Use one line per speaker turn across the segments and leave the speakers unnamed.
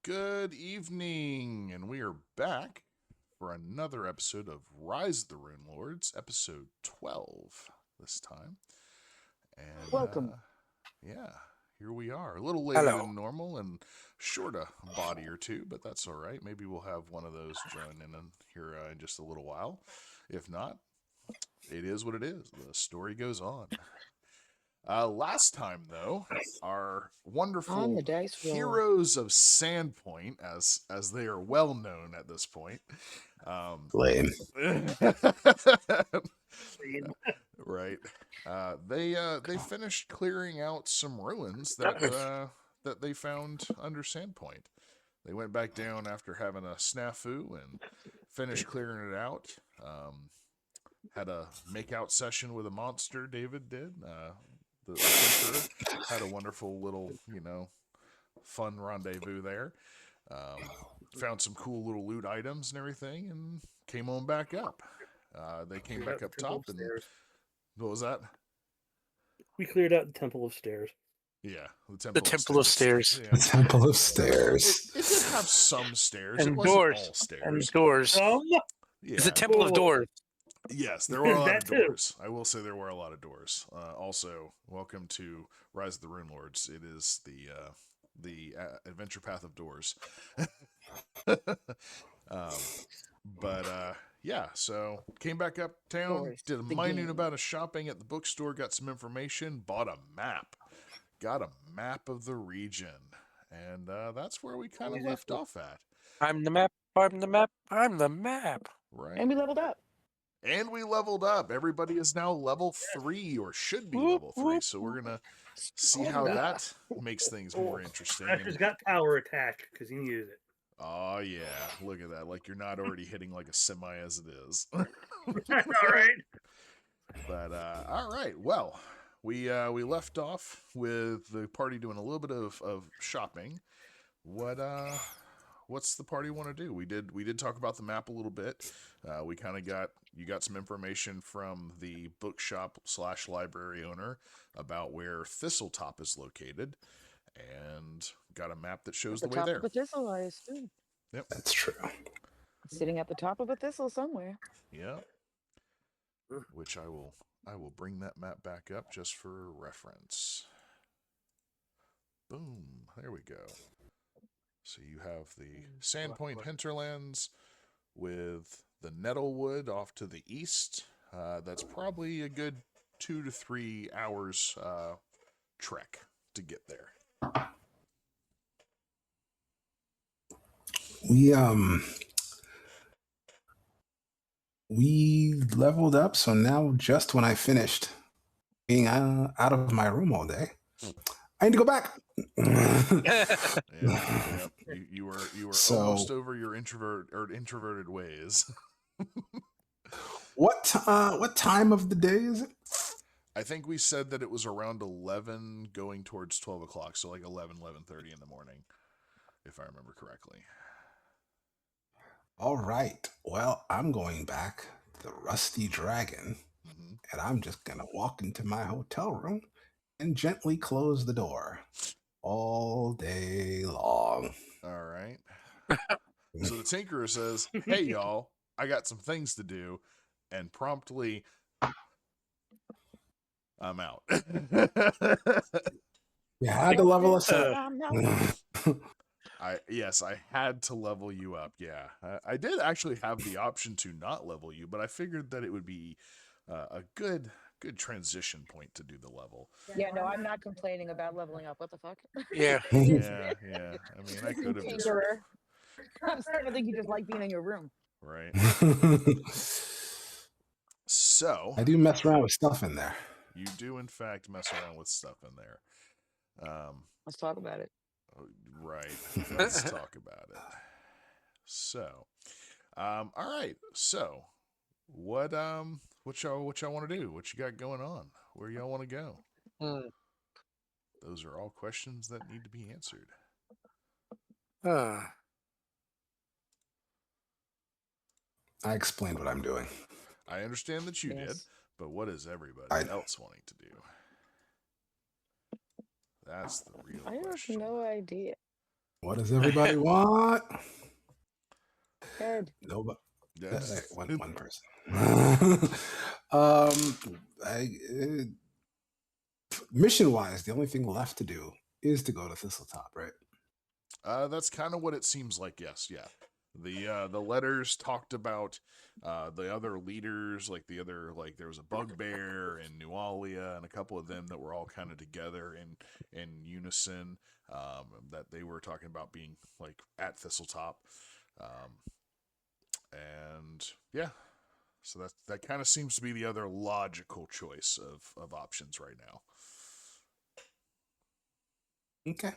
Good evening, and we are back for another episode of Rise of the Runelords, episode 12 this time. And
Welcome.
yeah, here we are. A little later
Hello.
than normal and short a body or two, but that's all right. Maybe we'll have one of those join in here in just a little while. If not, it is what it is. The story goes on. Last time, though, our
On
wonderful
the dice roll.
heroes of Sandpoint, as they are well known at this point,
Lame.
right? They finished clearing out some ruins that they found under Sandpoint. They went back down after having a snafu and finished clearing it out. Had a make-out session with a monster. David did. The tinkerer had a wonderful little, fun rendezvous there. Found some cool little loot items and everything, and came on back up. They came back up top, and what was that?
We cleared out the Temple of Stairs.
Yeah,
The Temple of Stairs.
Yeah.
The Temple of Stairs.
It did have some stairs.
And
it wasn't
doors.
all stairs.
And doors.
Yeah.
It's the Temple of Doors.
Yes, there were a lot of
That too.
doors. I will say there were a lot of doors. Also, welcome to Rise of the Runelords. It is the adventure path of doors. Yeah, so came back uptown,
Doors,
did a
the
minute
game.
about a shopping at the bookstore, got some information, bought a map, got a map of the region, and that's where we kind of left off at.
I'm the map. I'm the map. I'm the map.
Right.
And we leveled up.
And we leveled up. Everybody is now level 3, or should be
Whoop,
level 3.
whoop,
So we're gonna see how that makes things more interesting.
Crasher's got power attack because he needed it.
Oh yeah, look at that! Like you're not already hitting like a semi as it is.
All right.
But all right. Well, we left off with the party doing a little bit of shopping. What's the party want to do? We did talk about the map a little bit. We kind of got some information from the bookshop / library owner about where Thistletop is located, and got a map that shows the way
top
there.
of a thistle, I assume.
Yep.
That's true.
Sitting at the top of a thistle somewhere.
Yeah. Which I will bring that map back up just for reference. Boom. There we go. So you have the Sandpoint hinterlands with the Nettlewood off to the east. That's probably a good 2 to 3 hours trek to get there.
We leveled up, so now just when I finished being out of my room all day, I need to go back.
Yeah. You were almost over your introverted ways.
What time of the day is it?
I think we said that it was around 11 going towards 12 o'clock, so like 11:30 in the morning, if I remember correctly.
All right. Well, I'm going back to the Rusty Dragon, and I'm just going to walk into my hotel room and gently close the door all day long.
All right. So the Tinkerer says, "Hey, y'all, I got some things to do," and promptly, I'm out.
You had to level us up.
I had to level you up. Yeah, I did actually have the option to not level you, but I figured that it would be a good transition point to do the level.
Yeah, no, I'm not complaining about leveling up. What the fuck?
Yeah.
Yeah. I mean, I could have just
Tinkerer. I'm starting to think you just like being in your room.
right. So
I do mess around with stuff in there.
you do, in fact, mess around with stuff in there.
Let's talk about it.
Right. Let's talk about it. So, all right. So, what y'all want to do? What you got going on? Where y'all want to go? Those are all questions that need to be answered.
I explained what I'm doing.
I understand that you did,
Yes.
but what is everybody
I know.
else wanting to do? That's the real
I have
question.
no idea.
What does everybody want?
Head.
Nobody.
Yes.
One person. Mission wise, the only thing left to do is to go to Thistletop, right?
That's kind of what it seems like. Yes, yeah. The letters talked about the other leaders, like there was a bugbear and Nualia and a couple of them that were all kind of together in unison. That they were talking about being like at Thistletop, and yeah. So that kind of seems to be the other logical choice of options right now.
Okay.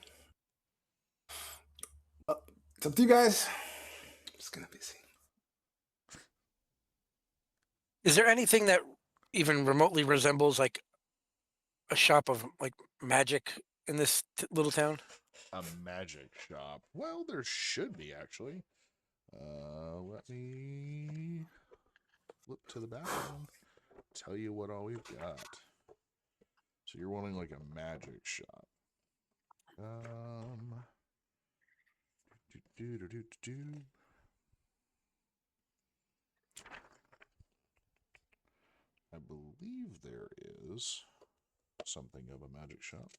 Well, it's up to you guys. I'm just gonna be seen.
Is there anything that even remotely resembles like a shop of like magic in this little town?
A magic shop. Well, there should be actually. Let me flip to the bathroom. Tell you what all we've got. So you're wanting like a magic shop. Do. I believe there is something of a magic shop.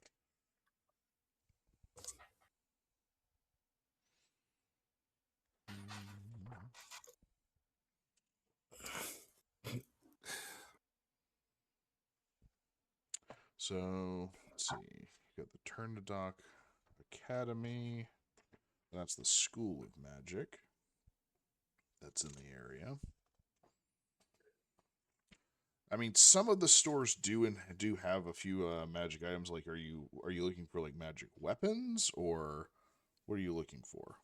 So let's see. You got the Turn to Dock Academy. That's the School of Magic. That's in the area. I mean, some of the stores do have a few magic items. Like, are you looking for like magic weapons, or what are you looking for?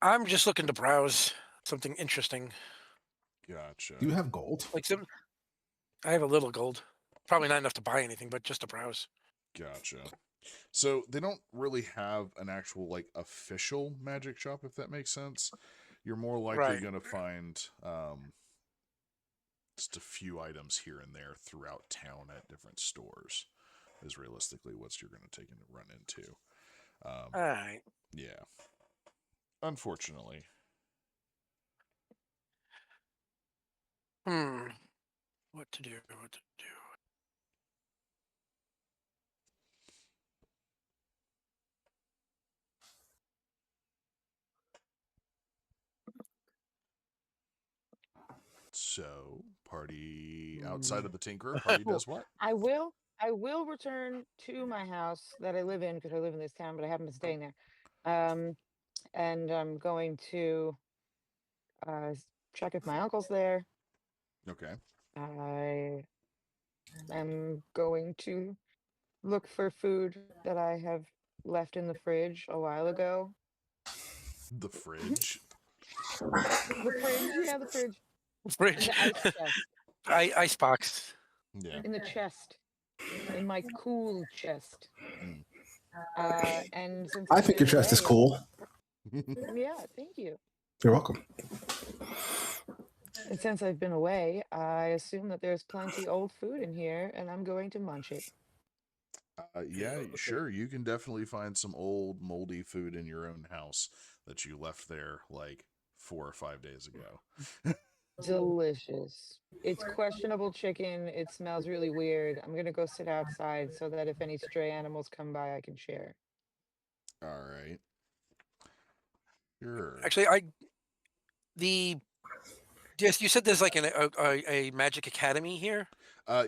I'm just looking to browse something interesting.
Gotcha.
Do you have gold?
Like I have a little gold. Probably not enough to buy anything, but just to browse.
Gotcha. So they don't really have an actual like official magic shop, if that makes sense. You're more likely
Right.
going to find just a few items here and there throughout town at different stores. Is realistically what you're going to take and run into.
All right.
Yeah. Unfortunately.
What to do? What to do?
So, party outside of the Tinkerer, party does what?
I will return to my house that I live in because I live in this town, but I haven't been staying there. And I'm going to check if my uncle's there.
Okay.
I am going to look for food that I have left in the fridge a while ago.
The fridge.
The fridge, yeah, the fridge. In
Fridge.
the ice chest.
Icebox.
Yeah.
In the chest. In my cool chest.
Mm.
And since
I
I've
think
been
your chest is
away-
cool.
Yeah, thank you.
You're welcome.
And since I've been away, I assume that there's plenty old food in here, and I'm going to munch it.
Yeah, sure. You can definitely find some old moldy food in your own house that you left there like 4 or 5 days ago.
Delicious. It's questionable chicken. It smells really weird. I'm gonna go sit outside so that if any stray animals come by, I can share.
All right. Sure.
Actually, yes, you said there's like a magic academy here.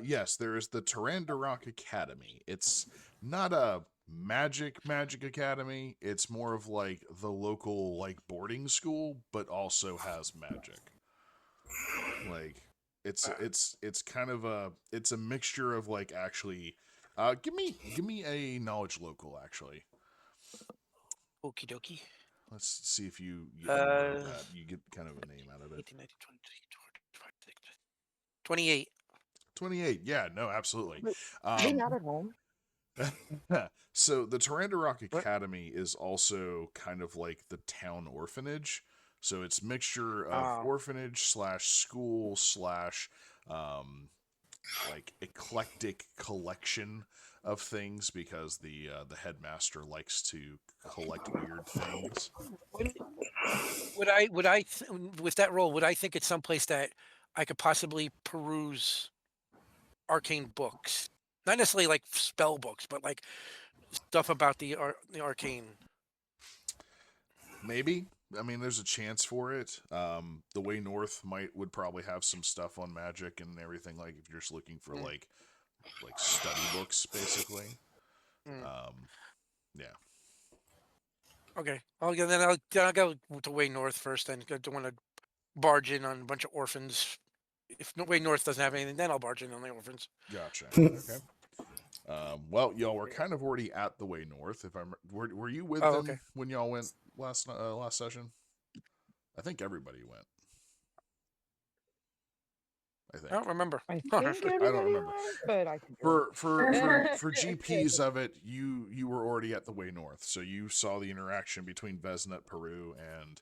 Yes, there is the Tarandarok Academy. It's not a magic academy. It's more of like the local like boarding school, but also has magic. Like it's kind of a mixture of like actually give me a knowledge local actually.
Okie dokie.
Let's see if you know
Uh,
that. You get kind of a name out of it.
18, 19, 20, 28.
28. Yeah, no, absolutely.
Wait, Are they not at home?
So the Tarandarok
What?
Academy is also kind of like the town orphanage. So it's mixture of
Oh.
orphanage slash school slash like eclectic collection of things because the headmaster likes to collect weird things.
With that role, would I think it's someplace that I could possibly peruse arcane books? Not necessarily like spell books, but like stuff about the arcane.
Maybe. I mean, there's a chance for it. The Way North would probably have some stuff on magic and everything. Like if you're just looking for like study books, basically. Yeah.
Okay. I'll go to Way North first. Then I don't want to barge in on a bunch of orphans. If Way North doesn't have anything, then I'll barge in on the orphans.
Gotcha. Okay. Well, y'all were kind of already at the Way North. If I'm were you with them
Okay.
when y'all went last session? I think everybody went. I think.
I don't remember.
I think everybody
remember.
went, but I could be wrong.
For GPs of it, you were already at the Way North, so you saw the interaction between Vesnut Peru and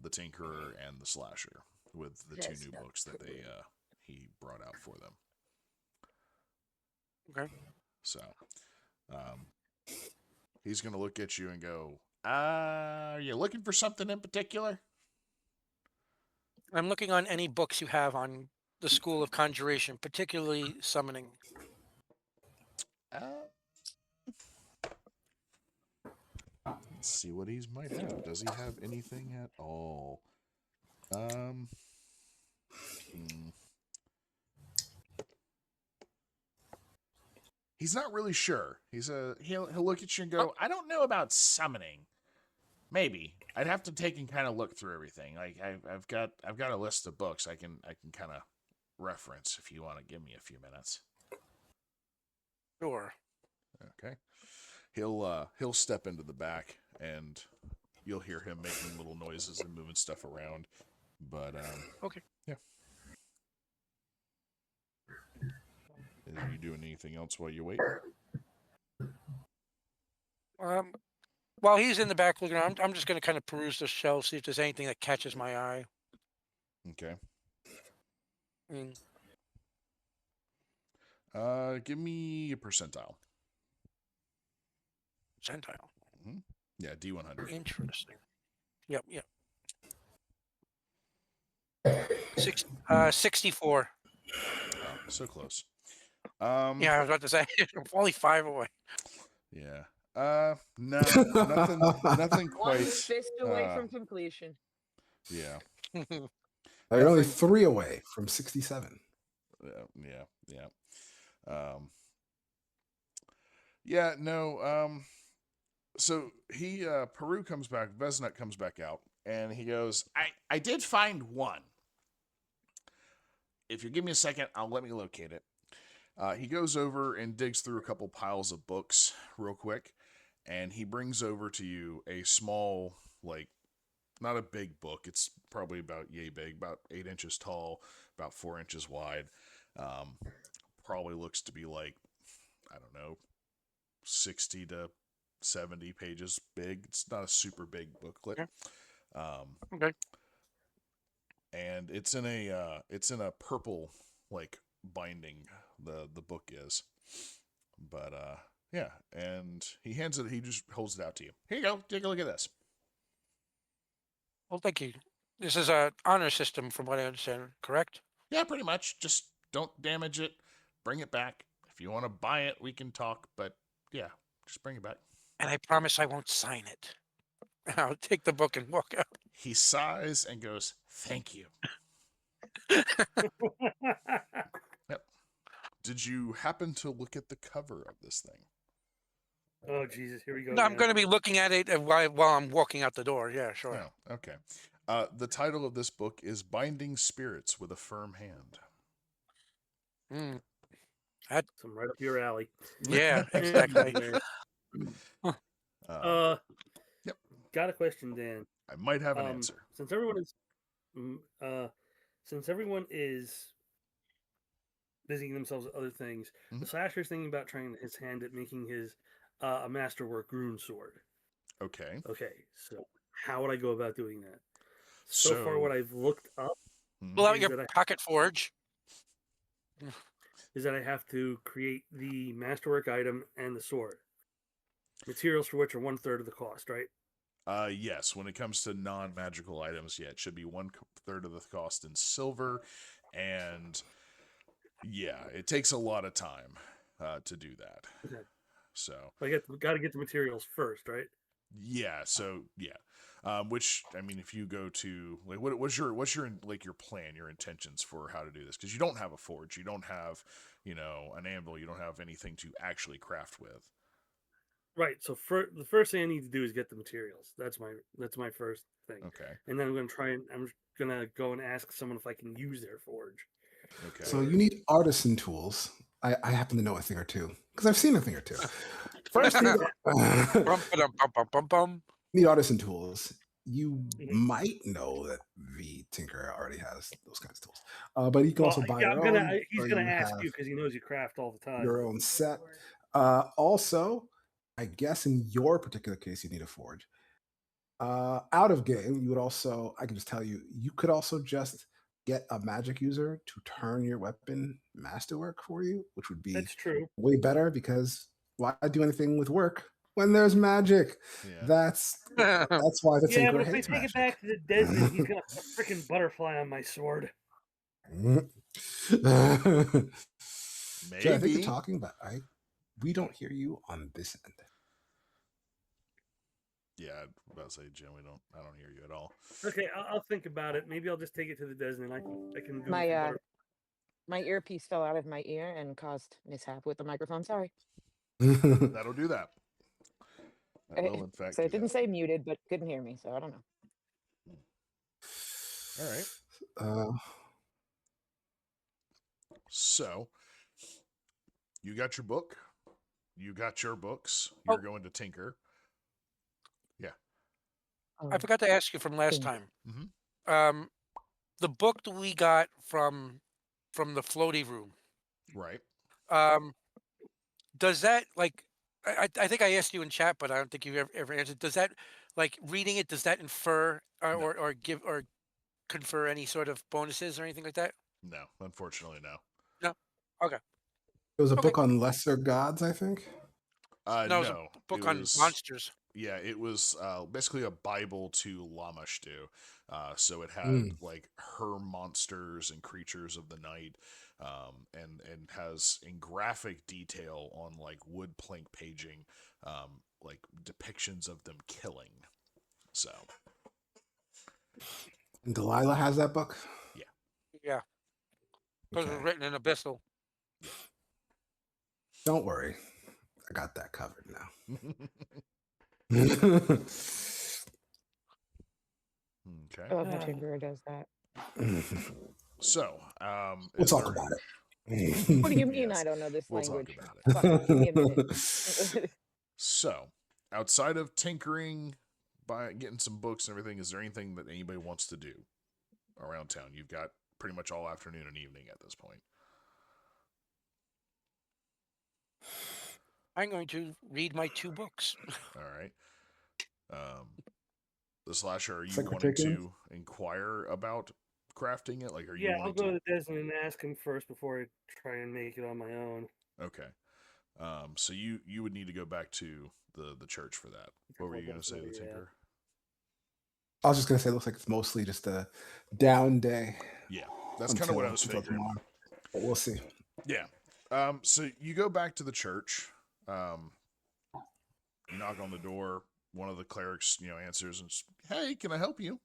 the Tinkerer and the Slasher with the two new books that he brought out for them.
Okay.
So, he's gonna look at you and go, "Are you looking for something in particular?"
I'm looking on any books you have on the School of Conjuration, particularly summoning.
Let's see what he might have. Does he have anything at all? He's not really sure. He'll look at you and go, "I don't know about summoning. Maybe I'd have to take and kind of look through everything. Like I've got a list of books I can kind of reference if you want to give me a few minutes."
Sure.
Okay. He'll step into the back and you'll hear him making little noises and moving stuff around. But
Okay.
yeah. Are you doing anything else while you wait?
While he's in the back looking around, I'm just going to kind of peruse the shelf, see if there's anything that catches my eye.
Okay.
I mean,
Give me a percentile.
Percentile.
Mm-hmm. Yeah, D100.
Interesting. Yep. 64.
Oh, so close.
Yeah, I was about to say, I'm only 5 away.
Yeah. No, nothing
One
quite.
fist away from completion.
Yeah.
You're only 3 away from 67.
Yeah. Yeah, no, so he, Peru comes back, Vesnut comes back out, and he goes, I did find one. If you give me a second, let me locate it. He goes over and digs through a couple piles of books real quick, and he brings over to you a small, like, not a big book. It's probably about yay big, about 8 inches tall, about 4 inches wide. Probably looks to be like, I don't know, 60 to 70 pages big. It's not a super big booklet.
Okay.
And it's in a purple like binding. The book is, but yeah. And he hands it. He just holds it out to you. Here you go. Take a look at this.
Well, thank you. This is an honor system, from what I understand, correct?
Yeah, pretty much. Just don't damage it. Bring it back. If you want to buy it, we can talk. But yeah, just bring it back.
And I promise I won't sign it. I'll take the book and walk out.
He sighs and goes, "Thank you." Yep. Did you happen to look at the cover of this thing?
Oh Jesus, here we go.
No, I'm
again.
going to be looking at it while I'm walking out the door. Yeah, sure.
Oh, okay. The title of this book is "Binding Spirits with a Firm Hand."
Mm.
Some right up your alley.
Yeah, exactly.
Yep.
Got a question, Dan.
I might have an answer.
Since everyone is busying themselves with other things, the Slasher's thinking about trying his hand at making his a masterwork rune sword.
Okay.
Okay, so how would I go about doing that? So far, what I've looked up.
Pull out
is
your
that
pocket forge.
is that I have to create the masterwork item and the sword. Materials for which are 1/3 of the cost, right?
Yes, when it comes to non-magical items, yeah, it should be 1/3 of the cost in silver, and yeah, it takes a lot of time to do that.
Okay.
So
I got to get the materials first, right?
yeah, which I mean, if you go to like, what's your like your plan, your intentions for how to do this? Because you don't have a forge, you don't have an anvil, you don't have anything to actually craft with.
Right. So the first thing I need to do is get the materials. That's my first thing.
Okay.
And then I'm gonna go and ask someone if I can use their forge.
Okay.
So you need artisan tools. I happen to know a thing or two because I've seen a thing or two. First thing,
Bum.
need artisan tools. You
Mhm.
might know that the Tinker already has those kinds of tools, but you can also buy
yeah,
your own.
he's
or
gonna
you
ask
have
you because he knows you craft all the time.
your own set. Also, I guess in your particular case, you need a forge. Out of game, you would also, I can just tell you, you could also just get a magic user to turn your weapon masterwork for you, which would be
That's true.
way better because why do anything with work when there's magic?
Yeah.
That's why the
Yeah,
Tinker
but if I
hates
take
magic.
it back to the Desmond, he's gonna put a freaking butterfly on my sword.
So I think you're
Maybe.
talking, but we don't hear you on this end.
Yeah, I was about to say, Jim, I don't hear you at all.
Okay, I'll think about it. Maybe I'll just take it to the Desmond. I can do
My earpiece fell out of my ear and caused mishap with the microphone. Sorry.
That'll do that. That will, in fact,
So
do
it didn't
that.
say muted, but couldn't hear me. So I don't know.
All right. So, you got your book. You got your books. You're going to tinker. Yeah.
I forgot to ask you from last time.
Mm-hmm.
The book that we got from the floaty room.
Right.
Does that like? I think I asked you in chat, but I don't think you've ever answered. Does that like reading it? Does that infer or give or confer any sort of bonuses or anything like that?
No, unfortunately, no.
No. Okay.
It was a book on lesser gods, I think.
No, it was a book on monsters.
Yeah, it was basically a Bible to Lamashtu. So it had like her monsters and creatures of the night, and has in graphic detail on like wood plank paging, like depictions of them killing. So.
And Delilah has that book?
Yeah.
Yeah. Because it was written in Abyssal.
Don't worry. I got that covered now.
Okay.
I love how Tinkerer does that.
So,
we'll talk about it.
What do you mean I don't know this language?
We'll talk about
it. Give me a minute.
So, outside of tinkering, getting some books and everything, is there anything that anybody wants to do around town? You've got pretty much all afternoon and evening at this point.
I'm going to read my 2 books.
All right. The Slasher, are you wanting to inquire about crafting it? Like, are you?
Yeah, I'll go to the Desmond and ask him first before I try and make it on my own.
Okay. So you would need to go back to the church for that. What were you going to say, the Tinker?
I was just going to say, it looks like it's mostly just a down day.
Yeah, that's kind of what I was figuring.
But we'll see.
Yeah. So you go back to the church. You knock on the door. One of the clerics, answers and says, "Hey, can I help you?"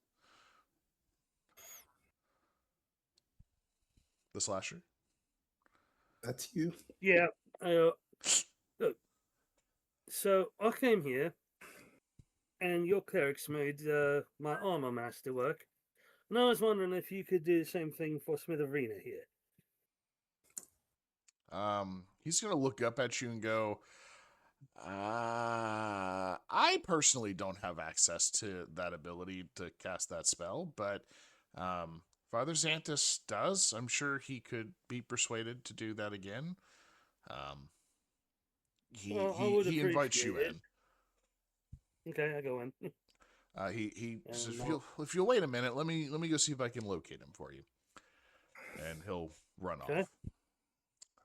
The Slasher.
That's you.
Yeah. Look. So I came here, and your clerics made my armor masterwork, and I was wondering if you could do the same thing for Smitherina here.
He's gonna look up at you and go, I personally don't have access to that ability to cast that spell, but Father Xanthus does. I'm sure he could be persuaded to do that again. He invites you in.
Okay, I go in.
He says, if you'll wait a minute, let me go see if I can locate him for you. And he'll run off.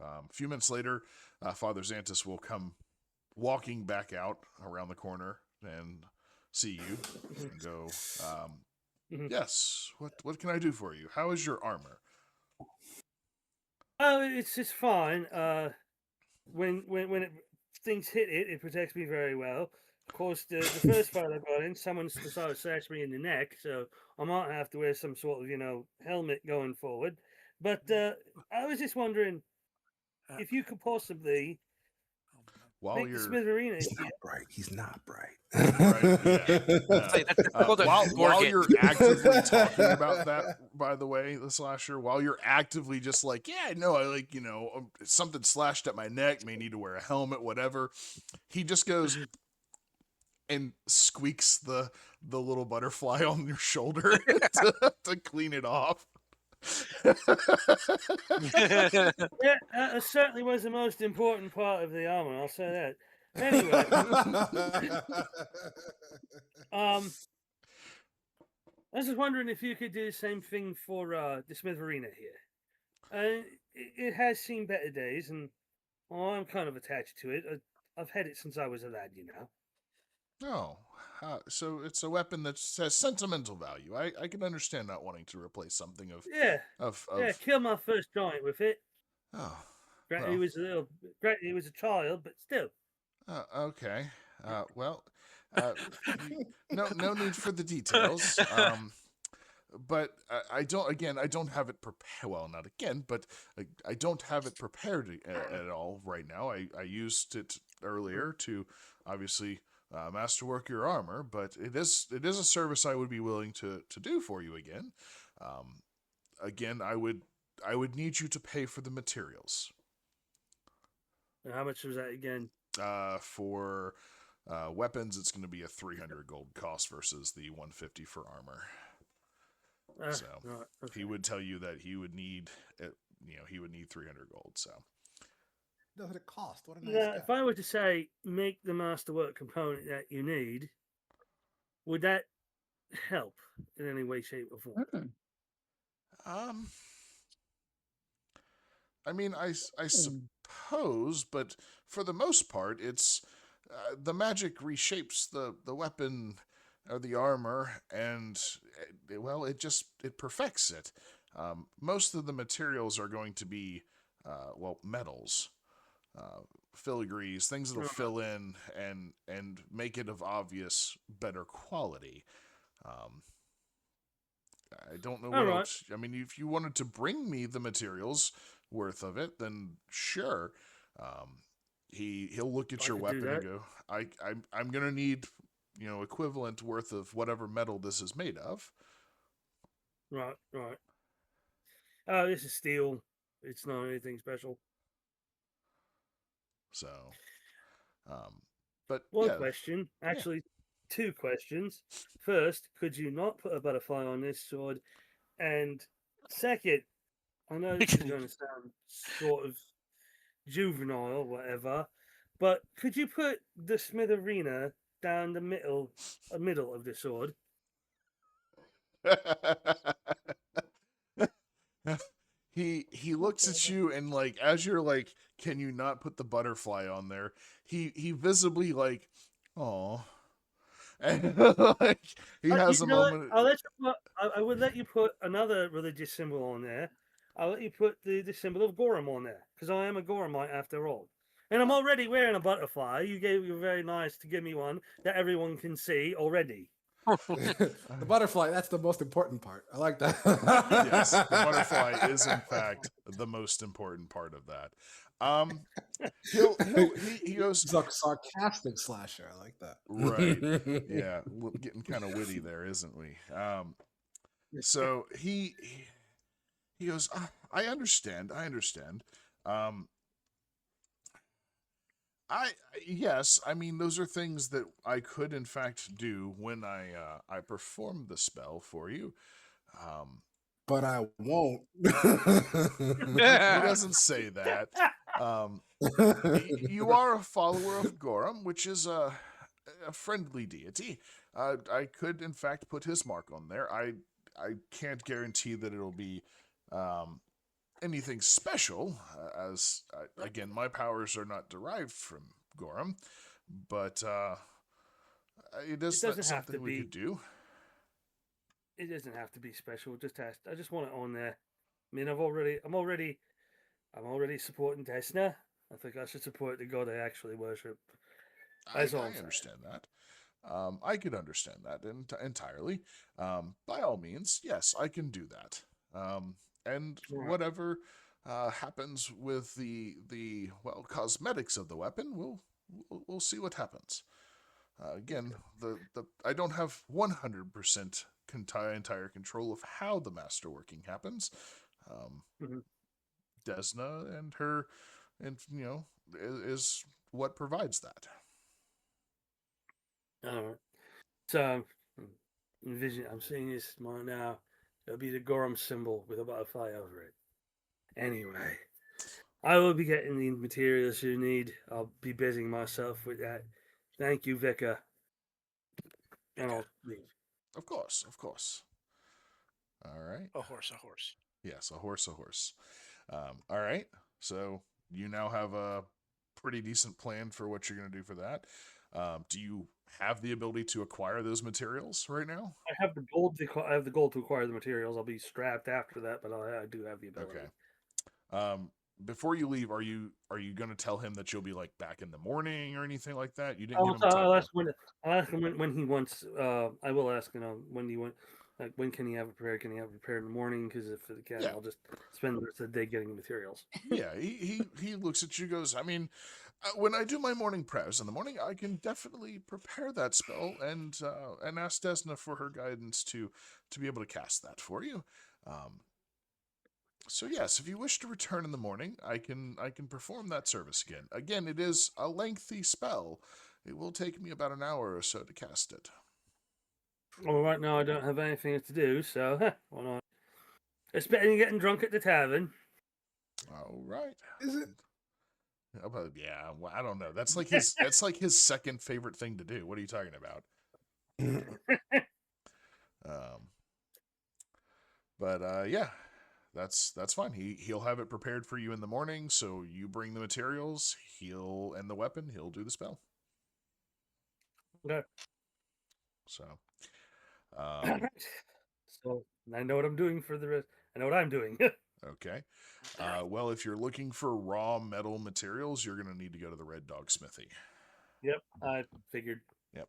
A few minutes later, Father Xantus will come walking back out around the corner and see you and go,
Mhm.
yes, what can I do for you? How is your armor?
Oh, it's just fine. When things hit it, it protects me very well. Of course, the first fight I got in, someone decided to slash me in the neck, so I might have to wear some sort of helmet going forward. But I was just wondering
Uh,
if you could possibly
While
make the
you're
Smitherina
He's
here.
not bright. He's not bright.
right, yeah, no.
say that's called a
While
gorget.
you're actively talking about that, by the way, the slasher, while you're actively just like, yeah, no, I like, something slashed at my neck, may need to wear a helmet, whatever. He just goes and squeaks the little butterfly on your shoulder to clean it off.
Yeah, that certainly was the most important part of the armor. I'll say that. Anyway, I was just wondering if you could do the same thing for the Smitherina here. It has seen better days, and I'm kind of attached to it. I've had it since I was a lad,
Oh, so it's a weapon that has sentimental value. I can understand not wanting to replace something
Yeah,
of
yeah. Killed my first giant with it.
oh,
Granted,
well,
he was a child, but still.
okay. Well, no need for the details. But I don't. Again, I don't have it prepared. Well, not again, but I don't have it prepared at all right now. I used it earlier to obviously masterwork your armor, but it is a service I would be willing to do for you again. Again, I would need you to pay for the materials.
And how much was that again?
For weapons, it's going to be a 300 gold cost versus the 150 for armor. So
Right, okay.
he would tell you that he would need, he would need 300 gold. So
Does it cost? What a nice
Now,
guy.
if I were to say make the masterwork component that you need, would that help in any way, shape, or form?
I mean, I suppose, but for the most part, it's the magic reshapes the weapon or the armor, and well, it perfects it. Most of the materials are going to be metals, filigrees, things that'll fill in and make it of obvious better quality. I don't know
All
what
right.
else. I mean, if you wanted to bring me the materials worth of it, then sure. He'll look at
I
your
could do
weapon and
that.
go, I'm gonna need equivalent worth of whatever metal this is made of.
Right, right. Oh, this is steel. It's not anything special.
So, but
One
yeah,
question,
yeah.
actually, two questions. First, could you not put a butterfly on this sword? And second, I know this is going to sound sort of juvenile or whatever, but could you put the Smitherina down the middle of the sword?
He looks at you and like as you're like, can you not put the butterfly on there? He visibly like, oh, and like he has a
You know what?
moment.
I'll let you put, I would let you put another religious symbol on there. I'll let you put the symbol of Gorum on there because I am a Gorumite after all. And I'm already wearing a butterfly. You're very nice to give me one that everyone can see already.
The butterfly, that's the most important part. I like that.
Yes, the butterfly is in fact the most important part of that. He goes,
It's a sarcastic slasher. I like that.
right. Yeah, getting kind of witty there, isn't we? So he goes, I understand. Um, yes, I mean those are things that I could in fact do when I perform the spell for you.
But I won't.
He doesn't say that. You are a follower of Gorum, which is a friendly deity. I could, in fact, put his mark on there. I can't guarantee that it'll be anything special, as again, my powers are not derived from Gorham, but
It
is that
doesn't have to
something we
be.
could do?
It doesn't have to be special. Just has. I just want it on there. I mean, I'm already supporting Desna. I think I should support the god I actually worship. That's all
I
I'm saying.
understand that. I could understand that entirely. By all means, yes, I can do that. And
Right.
whatever happens with the cosmetics of the weapon, we'll see what happens. Again, the I don't have 100% entire control of how the masterworking happens.
Mhm.
Desna and her, and is what provides that.
All right. So, envision. I'm seeing this tomorrow now. It'll be the Gorham symbol with a butterfly over it. Anyway, I will be getting the materials you need. I'll be busying myself with that. Thank you, Vicar. And I'll leave.
Of course, of course. All right.
A horse, a horse.
Yes, a horse, a horse. All right. So you now have a pretty decent plan for what you're going to do for that. Do you have the ability to acquire those materials right now?
I have the gold. I have the gold to acquire the materials. I'll be strapped after that, but I do have the ability.
Okay. Before you leave, are you going to tell him that you'll be like back in the morning or anything like that? You didn't give him a time.
I'll ask him when he wants. I will ask when he want. Like when can he have it prepared? Can he have it prepared in the morning? Because if it can,
Yeah.
I'll just spend the rest of the day getting the materials.
Yeah, he looks at you, goes, I mean, when I do my morning prayers in the morning, I can definitely prepare that spell and ask Desna for her guidance to be able to cast that for you. So yes, if you wish to return in the morning, I can perform that service again. Again, it is a lengthy spell. It will take me about an hour or so to cast it.
Well, right now I don't have anything to do, so why not? It's better than getting drunk at the tavern.
All right.
Is it?
Yeah, well, I don't know. That's like his second favorite thing to do. What are you talking about? Yeah, that's fine. He'll have it prepared for you in the morning. So you bring the materials. And the weapon. He'll do the spell.
Okay.
So,
So I know what I'm doing for the rest. I know what I'm doing.
okay. Well, if you're looking for raw metal materials, you're gonna need to go to the Red Dog Smithy.
Yep, I figured.
Yep.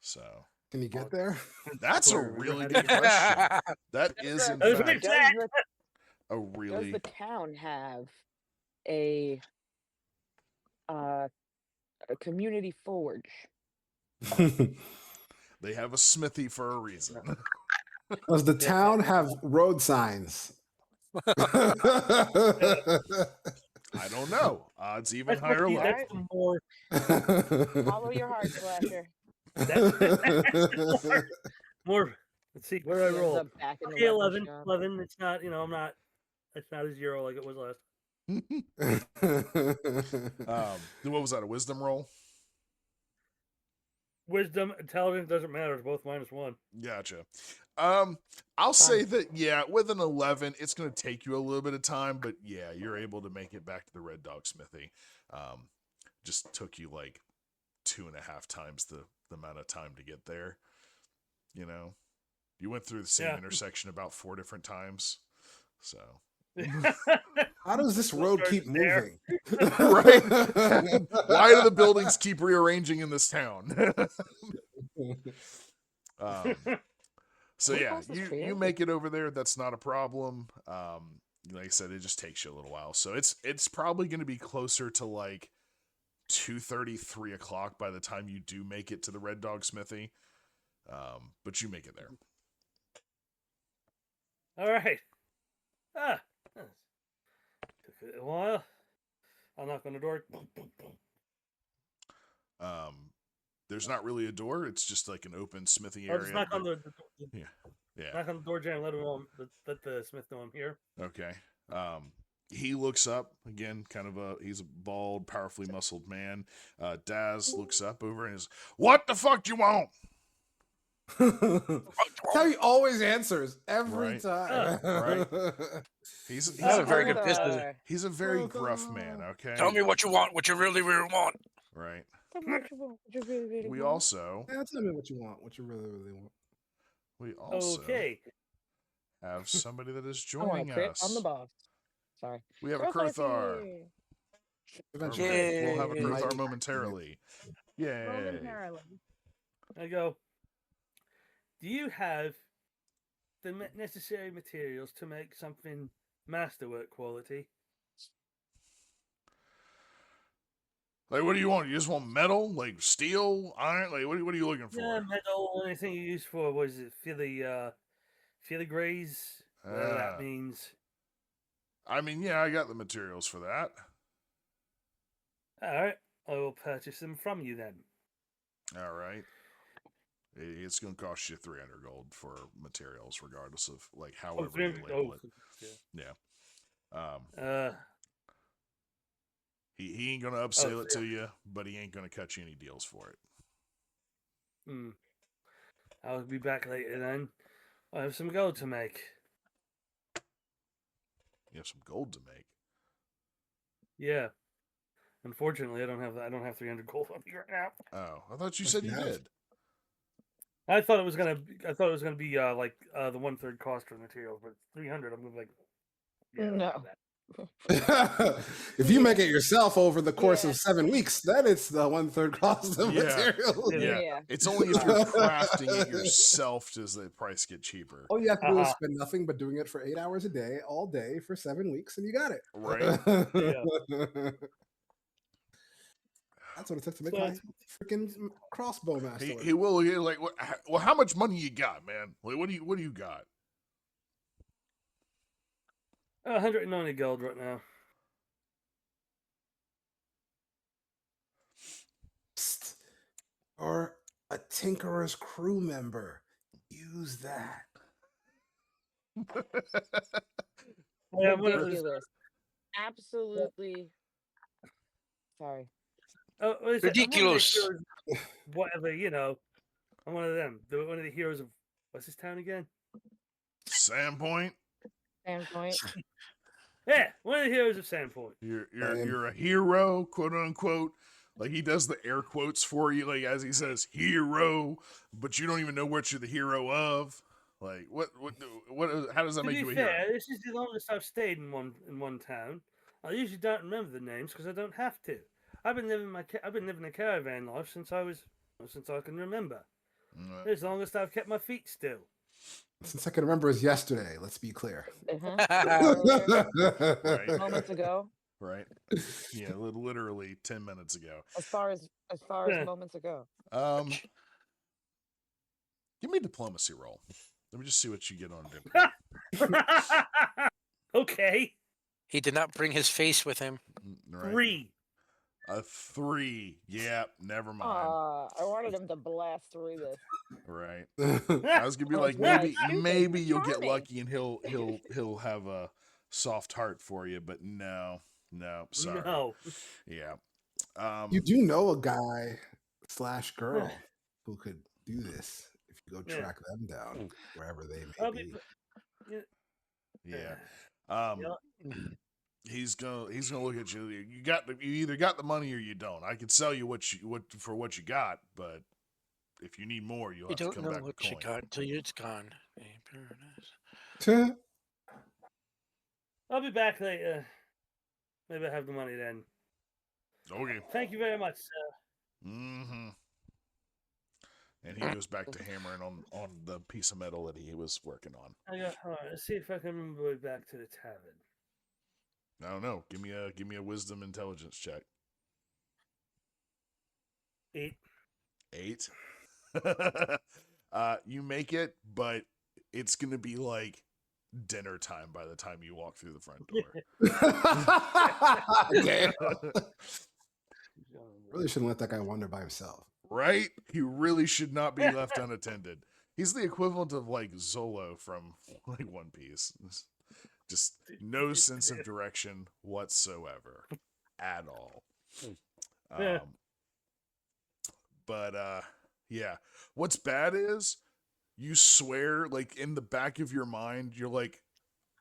So
Can you get there?
that's a
Sorry,
really
I
good
didn't-
question. That is in
That was
fact
my
a
Does
really
the town have a community forge?
they have a smithy for a reason.
Does the town have road signs?
I don't know. Odds even higher or low.
That's the more.
Follow your heart, Slasher.
More. Let's see where I
He ends
roll.
up back in the
Okay,
weapon
11.
shop.
11. It's not. I'm not. It's not a 0 like it was last.
What was that? A wisdom roll?
Wisdom, intelligence doesn't matter. It's both -1.
Gotcha. I'll say that yeah, with an 11, it's going to take you a little bit of time, but yeah, you're able to make it back to the Red Dog Smithy. Just took you like 2.5 times the amount of time to get there. You went through the same intersection about 4 different times. So
How does this road keep moving?
right? Why do the buildings keep rearranging in this town? So
Can we
yeah,
cross this
you
field?
make it over there. That's not a problem. Like I said, it just takes you a little while. So it's probably going to be closer to like 2:30, 3 o'clock by the time you do make it to the Red Dog Smithy. But you make it there.
All right. Took a while. I'll knock on the door.
There's not really a door. It's just like an open smithy
I'll
area.
just knock on the
Yeah.
knock on the door jam. Let the smith know I'm here.
Okay. He looks up again, he's a bald, powerfully muscled man. Daz looks up over and is, "What the fuck do you want?"
That's how he always answers every
Right.
time.
Right. He's
Not a very good business.
Arthur.
he's a very gruff man. Okay.
Tell me what you want, what you really, really want.
Right.
Tell me what you want, what you really, really
We
want.
also
Yeah, tell me what you want, what you really, really want.
Okay.
have somebody that is
I want
joining
to crit
us.
on the boss. Sorry.
We have a
Crowthar
Kurthar.
here.
Eventually.
Yay.
We'll have a
He might
Kurthar
be-
momentarily. Yay.
Momentarily.
I go. Do you have the necessary materials to make something masterwork quality?
Like, what do you want? You just want metal, like steel, iron? Like, what are you looking for?
Yeah, metal. Anything you use for? What is it? Filigrays. Whatever that
Ah.
means.
I mean, yeah, I got the materials for that.
All right. I will purchase them from you then.
All right. It's going to cost you 300 gold for materials, regardless of like however you
300
label
gold.
it. Yeah. He ain't gonna upsell it to you, but he ain't gonna cut you any deals for it.
I'll be back later then. I have some gold to make.
You have some gold to make.
Yeah. Unfortunately, I don't have 300 gold on me right now.
Oh, I thought you said you
Yes.
did.
I thought it was gonna be like the 1/3 cost of materials, but 300. I'm gonna be like, yeah, I don't
No.
have that.
If you make it yourself over the course
Yeah.
of 7 weeks, then it's the 1/3 cost of
Yeah.
materials.
Yeah.
Yeah.
It's only if you're crafting it yourself does the price get cheaper.
All you have to do is
Uh-huh.
spend nothing but doing it for 8 hours a day, all day for 7 weeks, and you got it.
Right.
Yeah.
That's what it took to make
So
my
it's-
freaking crossbow master.
He will get like, well, how much money you got, man? Like, what do you got?
190 gold right now.
Psst. Or a tinkerer's crew member. Use that.
Yeah, I'm one of those-
Ridiculous. Absolutely. Sorry.
oh, what is it? I'm one of the
Ridiculous.
heroes- whatever, you know. I'm one of them. One of the heroes of what's this town again?
Sandpoint.
Standpoint.
Yeah, one of the heroes of Sandpoint.
You're a hero, quote unquote. Like he does the air quotes for you, like as he says hero, but you don't even know what you're the hero of. Like what how does that
To
make
be
you a
fair,
hero?
this is the longest I've stayed in one town. I usually don't remember the names because I don't have to. I've been living a caravan life since I can remember. It's the longest I've kept my feet still.
Since I can remember as yesterday, let's be clear.
Earlier,
Right.
moments ago.
Right. Yeah, literally 10 minutes ago.
As far as
Yeah.
moments ago.
Give me a diplomacy roll. Let me just see what you get on diplomacy.
Okay.
He did not bring his face with him.
Right.
3.
A 3. Yeah, never mind.
I wanted him to blast through this.
Right. I was gonna be
I
like,
was like, stupid,
maybe you'll get
charming.
lucky and he'll have a soft heart for you, but no, sorry.
No.
Yeah.
You do know a guy / girl who could do this if you go
Yeah.
track them down wherever they
I'll
may
be-
be.
Yeah. He's gonna look at you. You either got the money or you don't. I can sell you what you got, but if you need more, you'll
You
have to
don't
come
know
back
what
with
you
coin.
got until it's gone. Hey, Paradis.
I'll be back later. Maybe I have the money then.
Okay.
Thank you very much, sir.
Mm-hmm. And he goes back to hammering on the piece of metal that he was working on.
All right, let's see if I can remember my way back to the tavern.
I don't know. Give me a wisdom intelligence check.
8.
8. You make it, but it's gonna be like dinner time by the time you walk through the front door.
Damn. Really shouldn't let that guy wander by himself.
Right? He really should not be left unattended. He's the equivalent of like Zolo from like One Piece. Just no sense of direction whatsoever at all.
Yeah.
But yeah, what's bad is you swear, like in the back of your mind, you're like,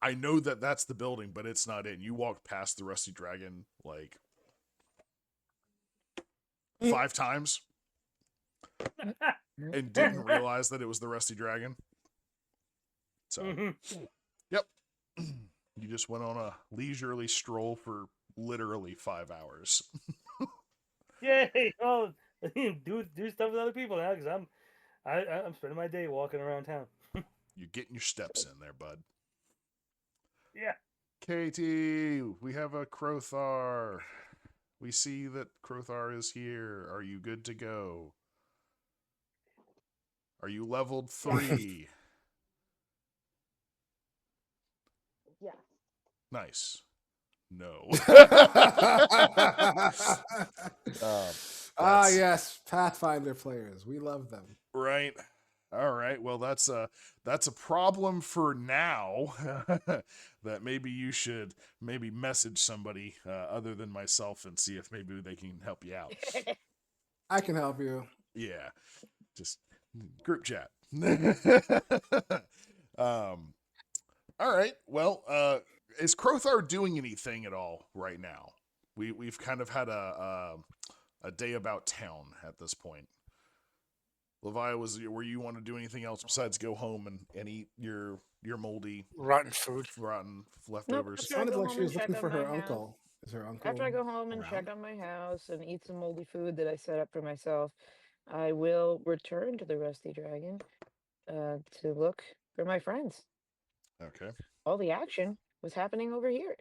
I know that that's the building, but it's not it. And you walked past the Rusty Dragon like 5 times and didn't realize that it was the Rusty Dragon. So, yep. You just went on a leisurely stroll for literally 5 hours.
Yay! Oh, do stuff with other people now because I'm spending my day walking around town.
You're getting your steps in there, bud.
Yeah.
Katie, we have a Crothar. We see that Crothar is here. Are you good to go? Are you leveled 3?
Yes.
Nice. No. That's-
Yes, Pathfinder players. We love them.
Right. All right. Well, that's a problem for now. That maybe you should maybe message somebody other than myself and see if maybe they can help you out.
I can help you.
Yeah. Just group chat. All right. Well, is Crothar doing anything at all right now? We've kind of had a day about town at this point. Levi, were you want to do anything else besides go home and eat your moldy
Rotten food.
rotten
Nope,
leftovers?
after I
Sounded
go
like
home
she was
and check
looking for
on
her
my house-
uncle. Is her uncle?
After I go home and check
around?
on my house and eat some moldy food that I set up for myself, I will return to the Rusty Dragon to look for my friends.
Okay.
All the action was happening over here.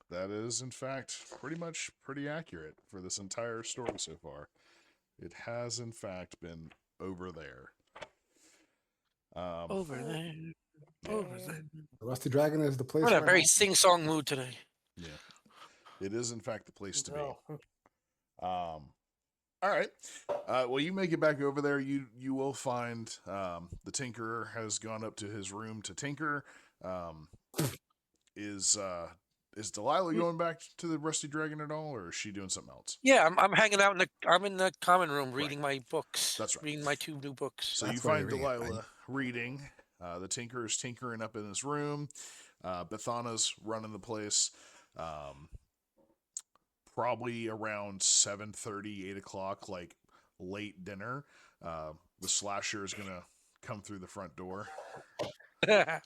That is, in fact, pretty accurate for this entire story so far. It has, in fact, been over there.
Over there. Over there.
The Rusty Dragon is the place.
I'm in a
where
very
it
sing-song mood today.
Yeah. It is, in fact, the place to be.
Oh.
All right. Well, you make it back over there. You will find the Tinkerer has gone up to his room to tinker. Is Delilah going back to the Rusty Dragon at all, or is she doing something else?
Yeah, I'm hanging out I'm in the common room reading my books.
That's right.
Reading my 2 new books.
So
That's
you
why
find
you're reading it,
Delilah reading. The Tinkerer is tinkering up in his room. Bethana's running the place. Probably around 7:30, 8 o'clock, like late dinner. The slasher is gonna come through the front door. And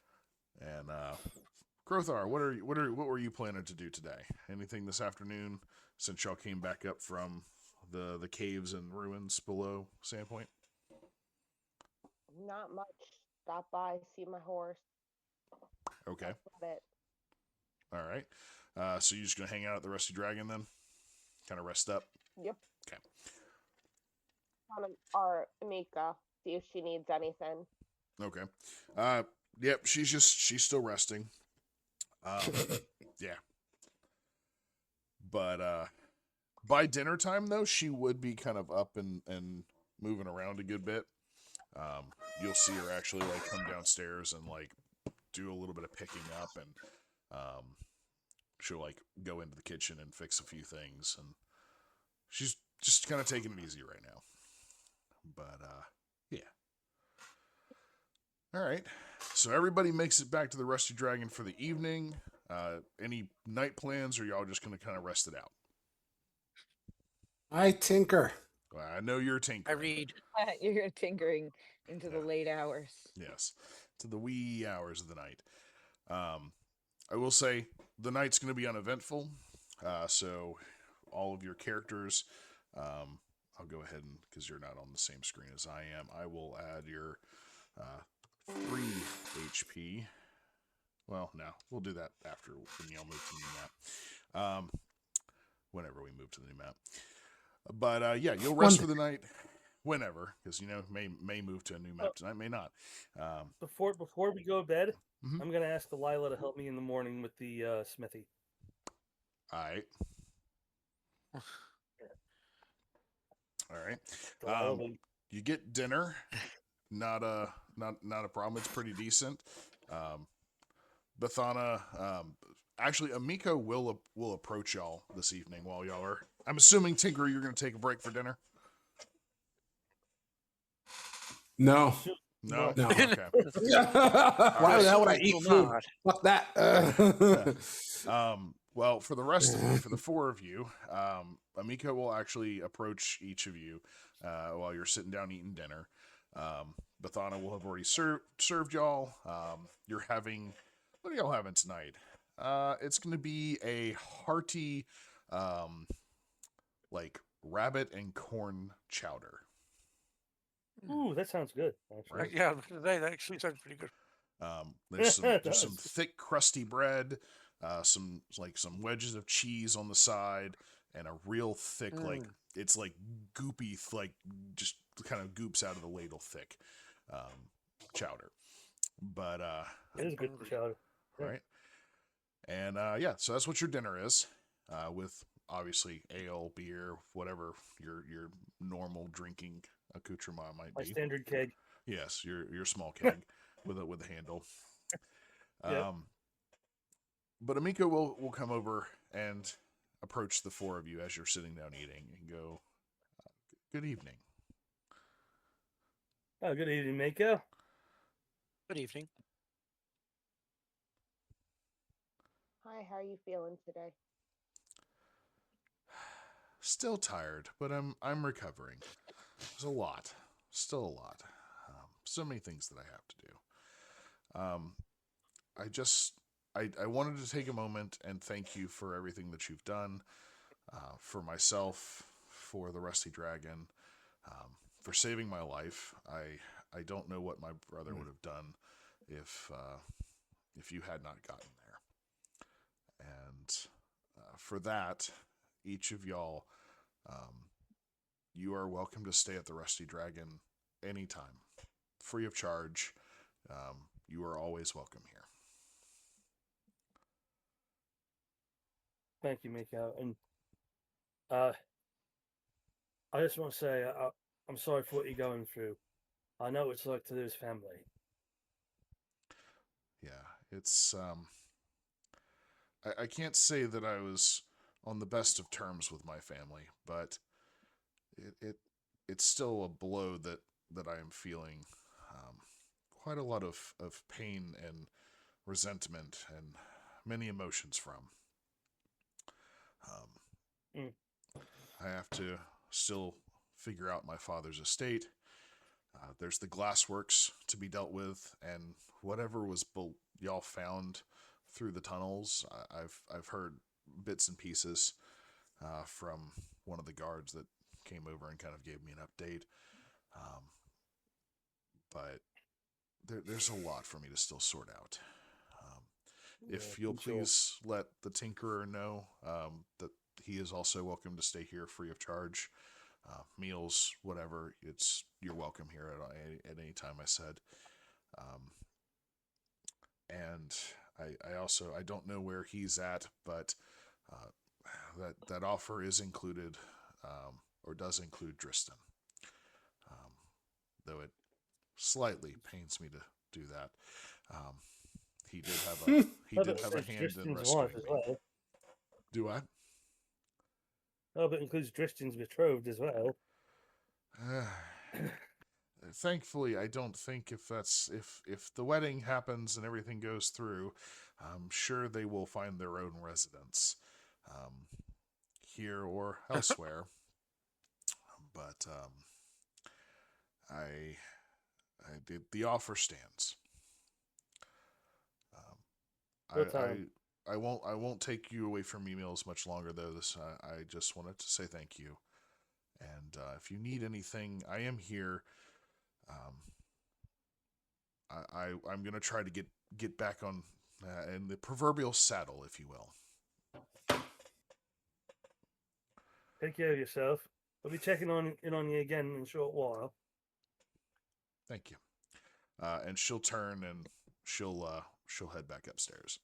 Crothar, what were you planning to do today? Anything this afternoon since y'all came back up from the caves and ruins below Sandpoint?
Not much. Stop by, see my horse.
Okay.
That's about it.
All right. So you're just gonna hang out at the Rusty Dragon then? Kind of rest up?
Yep.
Okay.
Or Mika, see if she needs anything.
Okay. Yep, she's still resting. Yeah. But by dinner time though, she would be kind of up and moving around a good bit. You'll see her actually like come downstairs and like do a little bit of picking up, and she'll like go into the kitchen and fix a few things, and she's just kind of taking it easy right now. But yeah. All right. So everybody makes it back to the Rusty Dragon for the evening. Any night plans, or y'all just gonna kind of rest it out?
I tinker.
Well, I know you're tinkering.
I read.
You're tinkering into the late hours.
Yes, to the wee hours of the night. I will say the night's going to be uneventful. So all of your characters, I'll go ahead and, because you're not on the same screen as I am, I will add your 3 HP. Well, no, we'll do that after when y'all move to the new map. Whenever we move to the new map. But yeah, you'll rest for the night. Whenever, because may move to a new map tonight, may not.
Before we go to bed,
Mhm.
I'm gonna ask Delilah to help me in the morning with the smithy.
All right. All right.
Delilah,
You get dinner. Not a problem. It's pretty decent. Bethana, actually, Amiko will approach y'all this evening while y'all are. I'm assuming Tinker, you're going to take a break for dinner.
No.
No.
No.
Okay.
Why the hell would I eat
Will
food?
not.
Fuck that.
Well, for the rest of you, for the four of you, Amika will actually approach each of you while you're sitting down eating dinner. Bathana will have already served y'all. You're having, what are y'all having tonight? It's going to be a hearty, like rabbit and corn chowder.
Ooh, that sounds good. Actually.
Right.
Yeah, that actually sounds pretty good.
There's some
does.
thick, crusty bread, some wedges of cheese on the side, and a real thick, like it's like goopy, like just kind of goops out of the ladle thick chowder. But
It is good chowder. Yeah.
right, and yeah, so that's what your dinner is, with obviously ale, beer, whatever your normal drinking accoutrement might
My
be.
standard keg.
Yes, your small keg with a handle.
Yep.
But Amika will come over and approach the four of you as you're sitting down eating and go, "Good evening."
Oh, good evening, Mako.
Good evening.
Hi, how are you feeling today?
Still tired, but I'm recovering. There's a lot, still a lot. So many things that I have to do. I wanted to take a moment and thank you for everything that you've done, for myself, for the Rusty Dragon, for saving my life. I don't know what my brother would have done if you had not gotten there. And for that, each of y'all, you are welcome to stay at the Rusty Dragon anytime, free of charge. You are always welcome here.
Thank you, Mako. And I just want to say I'm sorry for what you're going through. I know what it's like to lose family.
Yeah, it's I can't say that I was on the best of terms with my family, but it's still a blow that I am feeling quite a lot of pain and resentment and many emotions from. I have to still figure out my father's estate. There's the glassworks to be dealt with, and whatever was y'all found through the tunnels. I've heard bits and pieces from one of the guards that came over and kind of gave me an update. But there's a lot for me to still sort out. If you'll please let the Tinkerer know that he is also welcome to stay here free of charge. Meals, whatever, you're welcome here at any time, I said. And I also, I don't know where he's at, but that offer is included, or does include Dristan. Though it slightly pains me to do that. He did have a hand in rescuing
wife as
me.
well.
Do I?
Oh, but it includes Tristan's betrothed as well.
Thankfully, I don't think if the wedding happens and everything goes through, I'm sure they will find their own residence, here or elsewhere. But the offer stands. I won't take you away from emails much longer though. I just wanted to say thank you, and if you need anything, I am here. I'm gonna try to get back on in the proverbial saddle, if you will.
Take care of yourself. I'll be checking in on you again in a short while.
Thank you. And she'll turn and she'll head back upstairs.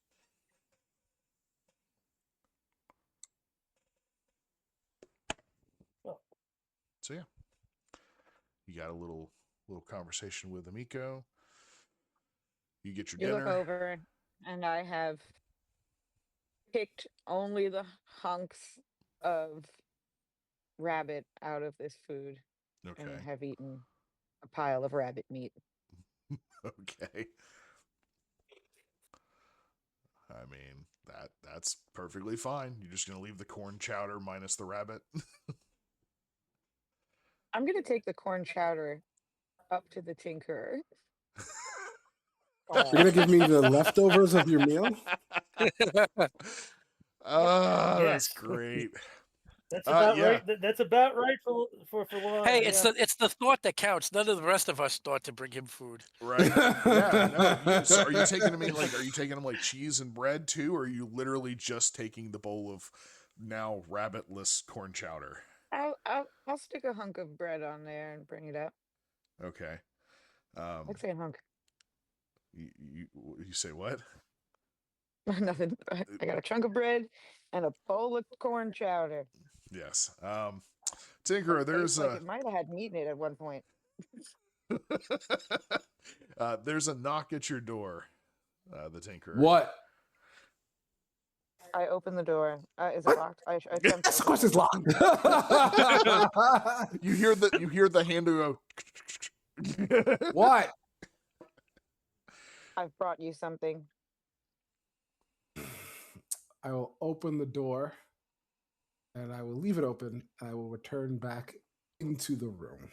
Oh.
So yeah, you got a little conversation with Amiko. You get your
You
dinner.
look over, and I have picked only the hunks of rabbit out of this food
Okay.
and have eaten a pile of rabbit meat.
Okay. I mean, that's perfectly fine. You're just gonna leave the corn chowder minus the rabbit.
I'm gonna take the corn chowder up to the tinkerer.
You're gonna give me the leftovers of your meal?
Ah, that's
Yes.
great.
That's about
Yeah.
right. That's about right for what.
Hey, it's the thought that counts. None of the rest of us thought to bring him food.
Right. Yeah. No. So are you taking him like? Are you taking him like cheese and bread too, or are you literally just taking the bowl of now rabbitless corn chowder?
I'll stick a hunk of bread on there and bring it up.
Okay.
I'd say a hunk.
You say what?
Nothing. I got a chunk of bread and a bowl of corn chowder.
Yes. Tinkerer,
It
there's
tastes like it might have had meat in it at one point.
there's a knock at your door. The Tinkerer.
What?
I open the door. Is it
What?
locked? I attempt to
Yes, of
open
course
it.
it's locked.
You hear the handle go.
What?
I've brought you something.
I will open the door and I will leave it open. I will return back into the room.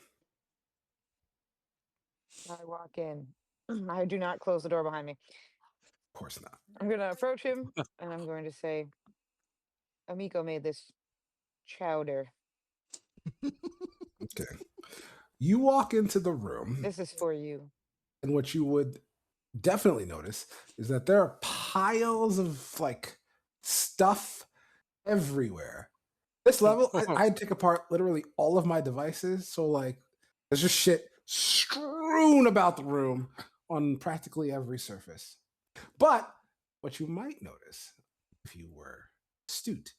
I walk in. I do not close the door behind me.
Of course not.
I'm going to approach him and I'm going to say, Amico made this chowder.
Okay. You walk into the room,
This is for you.
and what you would definitely notice is that there are piles of like stuff everywhere. This level, I'd take apart literally all of my devices. So like there's just shit strewn about the room on practically every surface. But what you might notice if you were astute,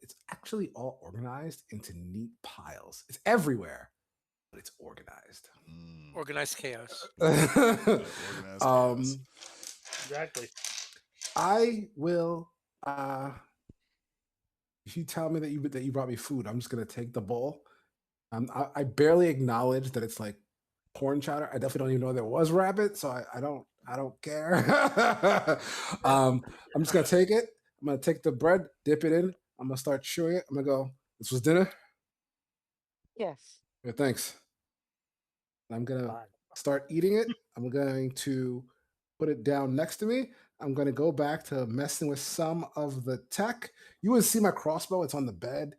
it's actually all organized into neat piles. It's everywhere, but it's organized.
Organized chaos.
Organized chaos.
Exactly.
I will if you tell me that you brought me food, I'm just gonna take the bowl. I barely acknowledge that it's like corn chowder. I definitely don't even know there was rabbit, so I don't care. I'm just gonna take it. I'm gonna take the bread, dip it in. I'm gonna start chewing it. I'm gonna go, this was dinner?
Yes.
Yeah, thanks. I'm gonna
Fine.
start eating it. I'm going to put it down next to me. I'm going to go back to messing with some of the tech. You would see my crossbow. It's on the bed.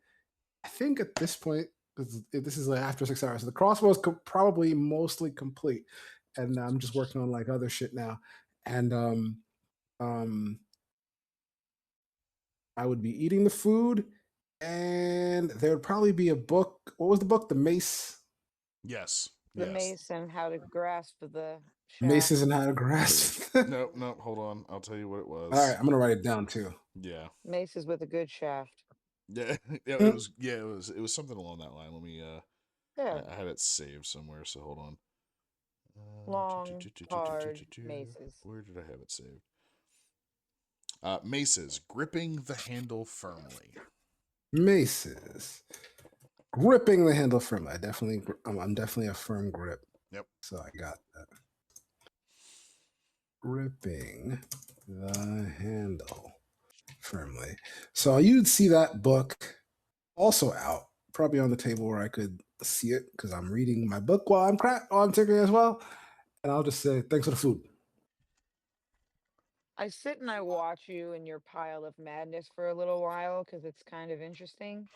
I think at this point, because this is like after 6 hours, so the crossbow is probably mostly complete, and I'm just working on like other shit now. And I would be eating the food, and there would probably be a book. What was the book? The Mace.
Yes.
The
yes.
mace and how to grasp the shaft.
Maces and how to grasp.
Nope. Hold on. I'll tell you what it was.
All right, I'm gonna write it down too.
Yeah.
Maces with a good shaft.
Yeah. It was. Yeah. It was something along that line. Let me.
Yeah.
I had it saved somewhere. So hold on.
Long, hard maces.
Where did I have it saved? Maces, gripping the handle firmly.
Maces, gripping the handle firmly. I'm definitely a firm grip.
Yep.
So I got that. Gripping the handle firmly. So you'd see that book also out, probably on the table where I could see it because I'm reading my book while I'm tinkering as well. And I'll just say, thanks for the food.
I sit and I watch you in your pile of madness for a little while because it's kind of interesting.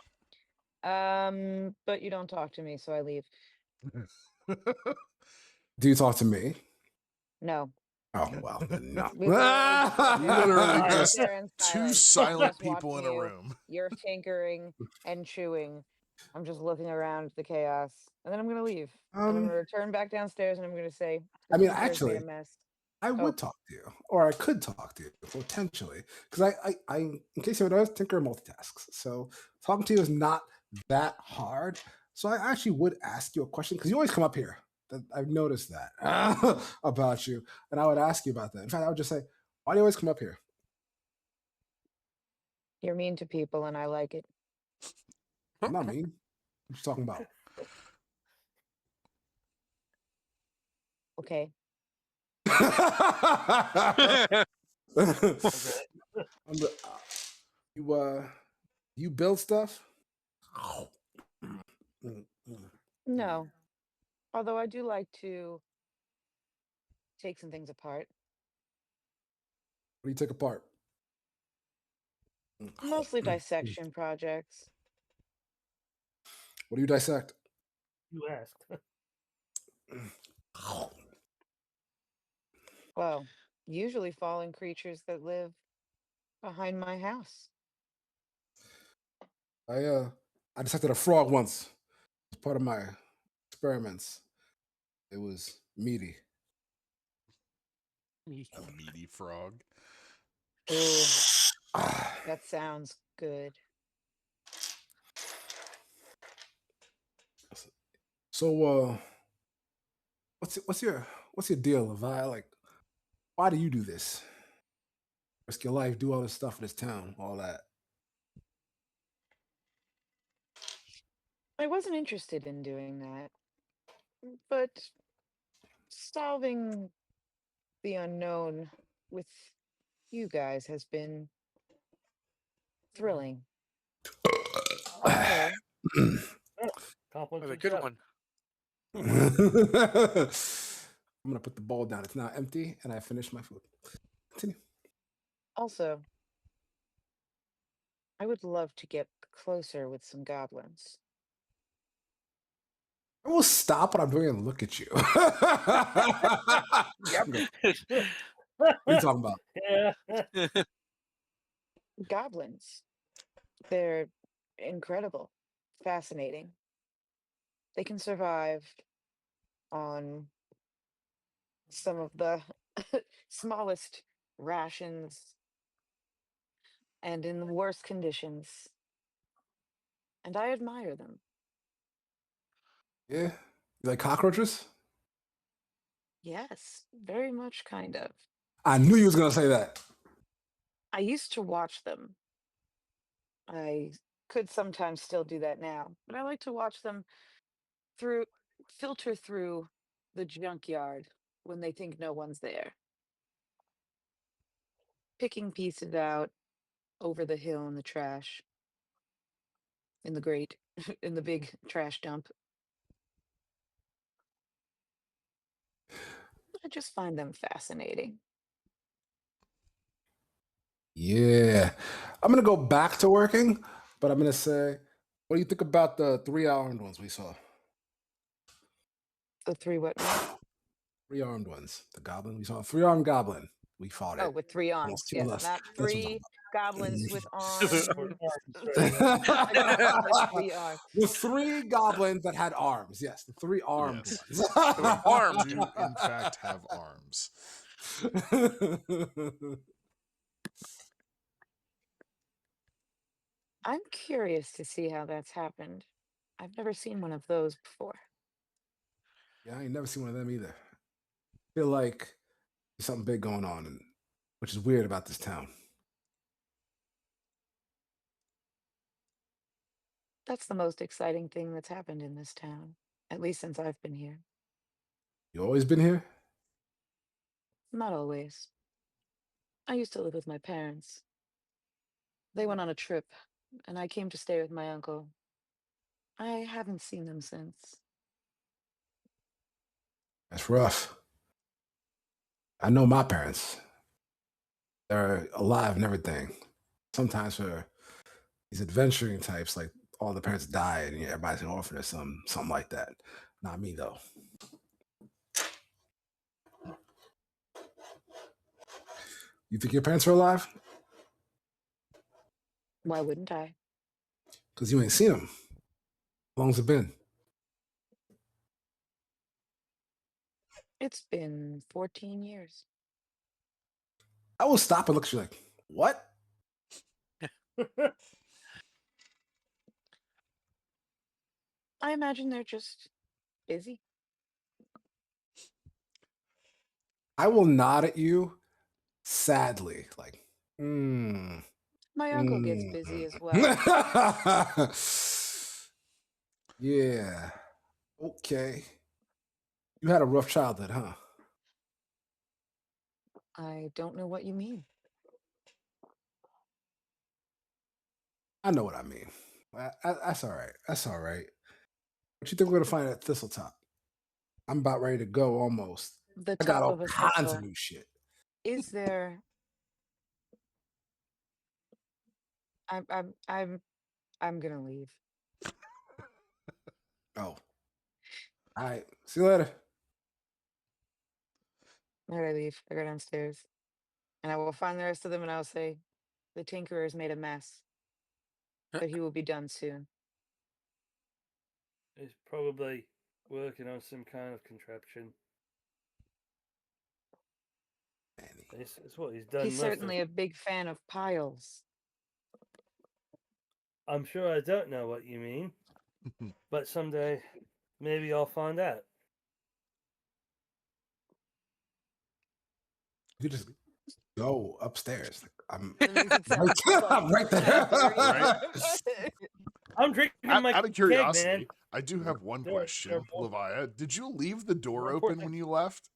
But you don't talk to me, so I leave.
Do you talk to me?
No.
Oh, well, then no.
We
Literally
I
just
sit there in
two
silence,
silent
just
people in
watching
a
you.
room.
You're tinkering and chewing. I'm just looking around the chaos, and then I'm gonna leave. And I'm gonna return back downstairs, and I'm gonna say,
I
"The
mean,
tinkerer's made a
actually,
mess."
I would talk to you, or I could talk to you potentially, because I, in case you haven't noticed, Tinker multitasks. So talking to you is not that hard. So I actually would ask you a question because you always come up here. I've noticed that about you, and I would ask you about that. In fact, I would just say, "Why do you always come up here?"
You're mean to people, and I like it.
I'm not mean. What you talking about?
Okay.
You build stuff?
No. Although I do like to take some things apart.
What do you take apart?
Mostly dissection projects.
What do you dissect?
You asked.
Well, usually fallen creatures that live behind my house.
I dissected a frog once as part of my experiments. It was meaty.
A meaty frog.
Ooh, that sounds good.
So, what's your deal, Levi? Like, why do you do this? Risk your life, do all this stuff in this town, all that.
I wasn't interested in doing that, but solving the unknown with you guys has been thrilling. Also,
Compliment
That's a good
yourself.
one.
I'm gonna put the bowl down. It's now empty, and I finished my food. Continue.
also, I would love to get closer with some goblins.
I will stop what I'm doing and look at you.
Yep.
What are you talking about?
Yeah.
Goblins. They're incredible, fascinating. They can survive on some of the smallest rations and in the worst conditions. And I admire them.
Yeah, you like cockroaches?
Yes, very much, kind of.
I knew you was gonna say that.
I used to watch them. I could sometimes still do that now, but I like to watch them through filter through the junkyard when they think no one's there. Picking pieces out over the hill in the trash, in the grate, in the big trash dump. I just find them fascinating.
Yeah, I'm gonna go back to working, but I'm gonna say, what do you think about the 3 armed ones we saw?
The three what now?
3 armed ones. The goblin we saw. A 3 armed goblin. We fought
Oh,
it.
with three
Almost
arms.
killed
Yes,
us.
not
That's what I'm
three goblins with
talking
arms.
about.
I don't want the three arms.
The 3 goblins that had arms. Yes, the 3 armed
Yes.
ones.
They
Armed.
do, in fact, have arms.
I'm curious to see how that's happened. I've never seen one of those before.
Yeah, I ain't never seen one of them either. Feel like there's something big going on, which is weird about this town.
That's the most exciting thing that's happened in this town, at least since I've been here.
You always been here?
Not always. I used to live with my parents. They went on a trip, and I came to stay with my uncle. I haven't seen them since.
That's rough. I know my parents. They're alive and everything. Sometimes for these adventuring types, like all the parents died and everybody's an orphan or something like that. Not me though. You think your parents are alive?
Why wouldn't I?
Because you ain't seen them. How long's it been?
It's been 14 years.
I will stop and look at you like, what?
I imagine they're just busy.
I will nod at you sadly, like,
My uncle gets busy as well.
Yeah. Okay. You had a rough childhood, huh?
I don't know what you mean.
I know what I mean. That's all right. That's all right. What you think we're gonna find at Thistletop? I'm about ready to go almost.
The
I got
top
all
of a
kinds of
thistle.
new shit.
Is there? I'm gonna leave.
Oh, all right. See you later.
Where I leave, I go downstairs, and I will find the rest of them, and I'll say, the tinkerer has made a mess, but he will be done soon.
He's probably working on some kind of contraption.
Manny.
It's what he's done.
He's
most of-
certainly a big fan of piles.
I'm sure I don't know what you mean, but someday maybe I'll find out.
You just go upstairs. Like, I'm
That makes it sound
I'm right there.
Right.
I'm drinking my
Out of
keg,
curiosity,
man.
I do have one
They're
question,
more-
Levia. Did you leave the door
more
open
important.
when you left?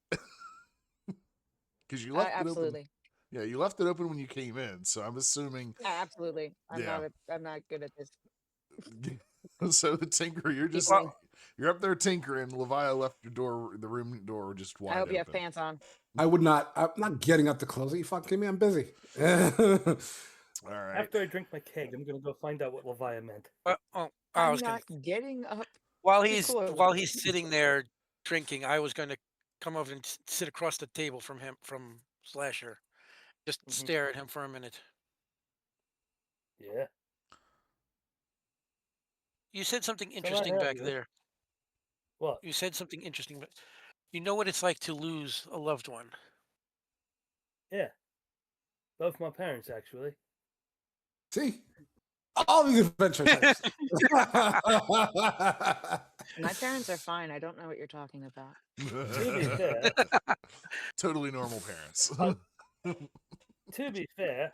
Because you left it open.
Absolutely.
Yeah, you left it open when you came in, so I'm assuming.
Absolutely.
Yeah.
I'm not good at this.
So the tinker, you're just
Equally.
you're up there tinkering. Levia left your door, the room door, just wide
I hope you have
open.
pants on.
I'm not getting up to close it. You fucking me, I'm busy.
All right.
After I drink my keg, I'm gonna go find out what Levia meant.
I
I'm
was gonna,
not getting up.
while
to
he's
close
while
it.
he's sitting there drinking, I was going to come over and sit across the table from Slasher, just stare at him for a minute.
Yeah.
You said something
I
interesting
heard
back
you.
there.
What?
You said something interesting, but you know what it's like to lose a loved one.
Yeah. Both my parents, actually.
See? All these adventure types.
My parents are fine. I don't know what you're talking about.
To be fair,
Totally normal parents.
to be fair,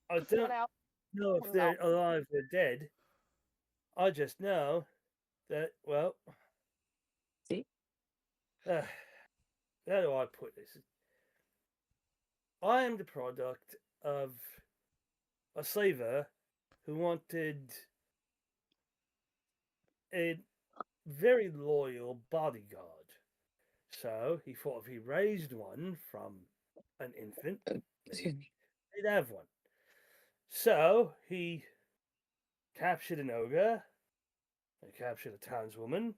I
What
don't
else?
know if they're alive or dead. I just know that, well,
See?
how do I put this? I am the product of a slaver who wanted a very loyal bodyguard. So he thought if he raised one from an infant,
Excuse me.
he'd have one. So he captured an ogre, he captured a townswoman,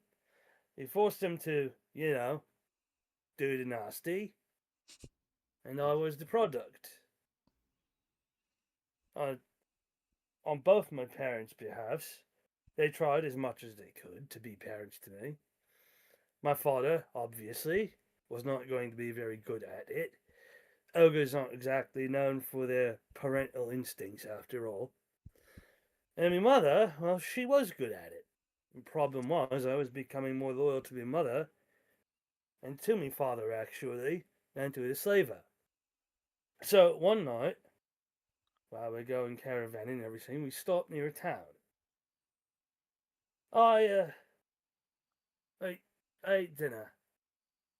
he forced them to, do the nasty, and I was the product. On both my parents' behalves, they tried as much as they could to be parents to me. My father, obviously, was not going to be very good at it. Ogres aren't exactly known for their parental instincts, after all. And my mother, well, she was good at it. The problem was, I was becoming more loyal to my mother, and to my father, actually, than to the slaver. So one night, while we're going caravanning and everything, we stopped near a town. I ate dinner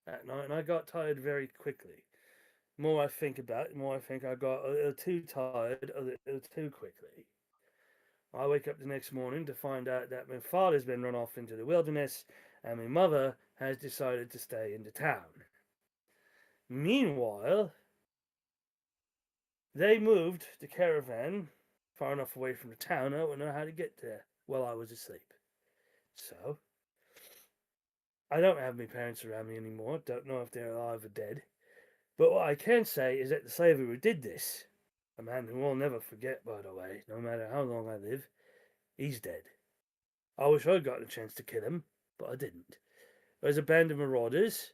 that night, and I got tired very quickly. The more I think about it, the more I think I got a little too tired a little too quickly. I wake up the next morning to find out that my father's been run off into the wilderness, and my mother has decided to stay in the town. Meanwhile, they moved the caravan far enough away from the town I wouldn't know how to get there while I was asleep. So, I don't have my parents around me anymore, don't know if they're alive or dead. But what I can say is that the slaver who did this, a man who I'll never forget, by the way, no matter how long I live, he's dead. I wish I'd gotten a chance to kill him, but I didn't. There's a band of marauders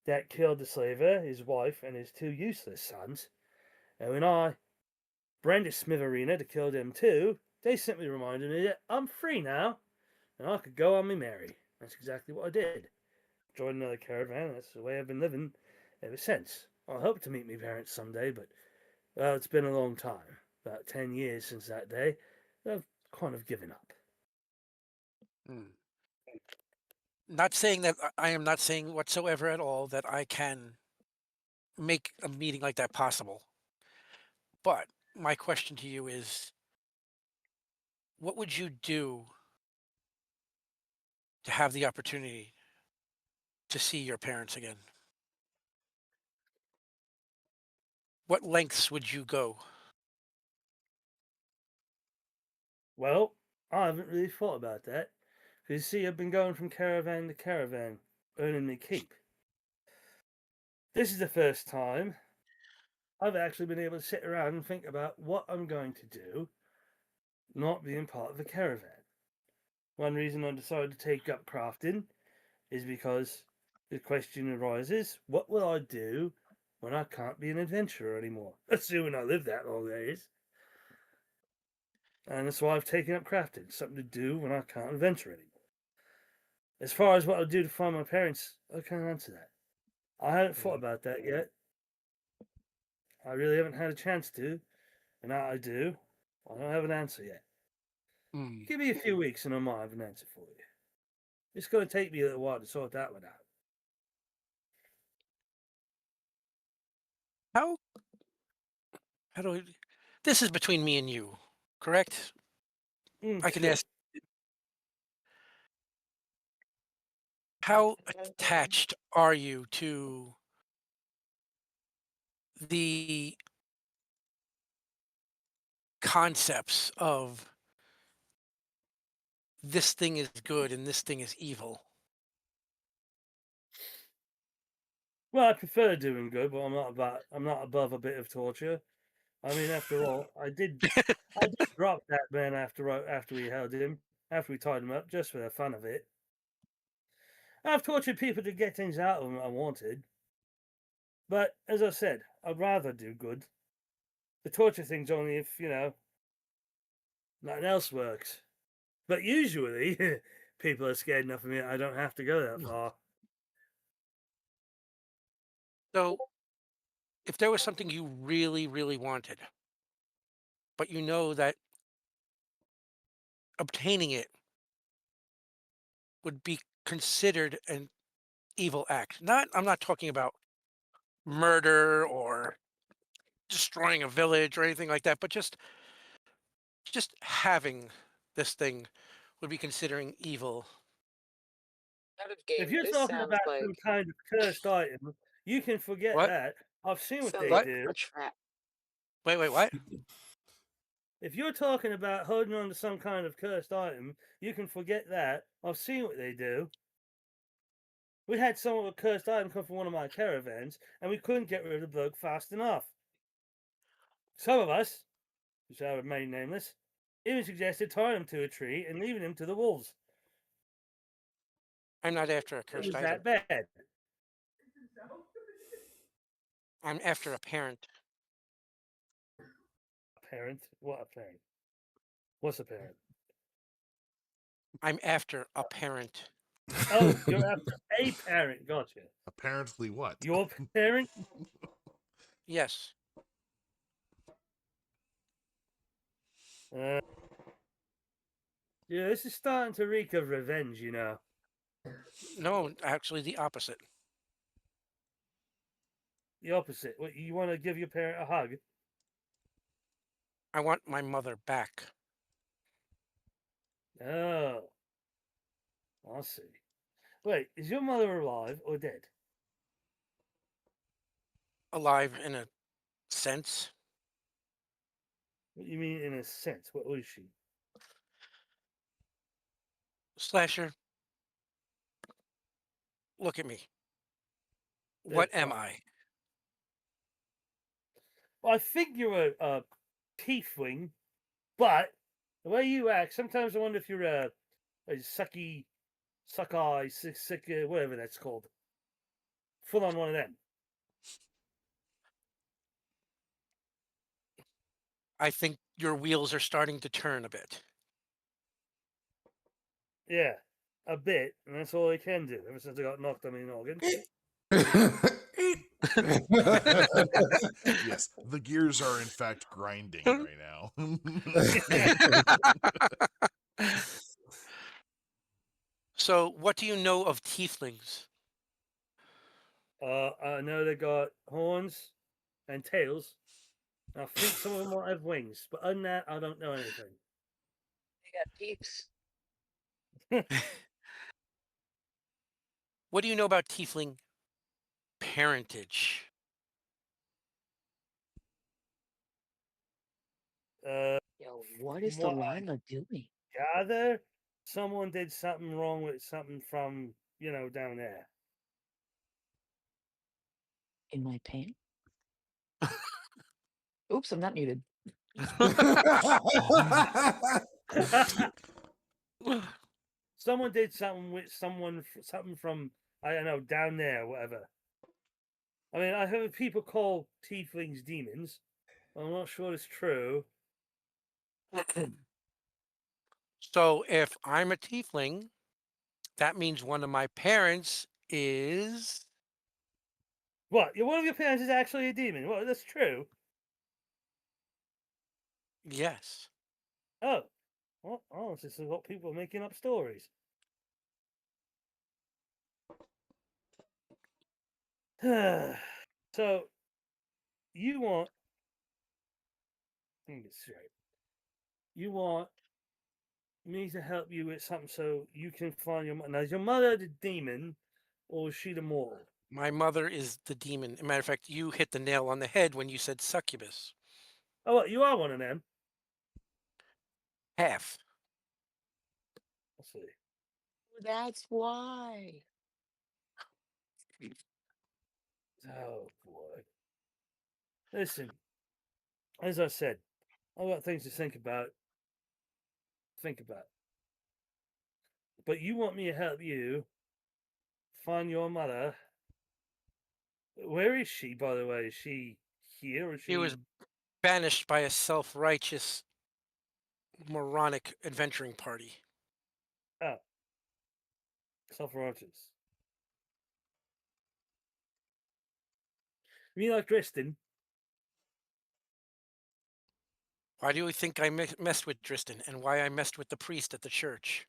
that killed the slaver, his wife, and his two useless sons. And when I branded Smitherina to kill them too, they simply reminded me that I'm free now, and I could go on me merry. That's exactly what I did. Joined another caravan, that's the way I've been living ever since. I hope to meet my parents someday, but, well, it's been a long time. About 10 years since that day. I've kind of given up.
Not saying that I am not saying whatsoever at all that I can make a meeting like that possible. But my question to you is, what would you do to have the opportunity to see your parents again? What lengths would you go?
Well, I haven't really thought about that. Because, you see, I've been going from caravan to caravan, earning me keep. This is the first time I've actually been able to sit around and think about what I'm going to do, not being part of the caravan. One reason I decided to take up crafting is because the question arises, what will I do when I can't be an adventurer anymore? Assuming I live that long, that is. And that's why I've taken up crafting, something to do when I can't adventure anymore. As far as what I'll do to find my parents, I can't answer that. I haven't thought about that yet. I really haven't had a chance to, and now I do. I don't have an answer yet.
Mm.
Give me a few weeks and I might have an answer for you. It's going to take me a little while to sort that one out.
How do I, this is between me and you, correct? I can
Sure.
ask, how
Okay.
attached are you to the concepts of this thing is good and this thing is evil?
Well, I prefer doing good, but I'm not above a bit of torture. I mean, after all, I did drop that man after we held him, after we tied him up, just for the fun of it. I've tortured people to get things out of them I wanted. But as I said, I'd rather do good. The torture thing's only if, nothing else works. But usually, people are scared enough of me I don't have to go that far.
So, if there was something you really, really wanted, but you know that obtaining it would be considered an evil act. I'm not talking about murder or destroying a village or anything like that, but just having this thing would be considering evil.
Out of
If
game,
you're
this
talking
sounds
about
like
some kind of cursed item, you can forget
What?
that. I've seen what
sounds
they
like
What?
do.
a trap.
Wait, what?
If you're talking about holding on to some kind of cursed item, you can forget that. I've seen what they do. We had someone with a cursed item come from one of my caravans, and we couldn't get rid of the bloke fast enough. Some of us, which I would remain nameless, even suggested tying him to a tree and leaving him to the wolves.
I'm not after a
It
cursed
was
item.
that bad.
I'm after a parent.
Parent? What a parent? What's a parent?
I'm after a parent.
Oh, you're after a parent. Gotcha.
Apparently, what?
Your parent?
Yes.
Yeah, this is starting to reek of revenge,
No, actually the opposite.
The opposite. What, you want to give your parent a hug?
I want my mother back.
Oh, I see. Wait, is your mother alive or dead?
Alive in a sense.
What do you mean in a sense? What was she?
Slasher, look at me. What
That's
am
fine.
I?
Well, I think you're a tiefling, but the way you act, sometimes I wonder if you're a sucky, suck eye, sick, whatever that's called. Full on one of them.
I think your wheels are starting to turn a bit.
Yeah, a bit, and that's all I can do ever since I got knocked on the noggin.
Yes, the gears are in fact grinding right now.
So, what do you know of tieflings?
I know they got horns and tails. I think some of them might have wings, but other than that, I don't know anything.
They got peeps.
What do you know about tiefling parentage?
Yo, what is
What I
Delilah doing
gather, someone did something wrong with something from, down there.
in my pants? Oops, I'm not muted.
Someone did something with something from, I don't know, down there, whatever. I mean, I heard people call tieflings demons. I'm not sure it's true.
So if I'm a tiefling, that means one of my parents is.
What? One of your parents is actually a demon? Well, that's true.
Yes.
Oh, well, this is what people are making up stories. So, you want? Let me get straight. You want me to help you with something so you can find your mother? Now, is your mother the demon, or is she the mortal?
My mother is the demon. As a matter of fact, you hit the nail on the head when you said succubus.
Oh, what? You are one of them.
Half.
Let's see.
That's why.
Oh boy. Listen, as I said, I've got things to think about. But you want me to help you find your mother. Where is she, by the way? Is she here or is
She was
she?
banished by a self-righteous, moronic adventuring party.
Oh, self-righteous. You mean like Driston?
Why do you think I messed with Tristan, and why I messed with the priest at the church?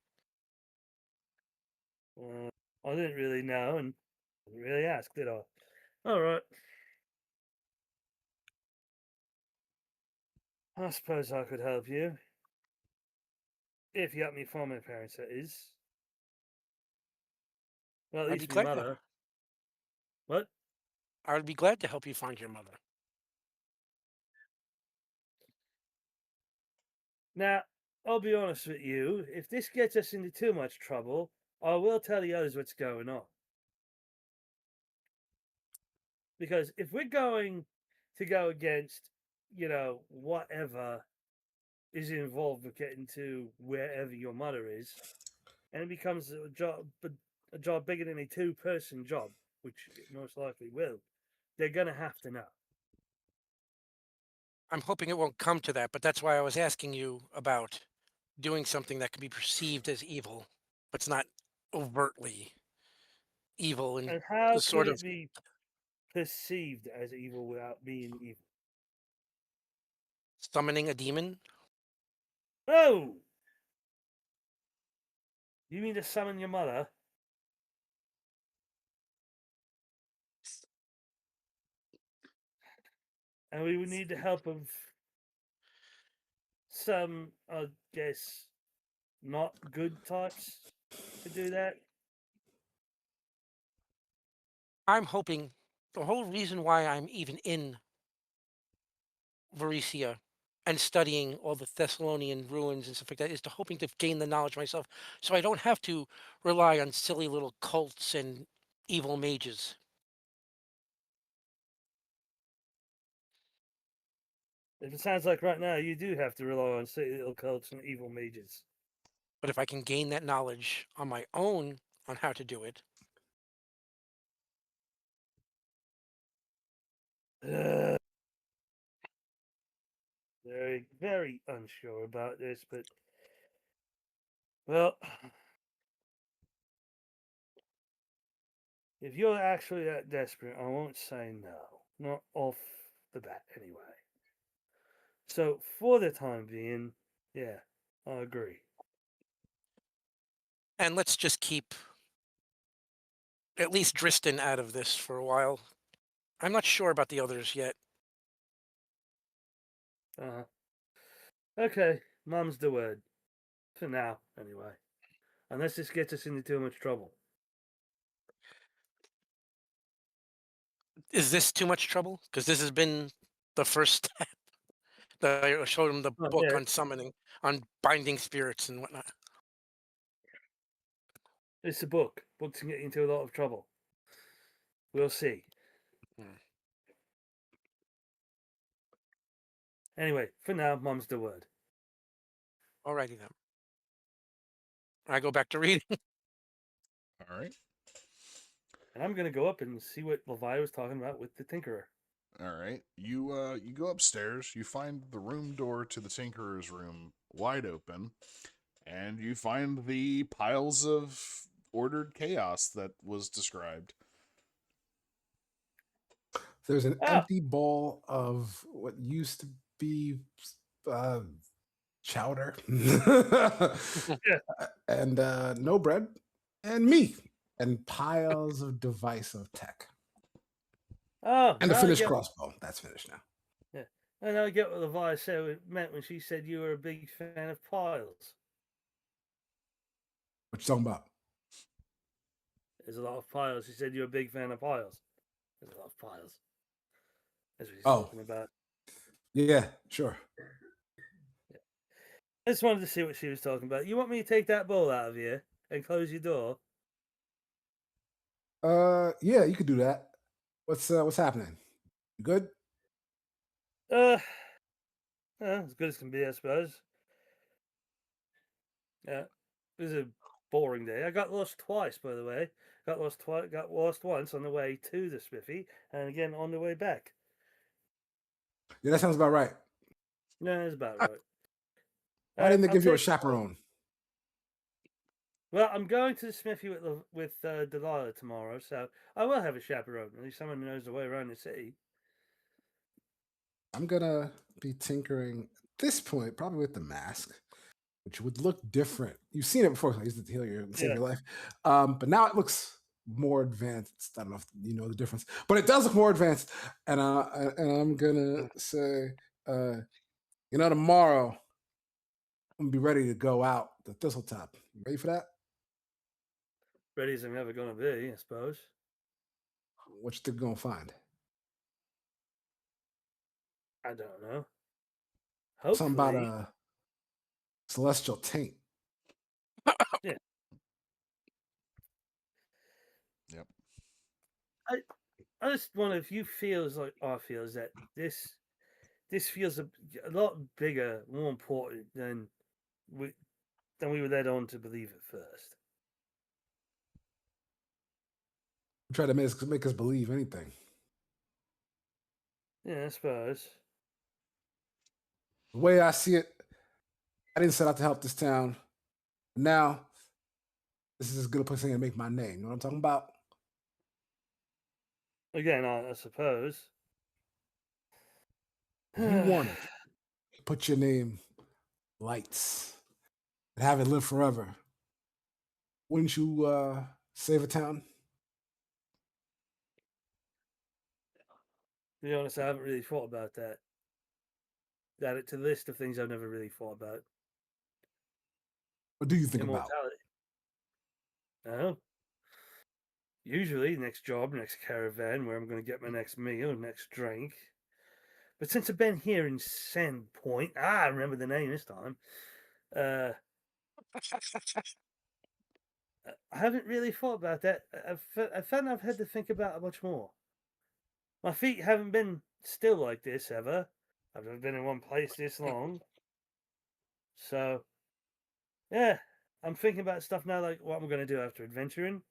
I didn't really know and didn't really ask, did I? All right. I suppose I could help you. If you help me find my parents, that is. Well, at
I'd be
least my
glad to.
mother. What?
I would be glad to help you find your mother.
Now, I'll be honest with you. If this gets us into too much trouble, I will tell the others what's going on. Because if we're going to go against, whatever is involved with getting to wherever your mother is, and it becomes a job bigger than a two-person job, which it most likely will, they're gonna have to know.
I'm hoping it won't come to that, but that's why I was asking you about doing something that can be perceived as evil, but it's not overtly evil and
And how
the
could
sort
it
of
be perceived as evil without being evil?
summoning a demon.
Oh, you mean to summon your mother? And we would need the help of some, I guess, not good types to do that.
I'm hoping the whole reason why I'm even in Varesia and studying all the Thessalonian ruins and stuff like that is to hoping to gain the knowledge myself so I don't have to rely on silly little cults and evil mages.
It sounds like right now you do have to rely on silly little cults and evil mages.
But if I can gain that knowledge on my own on how to do it,
Very, very unsure about this, but well, if you're actually that desperate, I won't say no. Not off the bat, anyway. So, for the time being, yeah, I agree.
and let's just keep at least Driston out of this for a while. I'm not sure about the others yet.
Okay, mum's the word. For now, anyway. Unless this gets us into too much trouble.
Is this too much trouble? Because this has been the first step that I showed him the
Oh,
book
yeah.
on summoning, on binding spirits and whatnot.
It's a book. Books can get you into a lot of trouble. We'll see.
Hmm.
Anyway, for now, mum's the word.
Alrighty then. I go back to reading.
All right.
And I'm going to go up and see what Levi was talking about with the Tinkerer.
All right. You go upstairs. You find the room door to the tinkerer's room wide open, and you find the piles of ordered chaos that was described.
There's an
Oh.
empty bowl of what used to be chowder and no bread and meat and piles of divisive tech.
Oh,
And the
now I
finished
get-
crossbow. That's finished now.
And I get what Levi said it meant when she said you were a big fan of piles.
What you talking about?
There's a lot of piles. She said you're a big fan of piles. There's a lot of piles. That's what he's
Oh.
talking about.
Yeah, sure.
I just wanted to see what she was talking about. You want me to take that bowl out of here and close your door?
Yeah, you could do that. What's happening? You good?
As good as can be, I suppose. Yeah, it was a boring day. I got lost twice, by the way. Got lost once on the way to the smithy, and again on the way back.
Yeah, that sounds about right.
No, that's about right.
Why didn't they
I'll
give you a
take-
chaperone?
Well, I'm going to the smithy with Delilah tomorrow, so I will have a chaperone. At least someone who knows the way around the city.
I'm gonna be tinkering at this point, probably with the mask, which would look different. You've seen it before, 'cause I used it to heal your save
Yeah.
your life. But now it looks more advanced. I don't know if you know the difference, but it does look more advanced. And I'm gonna say, tomorrow I'm gonna be ready to go out the Thistletop. You ready for that?
Ready as I'm ever going to be, I suppose.
What you think you're gonna find?
I don't know.
Something about
Hopefully,
a celestial taint.
yeah.
Yep.
I just wonder if you feels like I feels that this feels a lot bigger, more important than we were led on to believe at first.
Try to make us believe anything.
Yeah, I suppose.
The way I see it, I didn't set out to help this town. Now, this is as good a place I can make my name. You know what I'm talking about?
Again, I suppose.
If you wanted to put your name lights and have it live forever, wouldn't you save a town?
To be honest, I haven't really thought about that. Add it to the list of things I've never really thought about.
What do you think about?
Immortality. Oh. Usually, next job, next caravan, where I'm going to get my next meal, next drink. But since I've been here in Sandpoint, I remember the name this time. I haven't really thought about that. I found I've had to think about it much more. My feet haven't been still like this ever. I've never been in one place this long. So, yeah, I'm thinking about stuff now, like what I'm going to do after adventuring.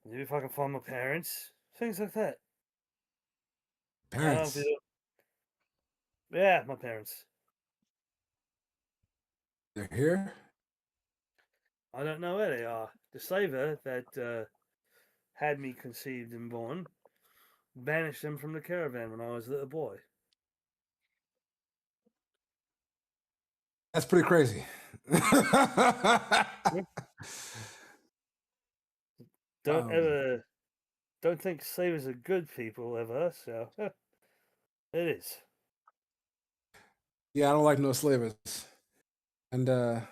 Maybe if I can find my parents, things like that. I don't
Parents.
feel. Yeah, my parents.
They're here?
I don't know where they are. The slaver that had me conceived and born banished them from the caravan when I was a little boy.
That's pretty crazy.
don't think slavers are good people ever. So it is.
Yeah, I don't like no slavers. And I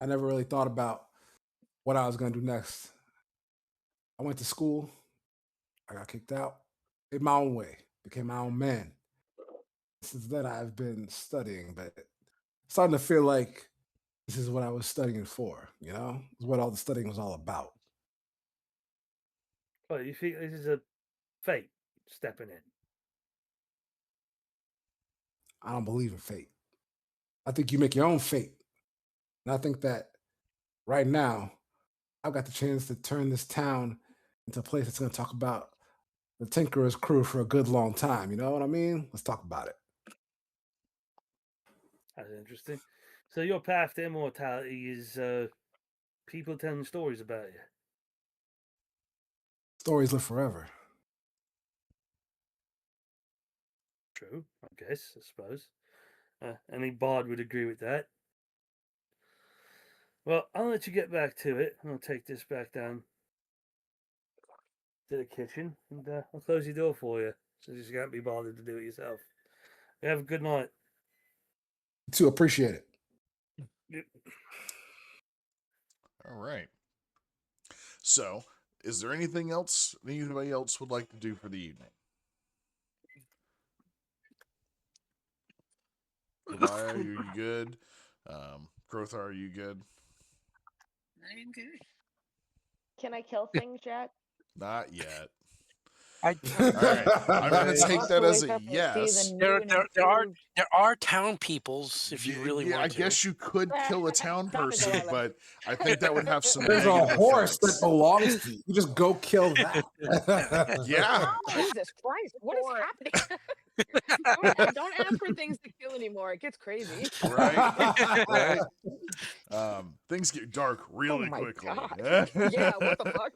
never really thought about what I was going to do next. I went to school. I got kicked out. Made my own way. Became my own man. Since then, I've been studying, but starting to feel like this is what I was studying for. You know, it's what all the studying was all about.
Well, you think this is a fate stepping in?
I don't believe in fate. I think you make your own fate. And I think that right now, I've got the chance to turn this town into a place that's going to talk about the Tinkerer's crew for a good long time. You know what I mean? Let's talk about it.
That's interesting. So your path to immortality is people telling stories about you.
Stories live forever.
True, I guess. I suppose any bard would agree with that. Well, I'll let you get back to it. I'll take this back down to the kitchen, and I'll close your door for you, since you can't be bothered to do it yourself. You have a good night.
To appreciate it.
Yep.
All right. So, is there anything else anybody else would like to do for the evening? Tobiah, are you good? Grothar, are you good?
I'm good.
Can I kill things yet?
Not yet.
I,
All right. I'm going to
I'll
take
have
that
to
as
wake
a
up and see the
yes.
new
there,
and
there, there are
improved-
there are town peoples if you really
Yeah,
want
I
to.
guess you could kill a town
Stop it,
person,
Delilah.
but I think that would have some
There's a
negative
horse
effects.
that belongs to you. You just go kill that.
Yeah.
Jesus Christ, what is happening? don't ask for things to kill anymore. It gets crazy.
Right. Right. Things get dark really
my
quickly.
God. Yeah, what the fuck?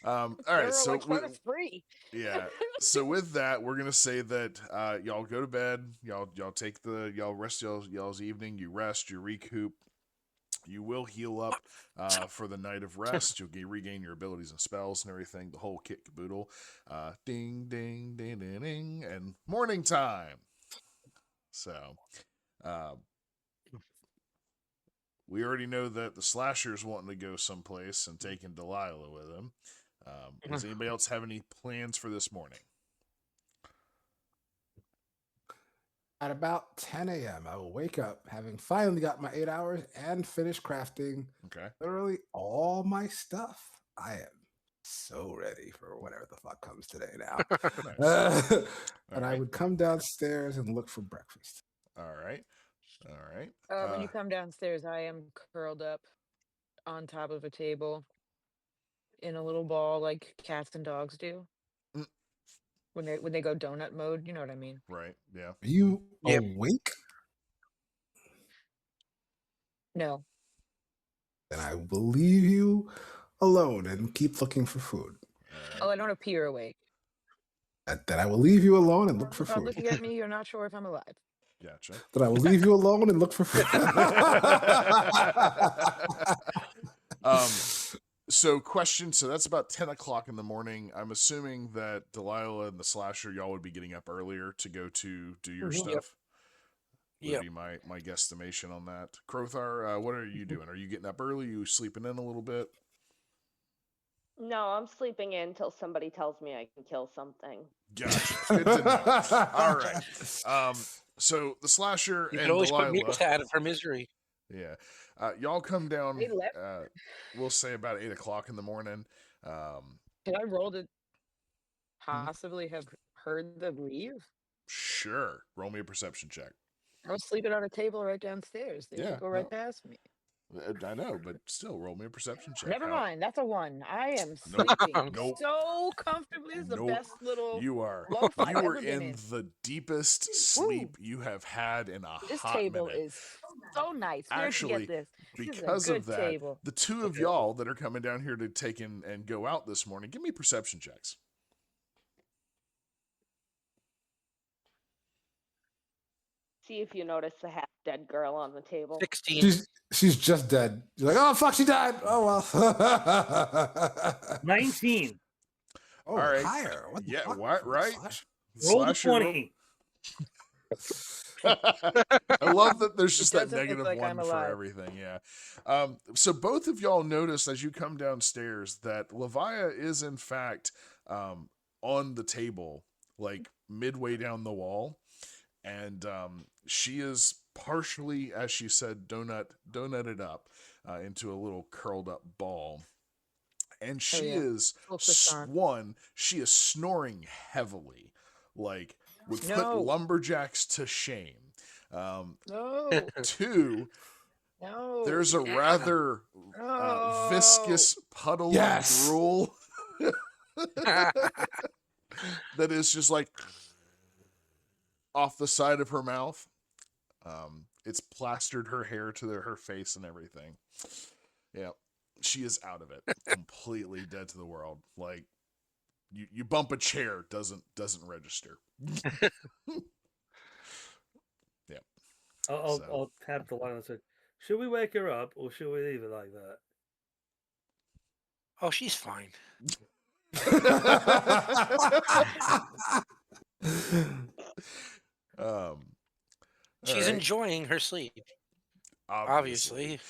All
They
right.
were
So
like set us free.
yeah. So with that, we're gonna say that y'all go to bed. Y'all take y'all rest y'all's evening. You rest. You recoup. You will heal up for the night of rest. You'll regain your abilities and spells and everything. The whole kit caboodle. Ding ding ding ding ding, and morning time. So, we already know that the slasher's wanting to go someplace and taking Delilah with him. Does anybody else have any plans for this morning?
At about 10 a.m., I will wake up having finally got my 8 hours and finished crafting
Okay.
literally all my stuff. I am so ready for whatever the fuck comes today now.
Nice.
And I
right.
would come downstairs and look for breakfast.
All right. All right.
When you come downstairs, I am curled up on top of a table in a little ball like cats and dogs do.
Mm.
When they go donut mode, you know what I mean.
Right. Yeah.
Are you
Yep.
awake?
No.
Then I will leave you alone and keep looking for food.
All
Oh,
right.
I don't appear awake.
Then I will leave you alone and look for
Without
food.
looking at me, you're not sure if I'm alive.
Gotcha.
Then I will leave you alone and look for food.
So question. So that's about 10 o'clock in the morning. I'm assuming that Delilah and the slasher, y'all would be getting up earlier to go to do your
Mhm.
stuff. Would
Yep.
be my guesstimation on that. Crothar, what are you doing? Are you getting up early? You sleeping in a little bit?
No, I'm sleeping in till somebody tells me I can kill something.
Gotcha. Good to know. All right. So the slasher
You
and
can always put
Delilah.
Mita out of her misery.
Yeah. Y'all come down.
They left.
We'll say about 8 o'clock in the morning.
Did I roll to possibly have heard them leave?
Sure. Roll me a perception check.
I was sleeping on a table right downstairs. They
Yeah,
would go right
no.
past me.
I know, but still, roll me a perception check.
Never mind. That's a 1. I am
Nope.
sleeping
Nope.
so comfortably. This is the
Nope.
best little
You are
loaf I've
you are
ever been
in
in.
the deepest sleep you have had in a
This
hot
table
minute.
is so nice. Where'd you
Actually,
get this? This is a
because
good
of that,
table.
the two of y'all that are coming down here to take in and go out this morning, give me perception checks.
See if you notice the half dead girl on the table.
16.
She's just dead. You're like, oh fuck, she died. Oh well.
19.
Oh,
All right.
higher. What the
Yeah,
fuck?
what,
For a
right?
slash?
Roll the
Slasher roll.
20.
I love that there's
It
just that
doesn't look
negative
like
one
I'm
for
alive.
everything. Yeah. So both of y'all notice as you come downstairs that Levia is in fact on the table, like midway down the wall, and she is partially, as she said, donutted up into a little curled up ball. And she
yeah.
is
Full croissant.
she is snoring heavily, like would put
No.
lumberjacks to shame.
No.
2,
No.
there's a rather
No.
viscous puddle
Yes.
of drool that is just like off the side of her mouth. It's plastered her hair to her face and everything. Yeah, she is out of it, completely dead to the world. Like you bump a chair, doesn't register. Yeah.
I'll tap the line and say, should we wake her up or should we leave her like that?
Oh, she's fine. She's
Alright.
enjoying her sleep. Obviously.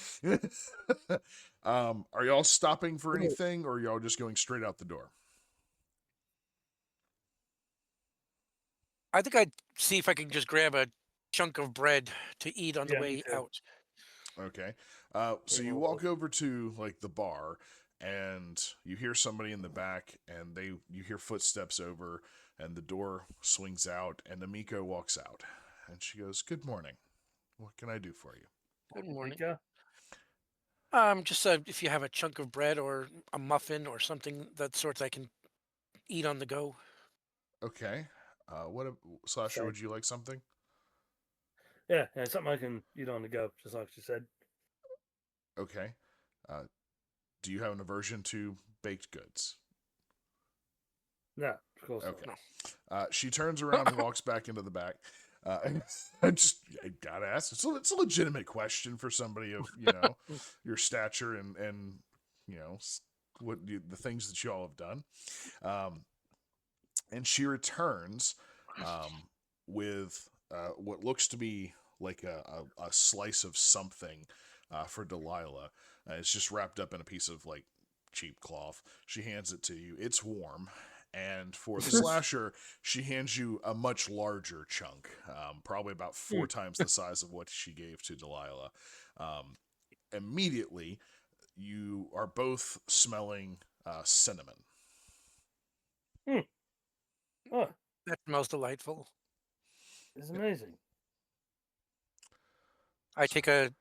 Are y'all stopping for anything, or are y'all just going straight out the door?
I think I'd see if I can just grab a chunk of bread to eat on the
Yeah, me
way
too.
out.
Okay. So you walk over to like the bar, and you hear somebody in the back, and you hear footsteps over, and the door swings out, and Amiko walks out, and she goes, "Good morning. What can I do for you?"
Good morning.
Mika?
Just if you have a chunk of bread or a muffin or something that sorts I can eat on the go.
Okay. Slasher,
Okay.
would you like something?
Yeah, something I can eat on the go, just like she said.
Okay. Do you have an aversion to baked goods?
No, of course
Okay.
not.
She turns around and walks back into the back. I gotta ask. It's a legitimate question for somebody of your stature and the things that you all have done. And she returns with what looks to be like a slice of something for Delilah. It's just wrapped up in a piece of like cheap cloth. She hands it to you. It's warm. And for the slasher, she hands you a much larger chunk, probably about 4 times the size of what she gave to Delilah. Immediately, you are both smelling cinnamon.
Oh,
That smells delightful.
it's amazing.
I take a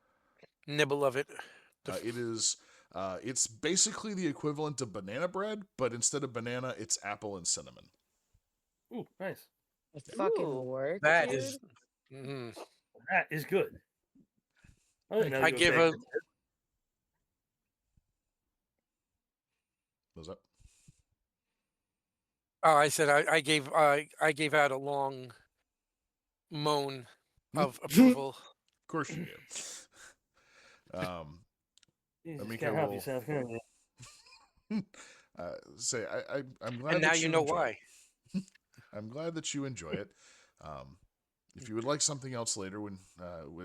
nibble of it.
It's basically the equivalent of banana bread, but instead of banana, it's apple and cinnamon.
Ooh, nice.
It fucking
Ooh.
work,
That
dude.
is. Mm.
That is good. I didn't know
I
you were
give
baked.
What's up?
Oh, I said I gave out a long moan of approval.
Of course you do.
You just
Amika
can't help
will
yourself, can you?
say, I'm glad
And now
that
you know
enjoy
why.
it. I'm glad that you enjoy it. If you would like something else later,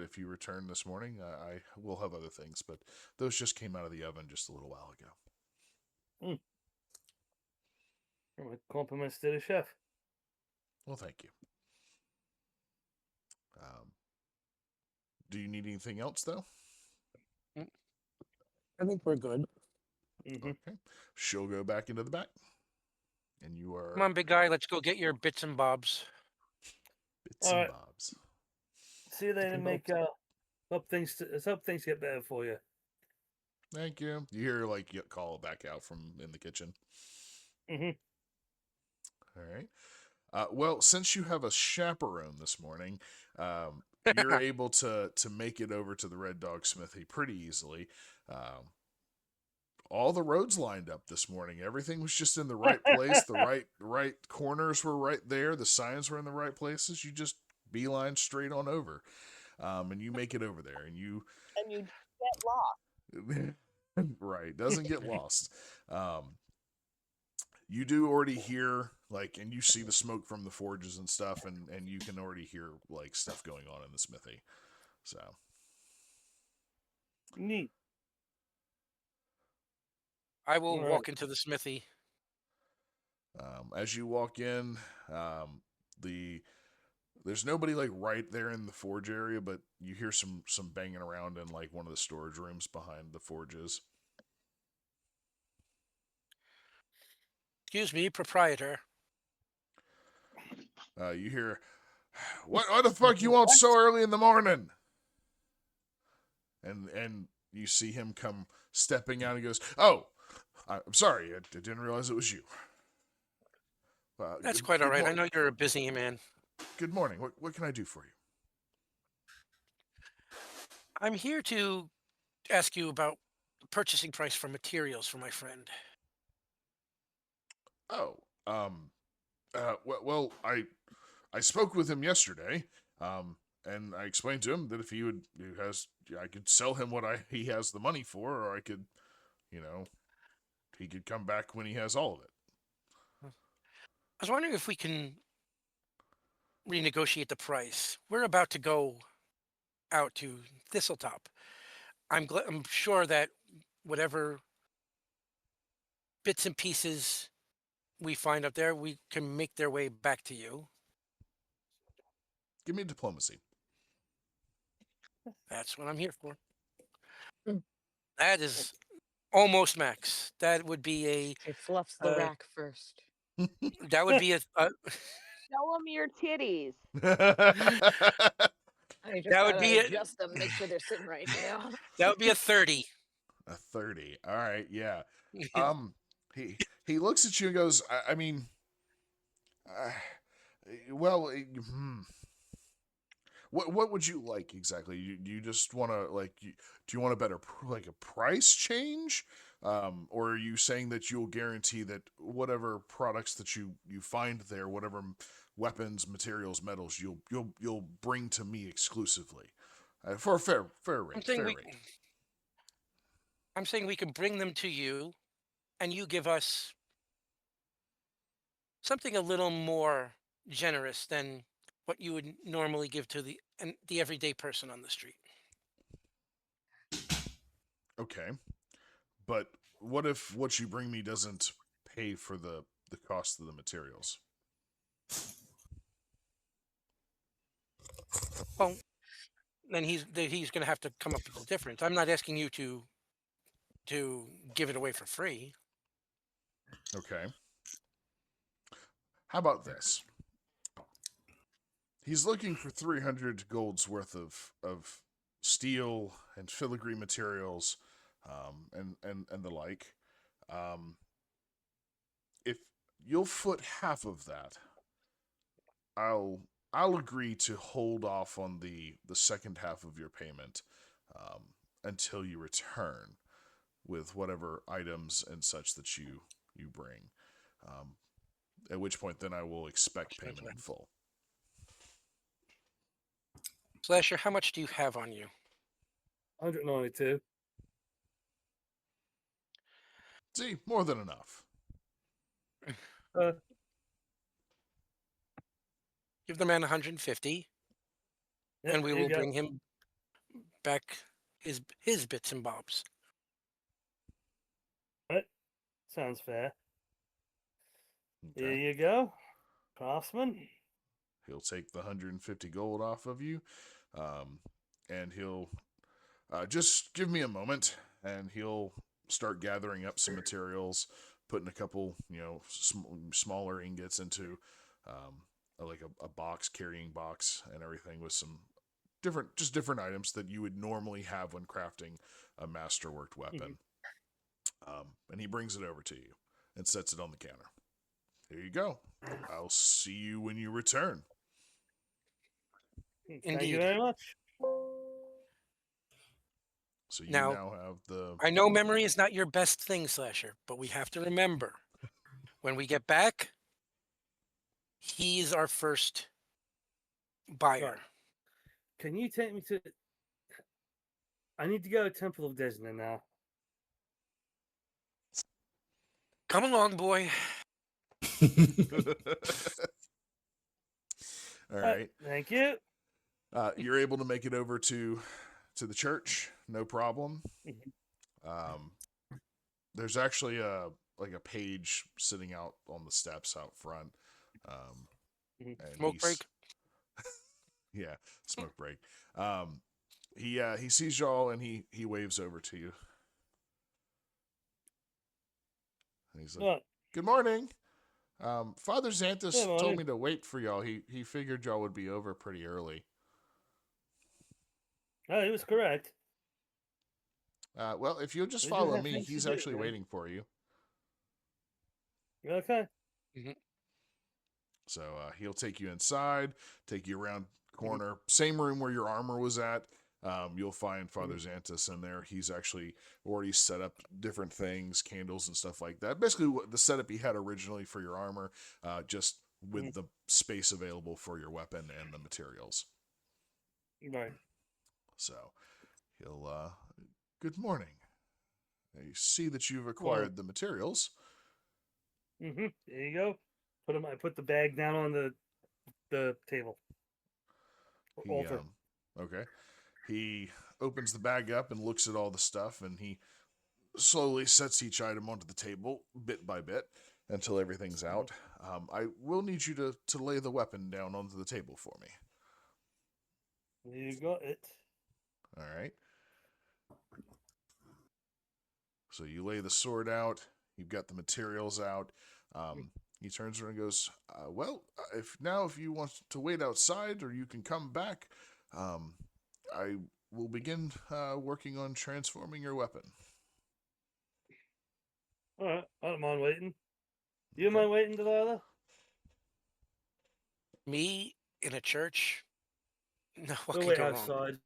if you return this morning, I will have other things, but those just came out of the oven just a little while ago.
My compliments to the chef.
Well, thank you. Do you need anything else, though?
I think we're good.
Mm-hmm.
Okay. She'll go back into the back. And you are...
Come on, big guy. Let's go get your bits and bobs.
Bits and bobs.
See you later, make hope things get better for you.
Thank you. You hear you call back out from in the kitchen.
Mm-hmm.
All right. Well, since you have a chaperone this morning, you're able to make it over to the Red Dog Smithy pretty easily. All the roads lined up this morning. Everything was just in the right place. The right corners were right there. The signs were in the right places. You just beeline straight on over, and you make it over there, and you
And you get lost.
right, doesn't get lost. You do already hear like, and you see the smoke from the forges and stuff, and you can already hear like stuff going on in the smithy. So
Neat.
I will
All right.
walk into the smithy.
as you walk in, there's nobody like right there in the forge area, but you hear some banging around in like one of the storage rooms behind the forges.
Excuse me, proprietor.
You hear, what the fuck you want so early in the morning? And you see him come stepping out. He goes, "Oh, I'm sorry, I didn't realize it was you."
That's
Good-
quite all
good
right. I
mor-
know you're a busy man.
Good morning. What can I do for you?
I'm here to ask you about the purchasing price for materials for my friend.
Oh, well, I spoke with him yesterday, and I explained to him that if I could sell him what he has the money for, or I could, he could come back when he has all of it.
I was wondering if we can renegotiate the price. We're about to go out to Thistletop. I'm sure that whatever bits and pieces we find up there, we can make their way back to you.
Give me diplomacy.
That's what I'm here for.
Mm.
That is almost max. That would be
It fluffs the
Uh,
rack first.
that would be a
Show them your titties.
I just
That would
gotta
be it.
adjust them, make sure they're sitting right,
that would be a 30.
A 30. All right, yeah. He looks at you and goes, I mean, well, what would you like exactly? You just want to do you want a better like a price change, or are you saying that you'll guarantee that whatever products that you find there, whatever weapons, materials, metals, you'll bring to me exclusively for a fair rate?
I'm saying
Fair
we
rate.
I'm saying we can bring them to you and you give us something a little more generous than what you would normally give to the everyday person on the street.
Okay. But what if what you bring me doesn't pay for the cost of the materials?
Well, then he's going to have to come up with the difference. I'm not asking you to give it away for free.
Okay. How about this? He's looking for 300 gold's worth of steel and filigree materials, and the like. If you'll foot half of that, I'll agree to hold off on the second half of your payment, until you return with whatever items and such that you bring. At which point, then I will expect payment in full.
Slasher, how much do you have on you?
192.
See, more than enough.
Give the man 150,
Yep,
and we
here you
will
go.
bring him back his bits and bobs.
Right. Sounds fair. Here
Okay.
you go, craftsman.
He'll take the 150 gold off of you, and he'll just give me a moment, and he'll start gathering up some materials, putting a couple, smaller ingots into like a box, carrying box, and everything with some different items that you would normally have when crafting a masterworked weapon. And he brings it over to you and sets it on the counter. Here you go. I'll see you when you return.
Thank
Indeed.
you very much.
So you
Now-
now have the...
I know memory is not your best thing, Slasher, but we have to remember when we get back, he's our first buyer.
Right. Can you take me to? I need to go to Temple of Desna now.
Come along, boy.
All right.
Thank you.
You're able to make it over to the church, no problem.
Mhm.
There's actually a page sitting out on the steps out front.
Mhm.
And
Smoke break.
Yeah, smoke break. He sees y'all and he waves over to you. And he's like,
What?
"Good morning. Father
Good
Xanthus told
morning.
me to wait for y'all. He figured y'all would be over pretty early."
Oh, he was correct.
Well, if you'll just
We do
follow
have
me,
things to
he's
do,
actually
man.
waiting for you.
Okay.
So he'll take you inside, take you around corner, same room where your armor was at. You'll find Father Xanthus in there. He's actually already set up different things, candles and stuff like that. Basically, what the setup he had originally for your armor, just with the space available for your weapon and the materials.
Right.
So he'll, good morning. I see that you've
Well,
acquired the materials.
There you go. I put the bag down on the table. Or
He
altar.
Okay. He opens the bag up and looks at all the stuff, and he slowly sets each item onto the table bit by bit until everything's out. I will need you to lay the weapon down onto the table for me.
You got it.
All right. So you lay the sword out. You've got the materials out. He turns around and goes, if you want to wait outside, or you can come back, I will begin working on transforming your weapon.
All right. I don't mind waiting. You
Okay.
mind waiting, Delilah?
Me in a church? No, what
We'll
could
wait
go wrong?
outside.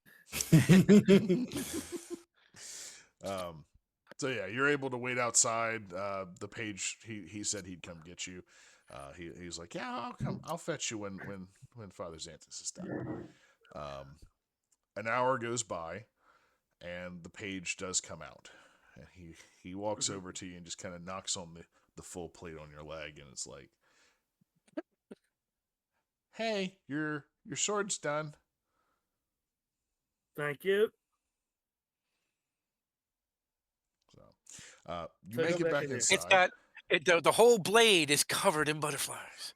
So yeah, you're able to wait outside. The page he said he'd come get you. He's like, yeah, I'll come. I'll fetch you when Father Xanthus is done. An hour goes by, and the page does come out, and he walks over to you and just kind of knocks on the full plate on your leg, and it's like, hey, your sword's done.
Thank you.
So you
So I
make
go
it
back
back
in there.
It's
inside.
got the whole blade is covered in butterflies.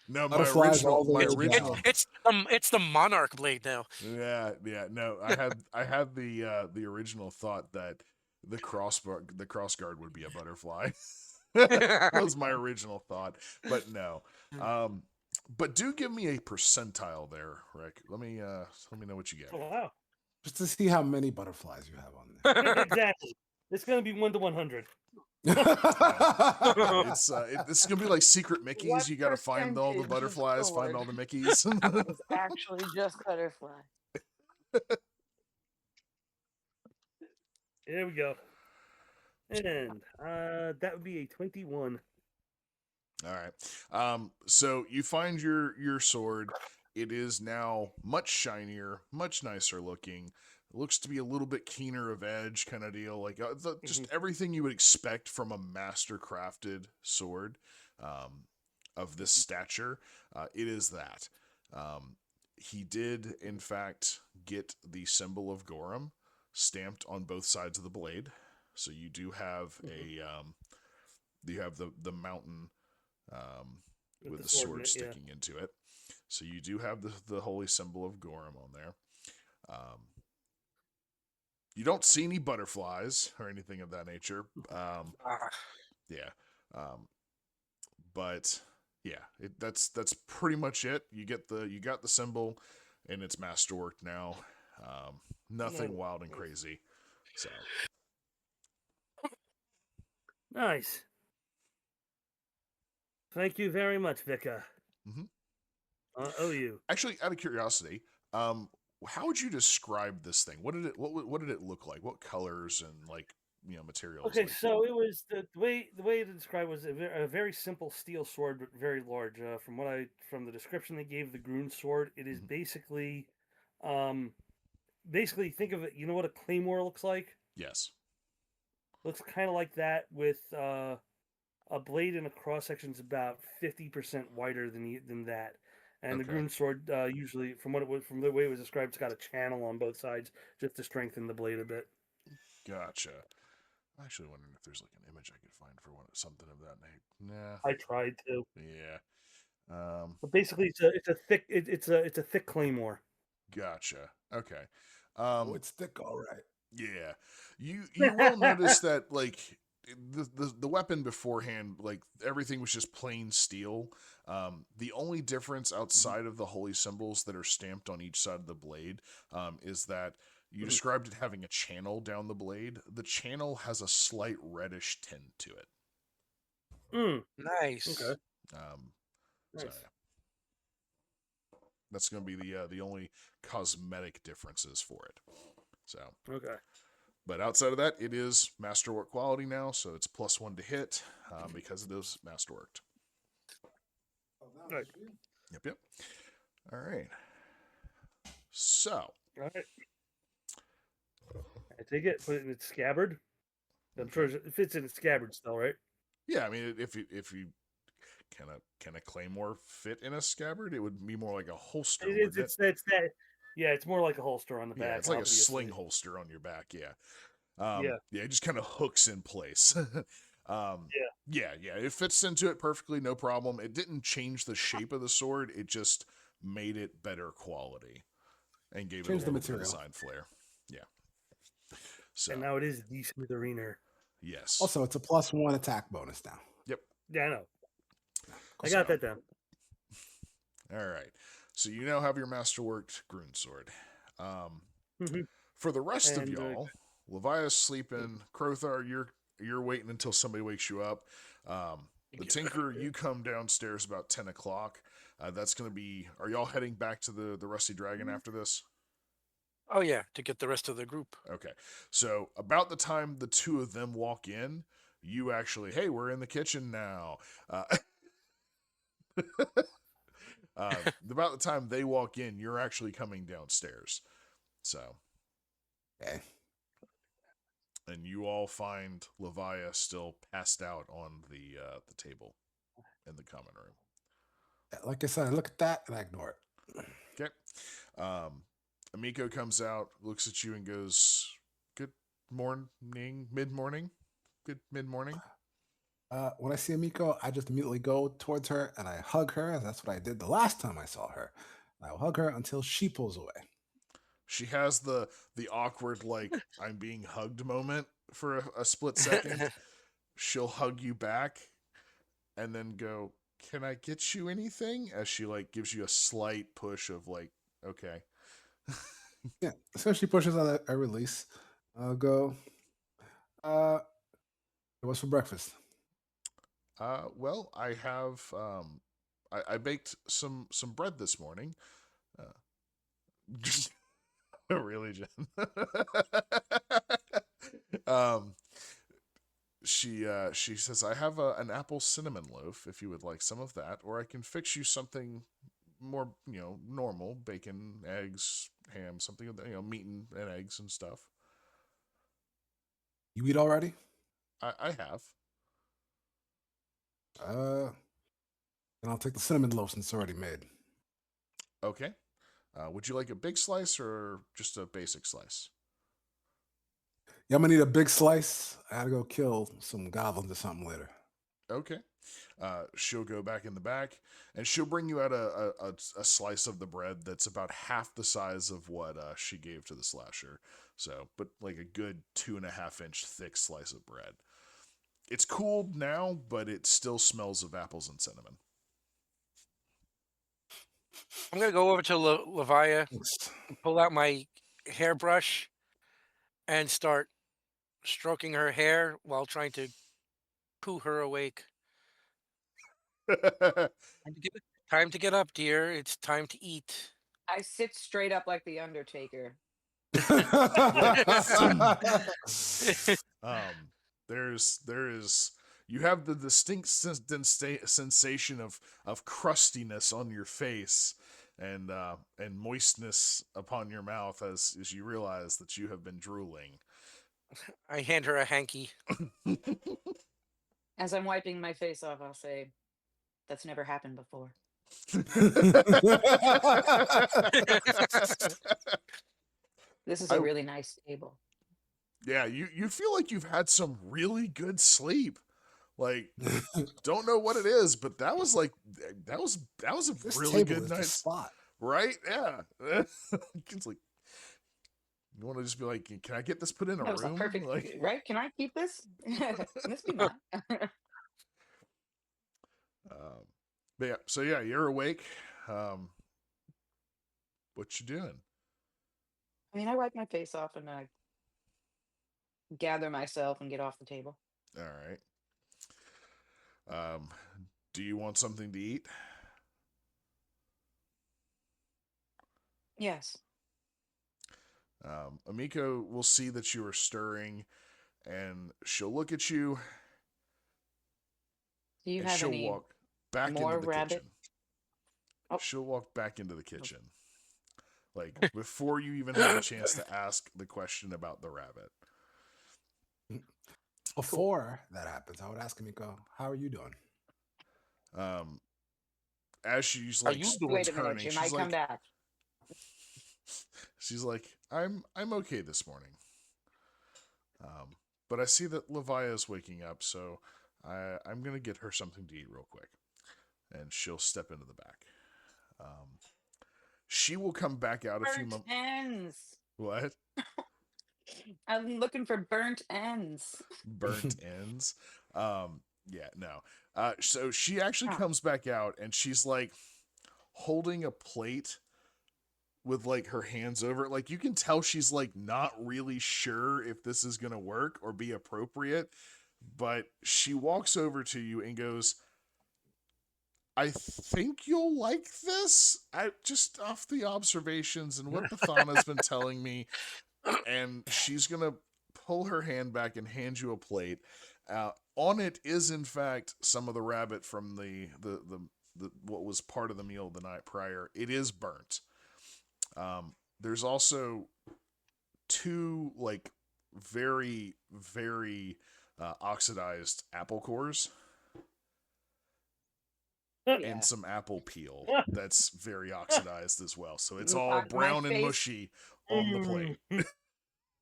No,
Butterflies all the
my
way
original.
down.
It's the monarch blade now.
Yeah. No, I had the original thought that the crossguard would be a butterfly. That was my original thought, but no. But do give me a percentile there, Rick. Let me know what you get.
Oh, wow.
Just to see how many butterflies you have on there.
Exactly. It's going to be 1 to 100.
Yeah, it's gonna be like secret Mickeys.
What
You got to find all the
percentage of
butterflies, find all
sword
the Mickeys.
is actually just butterfly?
Here we go. And that would be a 21.
All right. So you find your sword. It is now much shinier, much nicer looking. It looks to be a little bit keener of edge, kind of deal. Like just everything you would expect from a master crafted sword of this stature. It is that. He did, in fact, get the symbol of Gorum stamped on both sides of the blade. So you do have you have the mountain with the sword sticking into it. So you do have the holy symbol of Gorum on there. You don't see any butterflies or anything of that nature. Yeah. But yeah, that's pretty much it. You got the symbol, and it's masterworked now. Nothing wild and crazy. So
Nice. Thank you very much, Vicar. I owe you.
actually, out of curiosity, how would you describe this thing? What did it look like? What colors and like materials.
Okay,
like-
so it was the way to describe was a very simple steel sword, but very large. From the description they gave the Grun sword, it is
Mhm.
basically think of it. You know what a claymore looks like?
Yes.
Looks kind of like that with a blade and a cross section is about 50% wider than that. And the
Okay.
Grun sword usually, from the way it was described, it's got a channel on both sides just to strengthen the blade a bit.
Gotcha. I'm actually wondering if there's like an image I could find for something of that name. Nah.
I tried to,
Yeah.
but basically, it's a thick claymore.
Gotcha. Okay.
Oh, it's thick, all right.
Yeah. You will notice that like the weapon beforehand, like everything was just plain steel. The only difference outside of the holy symbols that are stamped on each side of the blade is that you described it having a channel down the blade. The channel has a slight reddish tint to it.
Nice.
Okay.
So
Nice.
yeah. That's going to be the only cosmetic differences for it. So,
Okay.
but outside of that, it is masterwork quality now, so it's +1 to hit because it is masterworked.
Right.
Yep. All right. So,
All right. I take it, put it in its scabbard. I'm sure it fits in its scabbard still, right?
yeah, I mean, if you can a claymore fit in a scabbard? It would be more like a holster, wouldn't it?
It's that. Yeah, it's more like a holster on the back.
Yeah, it's like a
obviously.
sling holster on your back. Yeah.
Yeah.
Yeah, it just kind of hooks in place. Yeah. It fits into it perfectly, no problem. It didn't change the shape of the sword. It just made it better quality and gave
Changed
it
the
a little bit of
material.
design flair. Yeah. So,
And now it is the Smithereener.
yes.
Also, it's a +1 attack bonus now.
Yep.
Yeah, I know. I got
So,
that down.
All right. So you now have your masterworked Grun sword.
Mhm.
For the rest of
And,
y'all, Levia's sleeping. Crothar, you're waiting until somebody wakes you up. The Tinker, you come downstairs about 10 o'clock. That's going to be. Are y'all heading back to the Rusty Dragon after this?
Oh yeah, to get the rest of the group.
Okay. So about the time the two of them walk in, you actually, hey, we're in the kitchen now. About the time they walk in, you're actually coming downstairs. So,
Okay.
and you all find Levia still passed out on the table in the common room.
Like I said, I look at that and I ignore it.
Okay. Amiko comes out, looks at you, and goes, "Good morning, mid-morning. Good mid-morning."
When I see Amiko, I just immediately go towards her and I hug her. That's what I did the last time I saw her. I will hug her until she pulls away.
She has the awkward like I'm being hugged moment for a split second. She'll hug you back, and then go, "Can I get you anything?" As she like gives you a slight push of like, "Okay."
Yeah. So she pushes out a release. I'll go. What's for breakfast?
Well, I have I baked some bread this morning. Really, Jen? She says I have an apple cinnamon loaf if you would like some of that, or I can fix you something more normal, bacon, eggs, ham, something meat and eggs and stuff.
You eat already?
I have.
And I'll take the cinnamon loaf since it's already made.
Okay. Would you like a big slice or just a basic slice?
Yeah, I'm gonna need a big slice. I gotta go kill some goblins or something later.
Okay. She'll go back in the back, and she'll bring you out a slice of the bread that's about half the size of what she gave to the slasher. So, but like a good 2.5-inch thick slice of bread. It's cooled now, but it still smells of apples and cinnamon.
I'm gonna go over to Levia,
Thanks.
pull out my hairbrush, and start stroking her hair while trying to coo her awake. Time to get up, dear. It's time to eat.
I sit straight up like the Undertaker.
There's you have the distinct sensation of crustiness on your face and moistness upon your mouth as you realize that you have been drooling.
I hand her a hanky.
As I'm wiping my face off, I'll say, "That's never happened before." This is a
I-
really nice table.
Yeah, you feel like you've had some really good sleep. Like, don't know what it is, but that was a
This
really
table
good
is the
night,
spot.
right? Yeah. It's like you want to just be like, can I get this put in a
That was a
room?
perfect,
Like,
right? Can I keep this? This be mine.
but yeah, so yeah, you're awake. What you doing?
I mean, I wipe my face off and I gather myself and get off the table.
All right. Do you want something to eat?
Yes.
Amiko will see that you are stirring, and she'll look at you,
Do you
and
have
she'll
any
walk back
more
into the
rabbit?
kitchen.
Oh.
She'll walk back into the kitchen, like before you even have a chance to ask the question about the rabbit.
Before that happens, I would ask Amiko, how are you doing?
As she's
Are
like
you doing?
Wait a minute.
turning,
She
she's
might come
like,
back.
I'm okay this morning. But I see that Levia is waking up, so I'm gonna get her something to eat real quick, and she'll step into the back. She will come back out a few
Burnt
moments.
ends.
What?
I'm looking for burnt ends.
Burnt ends? Yeah, no. So she actually
Huh.
comes back out, and she's like holding a plate with like her hands over it. Like you can tell she's like not really sure if this is gonna work or be appropriate, but she walks over to you and goes, I think you'll like this. I just off the observations and what Bathana's been telling me, and she's gonna pull her hand back and hand you a plate. On it is in fact some of the rabbit from the what was part of the meal the night prior. It is burnt. There's also two like very oxidized apple cores
Yeah.
and some apple peel that's very oxidized as well. So it's
My-
all
my
brown and
face-
mushy on the plate.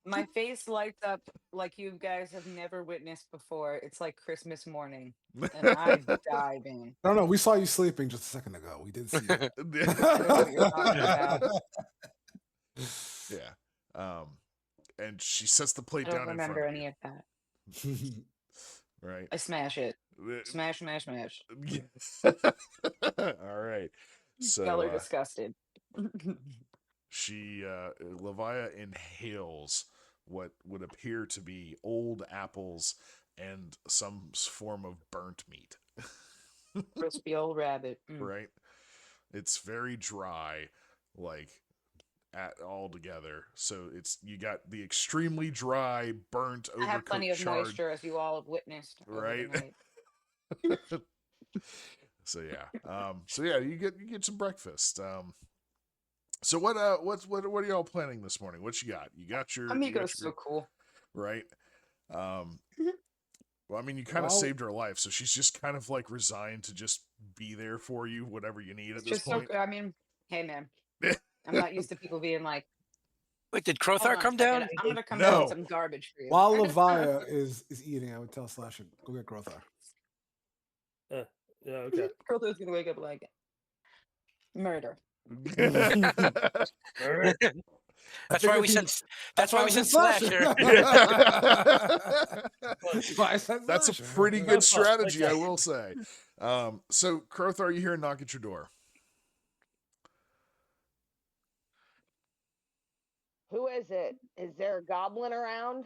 My face lights up like you guys have never witnessed before. It's like Christmas morning, and I dive in.
No, we saw you sleeping just a second ago. We did see you.
I don't know what you're talking about.
Yeah. And she sets the plate
I
down
don't
in front
remember
of
any
you.
of that.
Right.
I smash it. Smash, smash, smash.
All right.
Y'all are
So
disgusted.
she Levia inhales what would appear to be old apples and some form of burnt meat.
Crispy old rabbit.
Right? It's very dry, like all together. So you got the extremely dry, burnt,
I have plenty of
overcooked,
moisture, as you all have witnessed. Over
Right.
the night.
So yeah. You get some breakfast. So what are y'all planning this morning? What you got? You got your
Amigo's so cool.
right. Well, I mean, you kind of
Well-
saved her life, so she's just kind of like resigned to just be there for you, whatever you need at
It's
this
just so.
point.
I mean, hey man, I'm not used to people being like,
Wait, did
"Hold
Crothar
on a
come
second,
down?
I'm gonna come
No.
down with some garbage for you."
While Levia is eating, I would tell Slasher, go get Grothar.
Yeah, okay.
Crowther's gonna wake up like murder.
That's why we
figured
sent. That's why we sent
Slasher.
Slasher.
That's why I said
That's a
Slasher.
pretty good
Okay.
strategy, I will say. So Crothar, you hear a knock at your door.
Who is it? Is there a goblin around?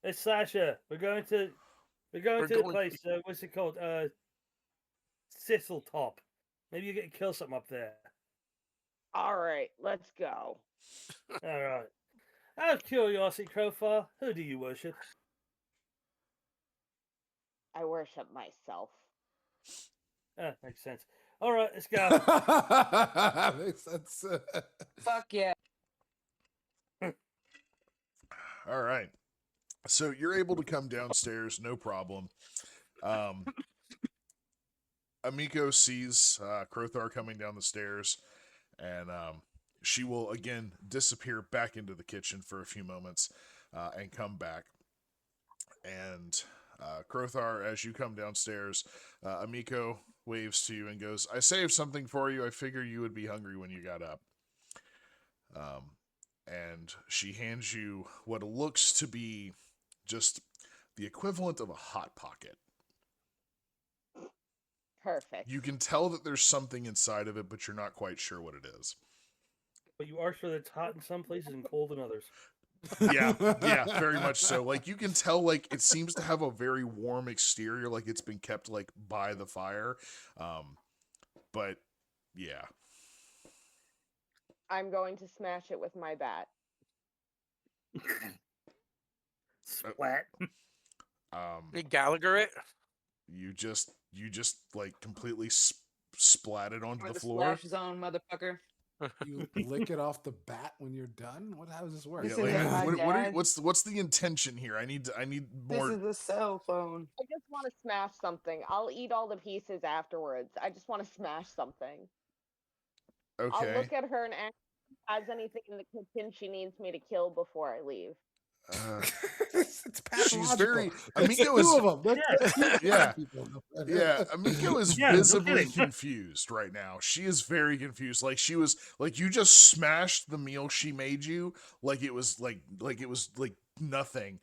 It's Sasha. We're going to the
going-
place. What's it called? Sisseltop. Maybe you get kill something up there.
All right, let's go.
All right. Out of curiosity, Crowfar, who do you worship?
I worship myself.
Makes sense. All right, let's go.
Makes sense.
Fuck yeah.
All right. So you're able to come downstairs, no problem. Amiko sees Krothar coming down the stairs, and she will again disappear back into the kitchen for a few moments and come back. And Krothar, as you come downstairs, Amiko waves to you and goes, "I saved something for you. I figured you would be hungry when you got up." And she hands you what looks to be just the equivalent of a Hot Pocket.
Perfect.
You can tell that there's something inside of it, but you're not quite sure what it is.
But you are sure that it's hot in some places and cold in others.
Yeah, very much so. Like, you can tell, like, it seems to have a very warm exterior, like it's been kept, like, by the fire. But, yeah.
I'm going to smash it with my bat.
Splat.
Big Gallagher it.
You just like, completely splat it onto
Or
the
the
floor.
splash zone, motherfucker.
You lick it off the bat when you're done. How does this work?
This
Yeah, like,
isn't my dad.
what's the intention here? I need
This
more.
is the cell phone.
I just want to smash something. I'll eat all the pieces afterwards. I just want to smash something. I'll
Okay.
look at her and ask if she has anything in the kitchen she needs me to kill before I leave.
It's
She's very.
It's
Amiko
two
is.
of them.
Yeah. Yeah, Amiko is
Yeah, no
visibly
kidding.
confused right now. She is very confused. Like, she was like, you just smashed the meal she made you like it was like nothing,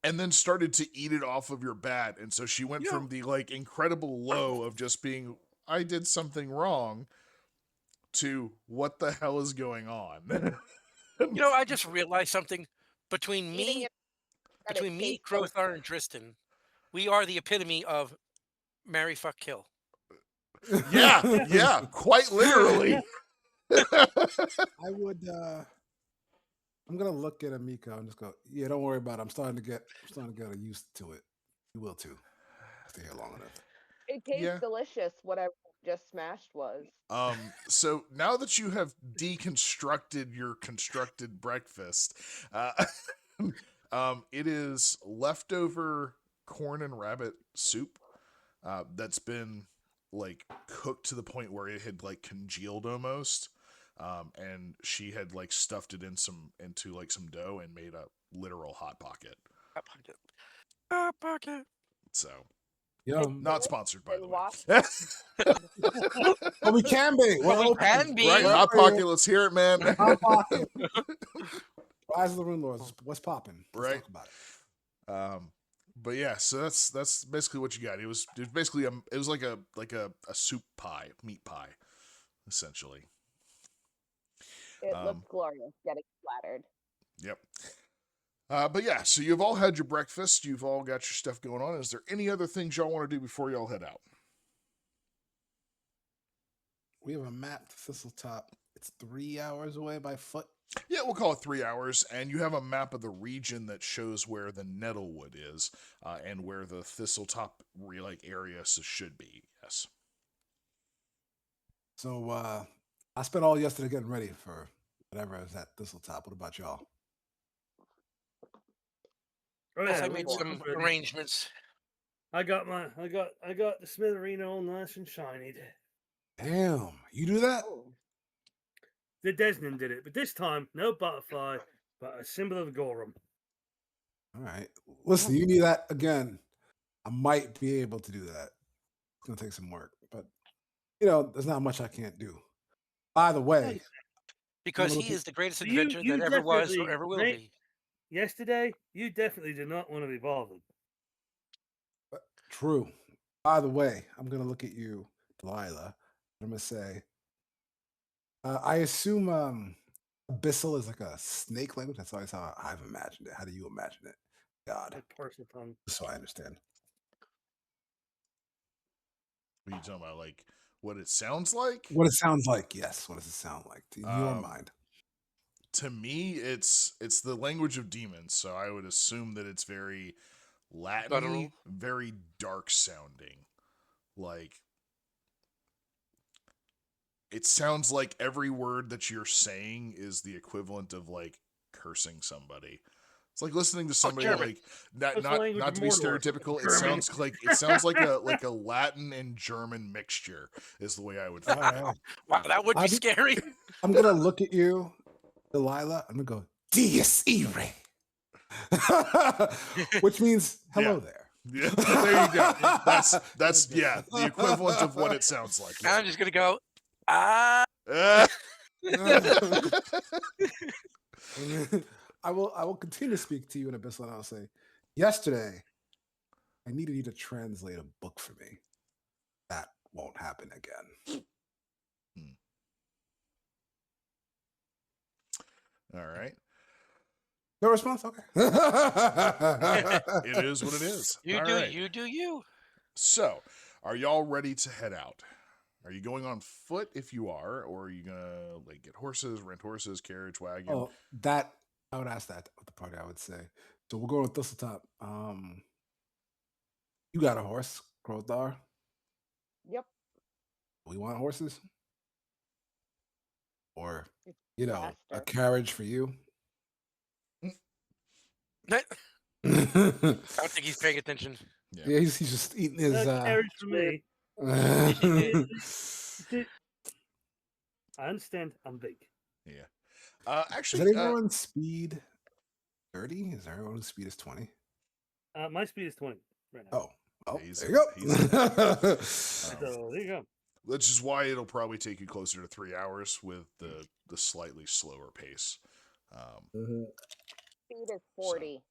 and then started to eat it off of your bat. And so she went from the like incredible low of just being, I did something wrong, to what the hell is going on?
I just realized something. Between
Eating
me,
it, that it tastes so
Krothar, and Tristan, we are the epitome of marry, fuck, kill.
Yeah, quite literally.
I would. I'm gonna look at Amiko and just go, "Yeah, don't worry about it. I'm starting to get used to it. You will too. Stay here long enough."
It tastes
Yeah.
delicious, whatever just smashed was.
So now that you have deconstructed your constructed breakfast, it is leftover corn and rabbit soup that's been like cooked to the point where it had like congealed almost. And she had like stuffed it into like some dough and made a literal hot pocket.
Hot pocket. Hot pocket.
So
Yum.
not sponsored, by the way.
Oh, we can be.
Well, we
open.
can be.
Right,
We're
hot
open here.
pocket. Let's hear it, man.
Hot pocket. Rise of the Runelords. What's popping?
Right.
Talk about it.
But yeah, so that's basically what you got. It was basically it was like a soup pie, meat pie, essentially.
It looks glorious getting splattered.
Yep. But yeah, so you've all had your breakfast. You've all got your stuff going on. Is there any other things y'all want to do before y'all head out?
We have a map to Thistletop. It's 3 hours away by foot.
Yeah, we'll call it 3 hours, and you have a map of the region that shows where the Nettlewood is, and where the Thistletop area should be. Yes.
So I spent all yesterday getting ready for whatever is at Thistletop. What about y'all?
Oh,
Yes,
yeah,
I
we
made
walked
some
through.
arrangements.
I got the smithereen all nice and shiny.
Damn, you do that?
The Desnan did it, but this time no butterfly, but a symbol of the Gorum.
All right. Listen, you need that again. I might be able to do that. It's gonna take some work, but there's not much I can't do. By the way,
Because he is the greatest inventor that ever was or ever will be.
Yesterday, you definitely did not want to be bothered.
True. By the way, I'm gonna look at you, Delilah. I'm gonna say, I assume Abyssal is like a snake language. That's always how I've imagined it. How do you imagine it? God,
Like Parsifal.
so I understand.
What are you talking about? Like what it sounds like?
What it sounds like, yes. What does it sound like in your mind?
To me, it's the language of demons. So I would assume that it's very Latin,
Guttural.
very dark sounding. Like, it sounds like every word that you're saying is the equivalent of like cursing somebody. It's like listening to somebody
German.
like not
What's the
not
language
not
of
to be
Mordor?
stereotypical.
German.
It sounds like a Latin and German mixture is the way I would.
All right.
Wow, that would be
I'm-
scary.
I'm gonna look at you, Delilah. I'm gonna go Dies Irae, which means hello
Yeah.
there.
Yeah, there you go. That's yeah, the equivalent of what it sounds like.
And I'm just gonna go. Ah.
Uh,
I will continue to speak to you in Abyssal, and I'll say, yesterday, I needed you to translate a book for me. That won't happen again.
all right.
No response? Okay.
It is what it is.
You
All
do
right.
you do you.
So, are y'all ready to head out? Are you going on foot if you are, or are you gonna like get horses, rent horses, carriage, wagon?
Oh, that I would ask that at the party, I would say. So we're going with Thistletop. You got a horse, Crothar.
Yep.
We want horses? Or, you know, a
Faster.
carriage for you?
I
Yeah,
don't think he's paying attention.
Yeah.
he's just eating his
Carriage for me. I understand. I'm big.
Yeah.
Is
Actually,
anyone speed 30? Is there anyone whose speed is 20?
My speed is 20 right now.
Oh,
He's-
there you go.
So there you go.
which is why it'll probably take you closer to 3 hours with the slightly slower pace.
Mhm.
Speed is 40.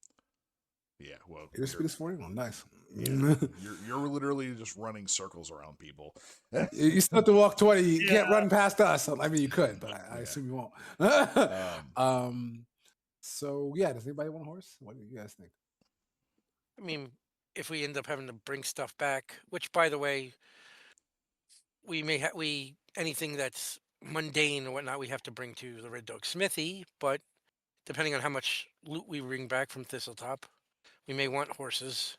Yeah. Well,
Your speed is 40? Well, nice.
yeah, you're literally just running circles around people.
You still have to walk 20. You can't
Yeah.
run past us. I mean, you could, but I
Yeah.
assume you won't.
Um,
So, yeah, does anybody want a horse? What do you guys think?
I mean, if we end up having to bring stuff back, which by the way, we may anything that's mundane or whatnot, we have to bring to the Red Dog Smithy. But depending on how much loot we bring back from Thistletop, we may want horses.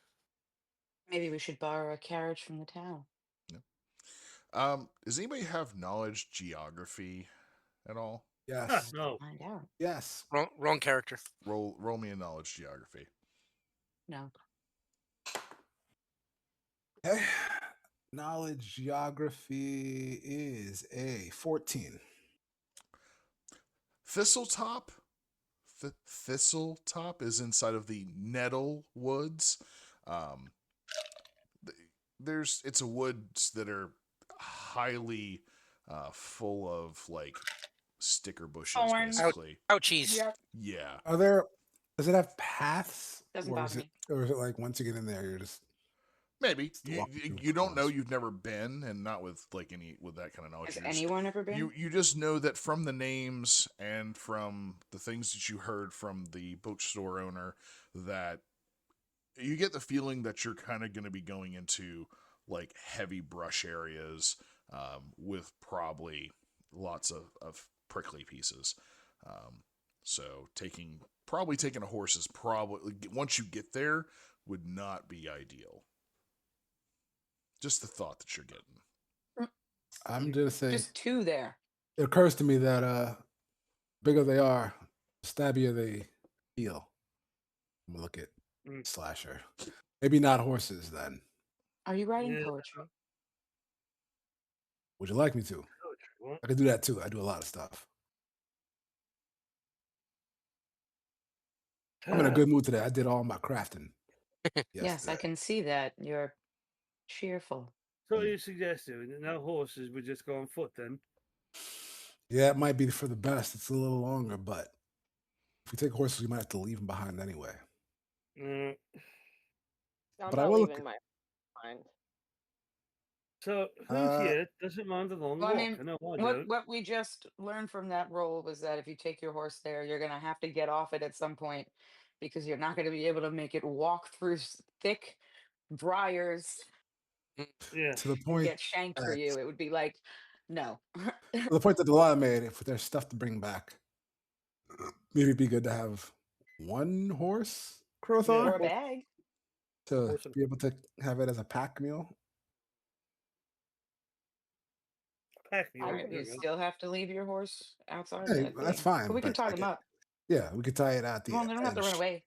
Maybe we should borrow a carriage from the town.
does anybody have knowledge geography at all?
Yes.
No.
Find out.
Yes.
Wrong character.
Roll me a knowledge geography.
No.
Okay. Knowledge geography is a 14.
Thistletop. Thistletop is inside of the Nettle Woods. It's a woods that are highly full of like sticker bushes,
Thorns.
basically.
Ouchies.
Yep.
Yeah.
Does it have paths?
Doesn't
or
bother
is it, or is it like once you get in there, you're just
Maybe
to walk through
you don't know.
forest.
You've never been, and not with like with that kind of knowledge.
Has
You're just-
anyone ever been?
You just know that from the names and from the things that you heard from the bookstore owner that you get the feeling that you're kind of going to be going into like heavy brush areas with probably lots of prickly pieces. So taking a horse is probably, once you get there, would not be ideal. Just the thought that you're getting.
I'm just saying.
Just two there.
It occurs to me that bigger they are, stabbier they feel. I'm gonna look at
Mm.
Slasher. Maybe not horses then.
Are you writing
Yeah.
poetry?
Would you like me to?
What?
I can do that too. I do a lot of stuff. I'm in a good mood today. I did all my crafting.
Yes, I
yesterday.
can see that. You're cheerful.
So you suggested that no horses would just go on foot then?
Yeah, it might be for the best. It's a little longer, but if we take horses, we might have to leave them behind anyway.
Mm.
I'm
But I
not
will
leaving
look-
my mind.
So who
Uh,
here doesn't mind a long
Well, I
walk?
mean,
I know I
What
don't.
what we just learned from that roll was that if you take your horse there, you're gonna have to get off it at some point because you're not gonna be able to make it walk through thick briars
Yeah.
To the
and
point,
get shanked for
that-
you. It would be like, no.
to the point that Delilah made, if there's stuff to bring back, maybe it'd be good to have one horse,
Or
Crothar.
a bag.
to
Horse and-
be able to have it as a pack mule?
Pack mule.
Alright,
There
you
we go.
still have to leave your horse outside.
Hey,
That-
that's
yeah.
fine.
But we can
but
tie
I
them
get-
up.
Yeah, we could tie it at the
Well, they don't have to run
edge.
away.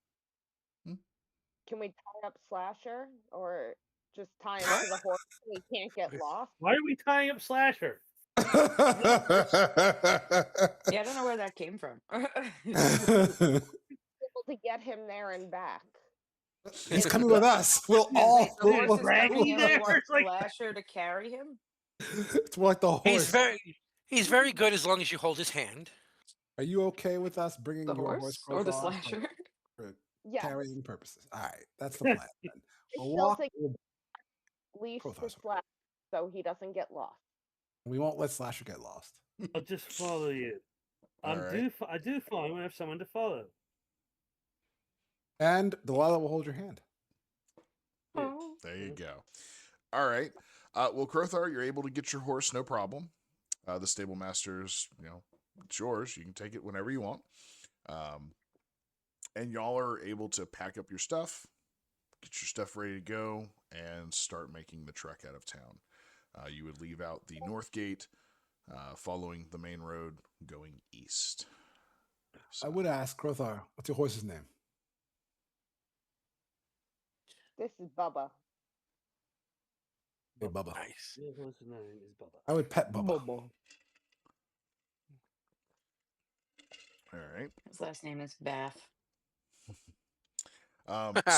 Can we tie up Slasher or just tie him to the horse so he can't get lost?
Why are we tying up Slasher?
Yeah, I don't know where that came from.
Able to get him there and back.
He's coming with us. We'll all.
Wait, the
we'll-
horse is
drag
coming
me
in. We
there,
want
it's like-
Slasher to carry him.
It's more like the horse.
He's very good as long as you hold his hand.
Are you okay with us bringing
The
your
horse or the
Crowther,
Slasher?
for
Yes.
carrying purposes? All right, that's the plan. Then. We'll
Still
walk.
take leash
Both
to
us.
Slasher so he doesn't get lost.
We won't let Slasher get lost.
I'll just follow you.
All right.
I do fine when I have someone to follow.
And Delilah will hold your hand.
Yeah.
Oh.
There you go. All right. Well, Crothar, you're able to get your horse, no problem. The stable master's, it's yours. You can take it whenever you want. And y'all are able to pack up your stuff, get your stuff ready to go, and start making the trek out of town. You would leave out the north gate, following the main road, going east.
I would ask Crothar, what's your horse's name?
This is Bubba.
Hey, Bubba.
Nice.
Your horse's name is Bubba.
I would pet Bubba.
All right.
His last name is Bath.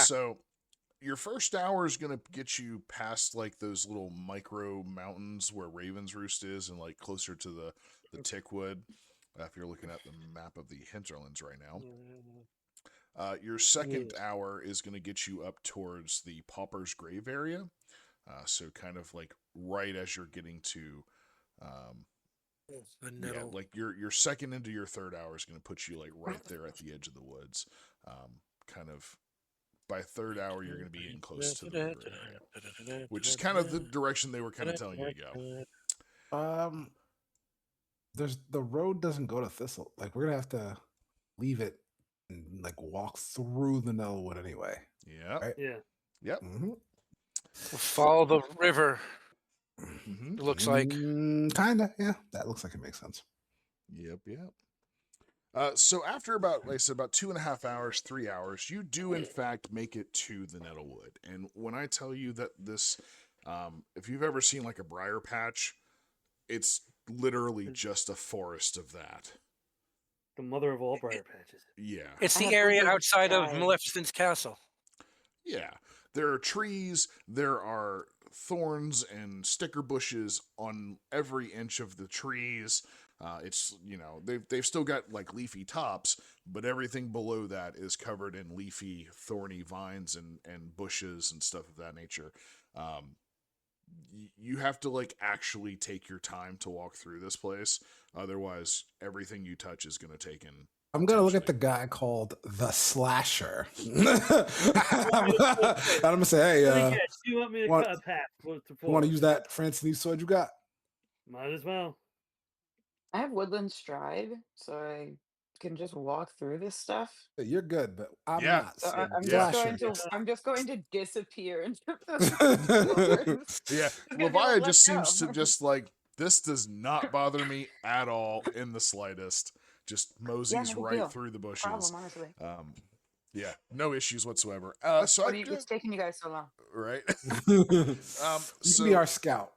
So your first hour is going to get you past like those little micro mountains where Raven's Roost is and like closer to the Tickwood. If you're looking at the map of the hinterlands right now. Your second hour is going to get you up towards the Pauper's Grave area. So kind of like right as you're getting to,
The
yeah,
nettle.
like your second into your third hour is going to put you like right there at the edge of the woods. Kind of by third hour, you're going to be in close to the river area, which is kind of the direction they were kind of telling you to go.
There's the road doesn't go to Thistle. Like we're gonna have to leave it and like walk through the Nellwood anyway.
Yeah.
Right.
Yeah.
Yep.
Mm-hmm.
Follow the river.
Mm-hmm.
It looks like.
Kinda, yeah. That looks like it makes sense.
Yep. So after about, like I said, about 2.5 hours, 3 hours, you do in fact make it to the Nettlewood. And when I tell you that this, if you've ever seen like a briar patch, it's literally just a forest of that.
The mother of all briar patches.
Yeah.
It's
I
the
have
area
lived
outside of
inside.
Maleficent's castle.
Yeah. There are trees, there are thorns and sticker bushes on every inch of the trees. It's, they've still got like leafy tops, but everything below that is covered in leafy, thorny vines and bushes and stuff of that nature. You have to like actually take your time to walk through this place. Otherwise, everything you touch is going to take in.
I'm gonna look at the guy called the Slasher. and I'm gonna say,
Let me
hey,
guess, you want me to
want-
cut a path?
you want to use that Francis sword you got?
Might as well.
I have Woodland Stride, so I can just walk through this stuff.
You're good, but I'm
Yeah.
not.
So
So
I'm
Yeah.
just going to disappear into the woods.
Yeah.
It's gonna be like,
Leviah
"Let's
just seems to
go."
just like, this does not bother me at all in the slightest. Just moseys
no big
right
deal.
through the bushes.
Problem, honestly.
Yeah, no issues whatsoever.
What's
So
what's taking you guys so long?
right.
you
So
can be our scout.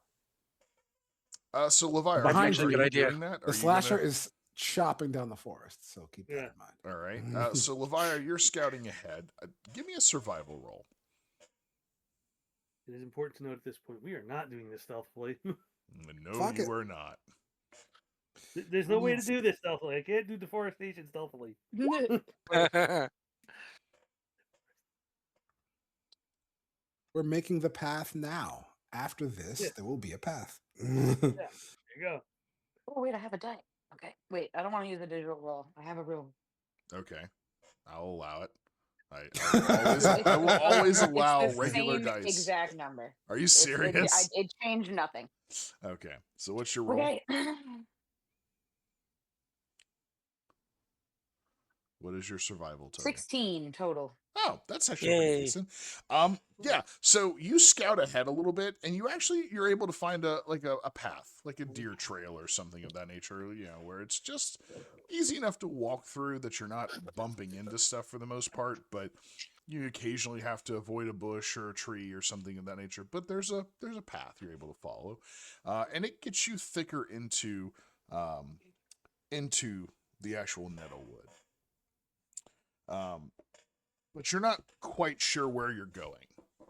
so Leviah,
Behind
are
you.
you
Good idea.
doing that?
The
Are you
Slasher
gonna-
is chopping down the forest, so keep that
Yeah.
in mind.
All right. So Leviah, you're scouting ahead. Give me a survival roll.
It is important to note at this point we are not doing this stealthily.
No,
Fuck
you
it.
are not.
There's no way to do this stealthily. I can't do deforestation stealthily.
We're making the path now. After this,
Yeah.
there will be a path.
There you go.
Oh wait, I have a die. Okay, wait, I don't want to use a digital roll. I have a real.
Okay, I'll allow it. I will always allow
It's the
regular
same
dice.
exact number.
Are you
It's-
serious?
It changed nothing.
Okay. So what's your roll?
Okay.
What is your survival total?
16 total.
Oh, that's actually pretty
Yay.
decent. Yeah. So you scout ahead a little bit, and you're able to find a path, like a deer trail or something of that nature. You know, where it's just easy enough to walk through that you're not bumping into stuff for the most part, but you occasionally have to avoid a bush or a tree or something of that nature. But there's a path you're able to follow, and it gets you thicker into the actual nettlewood. But you're not quite sure where you're going.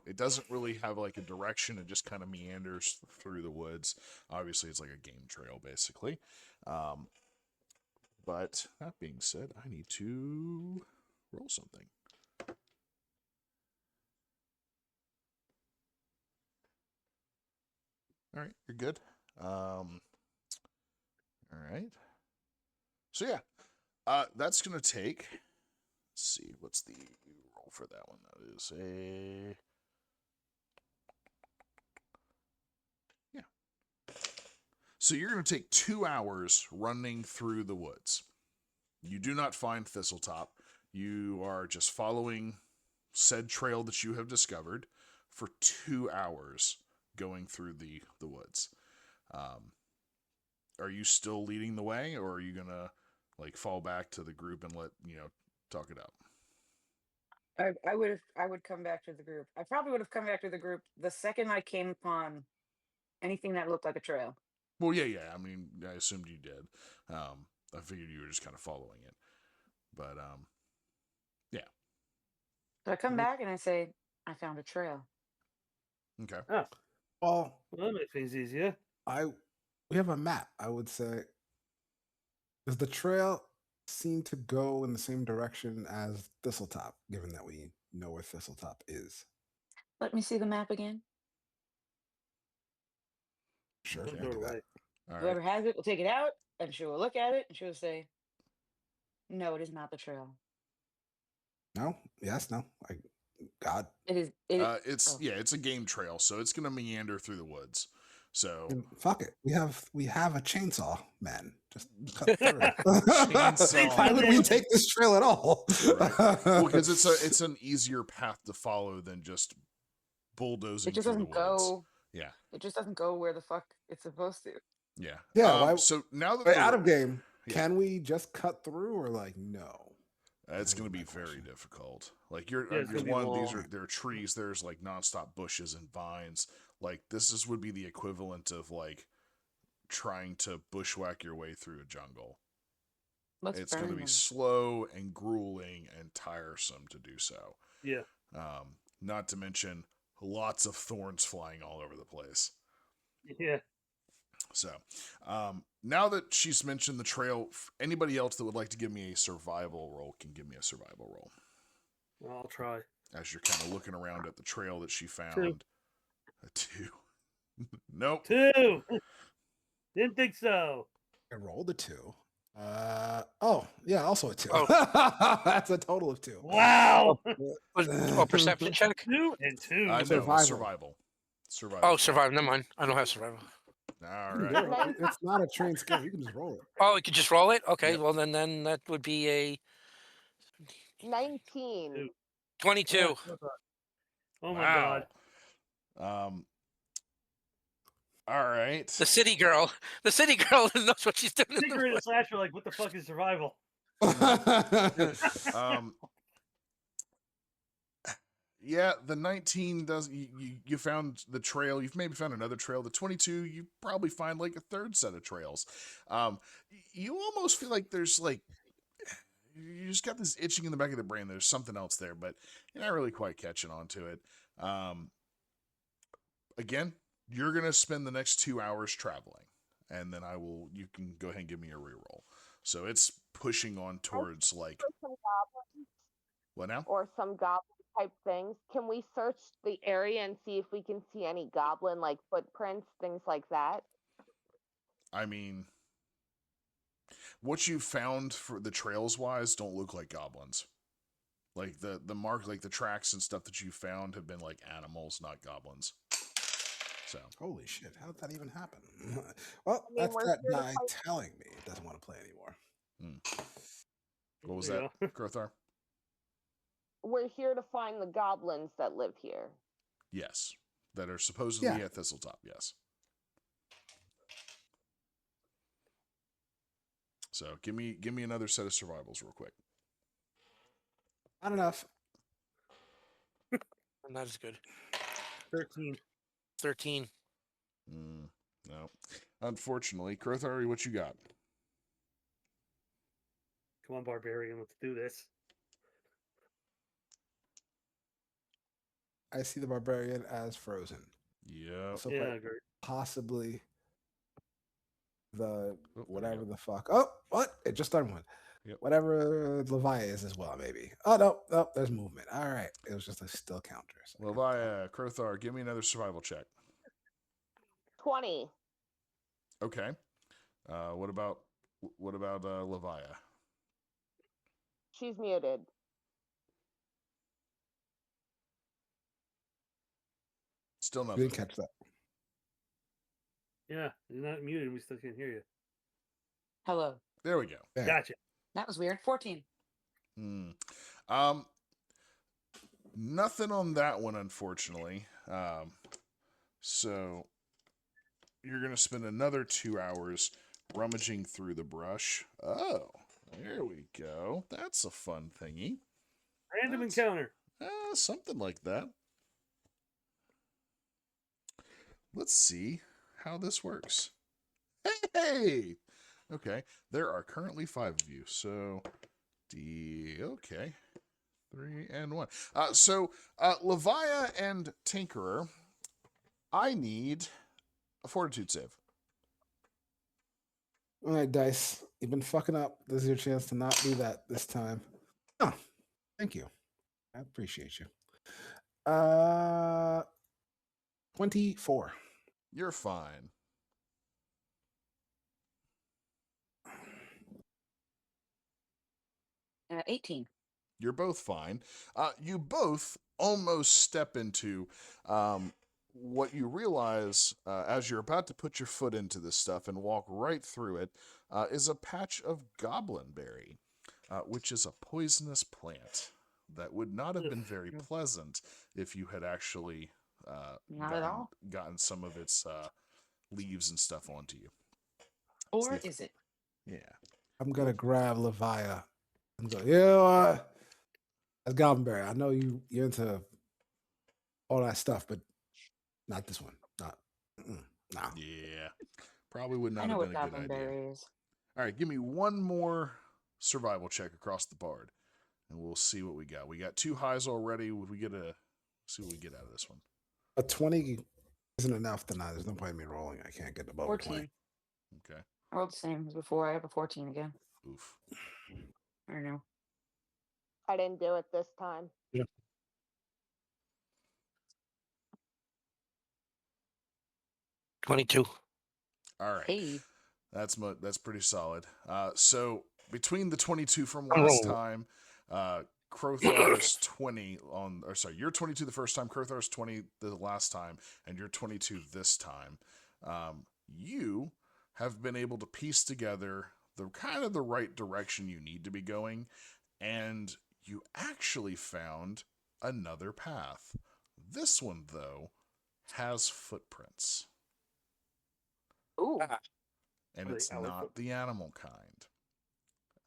It doesn't really have like a direction. It just kind of meanders through the woods. Obviously, it's like a game trail, basically. But that being said, I need to roll something. All right, you're good. All right. So yeah, that's gonna take. Let's see, what's the roll for that one? That is a. Yeah. So you're gonna take 2 hours running through the woods. You do not find Thistletop. You are just following said trail that you have discovered for 2 hours going through the woods. Are you still leading the way, or are you gonna like fall back to the group and let talk it up?
I would come back to the group. I probably would have come back to the group the second I came upon anything that looked like a trail.
Well, yeah. I mean, I assumed you did. I figured you were just kind of following it, but yeah.
So I come back and I say, I found a trail.
Okay.
Ah,
Well,
well, that makes things easier.
we have a map. I would say, does the trail seem to go in the same direction as Thistletop? Given that we know where Thistletop is.
Let me see the map again.
Sure,
Don't
yeah,
throw
do
it
that.
away.
All right.
Whoever has it will take it out, and she will look at it, and she will say, no, it is not the trail.
No, yes, no. God,
It is.
It's a game trail, so it's gonna meander through the woods. So
and fuck it. We have a chainsaw, man. Just cut through.
Chainsaw.
Why would we take this trail at all?
Right. Well, because it's an easier path to follow than just bulldozing
It just
through the
doesn't
woods.
go.
Yeah.
It just doesn't go where the fuck it's supposed to.
Yeah.
Yeah, why-
So now that
Wait,
the
out of game,
yeah.
can we just cut through or like no?
It's
That
going
is
to be
my
very
question.
difficult. Like you're
Yeah, it's gonna be
there
long.
are trees. There's like nonstop bushes and vines. Like would be the equivalent of like trying to bushwhack your way through a jungle.
Let's
It's going to
burn
be
them.
slow and grueling and tiresome to do so.
Yeah.
Not to mention lots of thorns flying all over the place.
Yeah.
So, now that she's mentioned the trail, anybody else that would like to give me a survival roll can give me a survival roll.
I'll try.
As you're kind of looking around at the trail that she found.
2.
A 2. Nope.
2. Didn't think so.
I rolled a 2. Oh, yeah, also a 2.
Oh.
That's a total of 2.
Wow.
Perception check.
2 and 2.
No,
Survival.
Survival.
Oh, survival. Never mind. I don't have survival.
All
You can
right.
do it. It's not a trained skill. You can just roll it.
Oh, you could just roll it. Okay,
Yep.
well then that would be a
19.
22.
Oh my god.
All right.
The city girl. The city girl knows what she's doing. In the
Secret and
woods.
Slash are like, what the fuck is survival?
Yeah, the 19 does. You found the trail. You've maybe found another trail. The 22, you probably find like a third set of trails. You almost feel like there's like you just got this itching in the back of the brain. There's something else there, but you're not really quite catching on to it. Again, you're gonna spend the next 2 hours traveling, and then you can go ahead and give me a reroll. So it's pushing on towards like
Some goblins
what now?
or some goblin type things. Can we search the area and see if we can see any goblin like footprints, things like that?
I mean, what you found for the trails wise don't look like goblins. Like the mark, like the tracks and stuff that you found have been like animals, not goblins. So
Holy shit! How did that even happen? Well,
I mean,
that's
we're
that
here to
guy
fight.
telling me it doesn't want to play anymore.
What was
Yeah.
that, Grothar?
We're here to find the goblins that live here.
Yes. That are supposedly
Yeah.
at Thistletop, yes. So give me another set of survivals real quick.
Not enough.
Not as good.
13.
13.
No. Unfortunately, Crothari, what you got?
Come on, barbarian, let's do this.
I see the barbarian as frozen.
Yep.
So
Yeah,
quite
great.
possibly the
Oh, there we
whatever
go.
the fuck. Oh, what? It just done one.
Yep.
Whatever Levi is as well, maybe. Oh no, there's movement. All right. It was just a still counter. So
Levi, Crothar, give me another survival check.
20.
Okay. What about Levia?
She's muted.
Still
you
nothing.
didn't catch that.
Yeah, you're not muted. We still can't hear you.
Hello.
There we go.
There.
Gotcha.
That was weird. 14.
Nothing on that one, unfortunately. So you're gonna spend another 2 hours rummaging through the brush. Oh, there we go. That's a fun thingy.
Random
That's-
encounter.
Something like that. Let's see how this works. Hey! Okay, there are currently 5 of you, so okay. 3 and 1. Levia and Tinkerer, I need a fortitude save.
All right, Dice. You've been fucking up. This is your chance to not do that this time. Oh, thank you. I appreciate you. 24.
You're fine.
18.
You're both fine. You both almost step into what you realize as you're about to put your foot into this stuff and walk right through it is a patch of goblinberry, which is a poisonous plant that would not have been very pleasant if you had actually
Not at all.
gotten some of its leaves and stuff onto you.
Or is it?
Yeah.
I'm gonna grab Levia and go, that's Goblinberry. I know you're into all that stuff, but not this one. No.
Yeah. Probably would
I
not
know
have
what
been a good
goblin
idea.
berry is.
All right, give me one more survival check across the board, and we'll see what we got. We got 2 highs already. Would we get see what we get out of this one?
A 20 isn't enough tonight. There's no point in me rolling. I can't get above
14.
20.
Okay.
I rolled the same as before. I have a 14 again.
Oof.
I don't know.
I didn't do it this time.
22.
All right.
Hey.
That's pretty solid. So between the 22 from last time, Crothar's 20 on, or sorry, you're 22 the first time, Crothar's 20 the last time, and you're 22 this time. You have been able to piece together the kind of the right direction you need to be going, and you actually found another path. This one, though, has footprints.
Ooh.
And
Are they
it's
our
not the animal kind.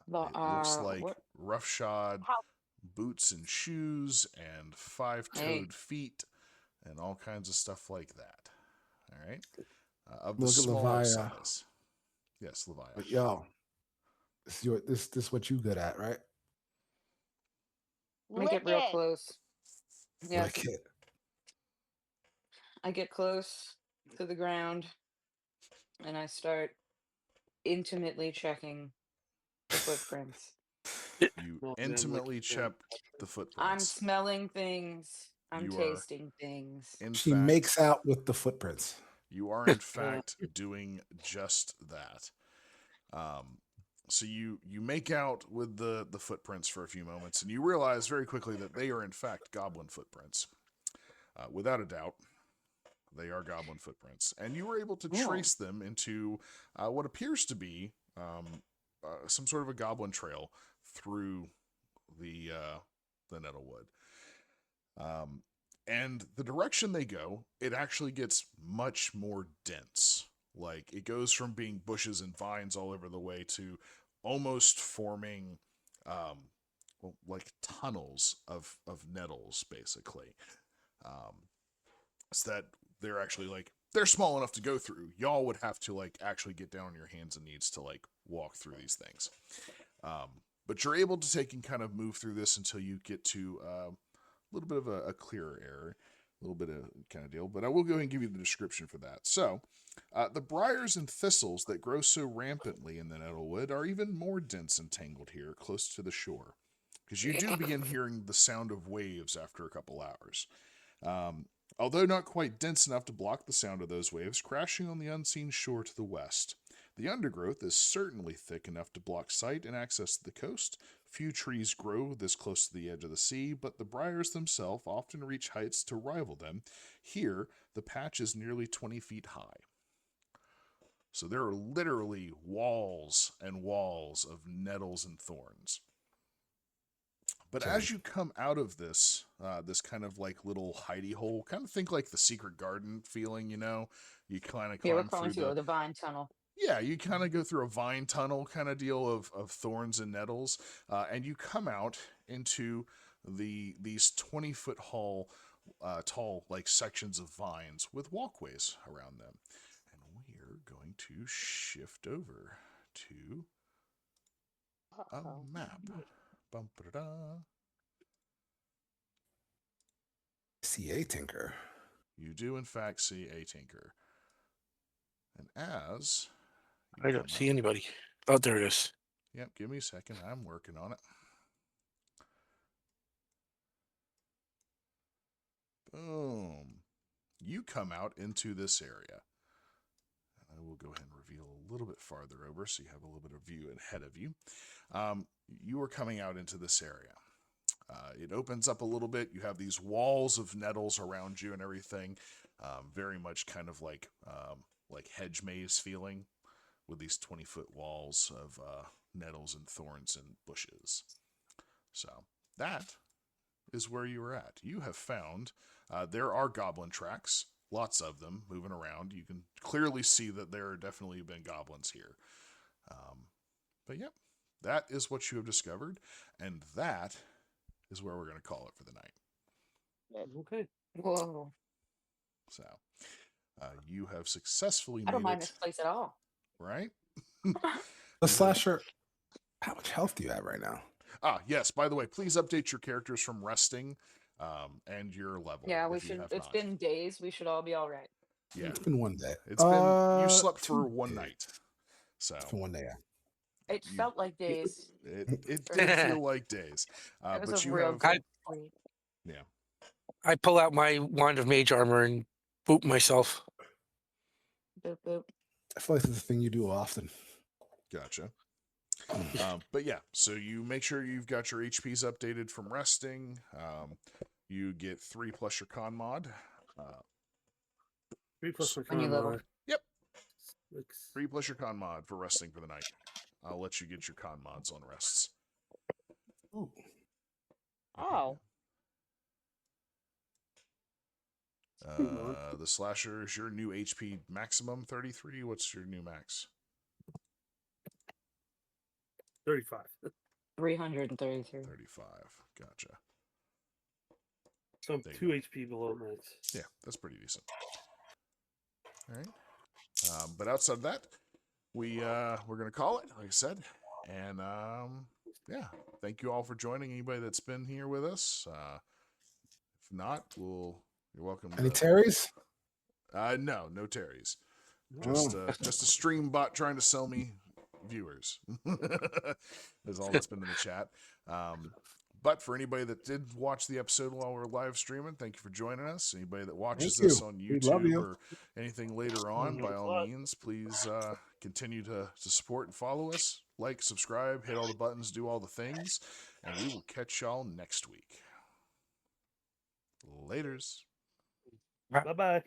The,
It looks like
what?
roughshod
How-
boots and shoes and 5-toed
Hey.
feet and all kinds of stuff like that. All right. Of the
Look at
smaller
Levia.
size. Yes, Levia.
But yo, this is what you good at, right?
Let me get real
Lick it.
close. Yes.
Lick it.
I get close to the ground and I start intimately checking the footprints.
You
Well, then,
intimately
like,
check the
I'm
footprints.
smelling things. I'm
You are
tasting things.
In
She
fact,
makes out with the footprints.
you are in fact doing just that. So you make out with the footprints for a few moments, and you realize very quickly that they are in fact goblin footprints. Without a doubt, they are goblin footprints, and you were able to
Yeah.
trace them into what appears to be some sort of a goblin trail through the Nettlewood. And the direction they go, it actually gets much more dense. Like, it goes from being bushes and vines all over the way to almost forming, like tunnels of nettles, basically. So that they're actually like, they're small enough to go through. Y'all would have to like actually get down on your hands and knees to like walk through these things. But you're able to take and kind of move through this until you get to a little bit of a clearer area, a little bit of kind of deal. But I will go ahead and give you the description for that. So, the briars and thistles that grow so rampantly in the Nettlewood are even more dense and tangled here, close to the shore, because you do begin hearing the sound of waves after a couple hours. Although not quite dense enough to block the sound of those waves crashing on the unseen shore to the west. The undergrowth is certainly thick enough to block sight and access to the coast. Few trees grow this close to the edge of the sea, but the briars themselves often reach heights to rival them. Here, the patch is nearly 20 feet high. So there are literally walls and walls of nettles and thorns. But as you come out of this, this kind of like little hidey hole, kind of think like the Secret Garden feeling, you know? You kind of
Yeah, we're
climb
calling
through
the vine tunnel.
Yeah, you kind of go through a vine tunnel kind of deal of thorns and nettles, and you come out into these 20-foot tall like sections of vines with walkways around them. And we're going to shift over to a map. Bum-ba-da-da.
See a tinker.
You do, in fact, see a tinker. And as you
I
come
don't see
up-
anybody. Oh, there it is.
Yep, give me a second. I'm working on it. Boom. You come out into this area. And I will go ahead and reveal a little bit farther over so you have a little bit of view ahead of you. You are coming out into this area. It opens up a little bit. You have these walls of nettles around you and everything. Very much kind of like hedge maze feeling with these 20-foot walls of nettles and thorns and bushes. So that is where you are at. You have found there are goblin tracks, lots of them moving around. You can clearly see that there have definitely been goblins here. But yep, that is what you have discovered, and that is where we're going to call it for the night.
Okay.
Whoa.
So you have successfully
I don't
made
mind
it,
this place at all.
right?
The slasher, how much health do you have right now?
Yes, by the way, please update your characters from resting and your level.
Yeah, we
if you
should.
have
It's
not.
been days. We should all be all right.
Yeah,
It's been one day.
it's been you slept for
2
one
days.
night. So
It's been 1 day.
It
You-
felt like days.
it did feel like days.
It was
But
a
you
real
have
good sleep.
yeah.
I pull out my wand of mage armor and boop myself.
Boop, boop.
I feel like it's a thing you do often.
Gotcha. But yeah, so you make sure you've got your HPs updated from resting. You get 3 plus your con mod.
3 plus my
When you
con
level.
mod.
Yep.
6.
3 plus your con mod for resting for the night. I'll let you get your con mods on rests.
Ooh.
Oh,
The slasher is your new HP maximum 33. What's your new max?
35.
333.
35. Gotcha.
So I'm
There you
2
go.
HP below max.
Yeah, that's pretty decent. All right. But outside of that, we're gonna call it, like I said, and yeah, thank you all for joining. Anybody that's been here with us. If not, you're welcome.
Any Terrys?
No Terrys. Just a stream bot trying to sell me viewers. Is all that's been in the chat. But for anybody that did watch the episode while we're live streaming, thank you for joining us. Anybody that watches
Thank
this
you.
on
We love
YouTube
you.
or anything later on, by all means, please continue to support and follow us. Like, subscribe, hit all the buttons, do all the things, and we will catch y'all next week. Laters.
Bye bye.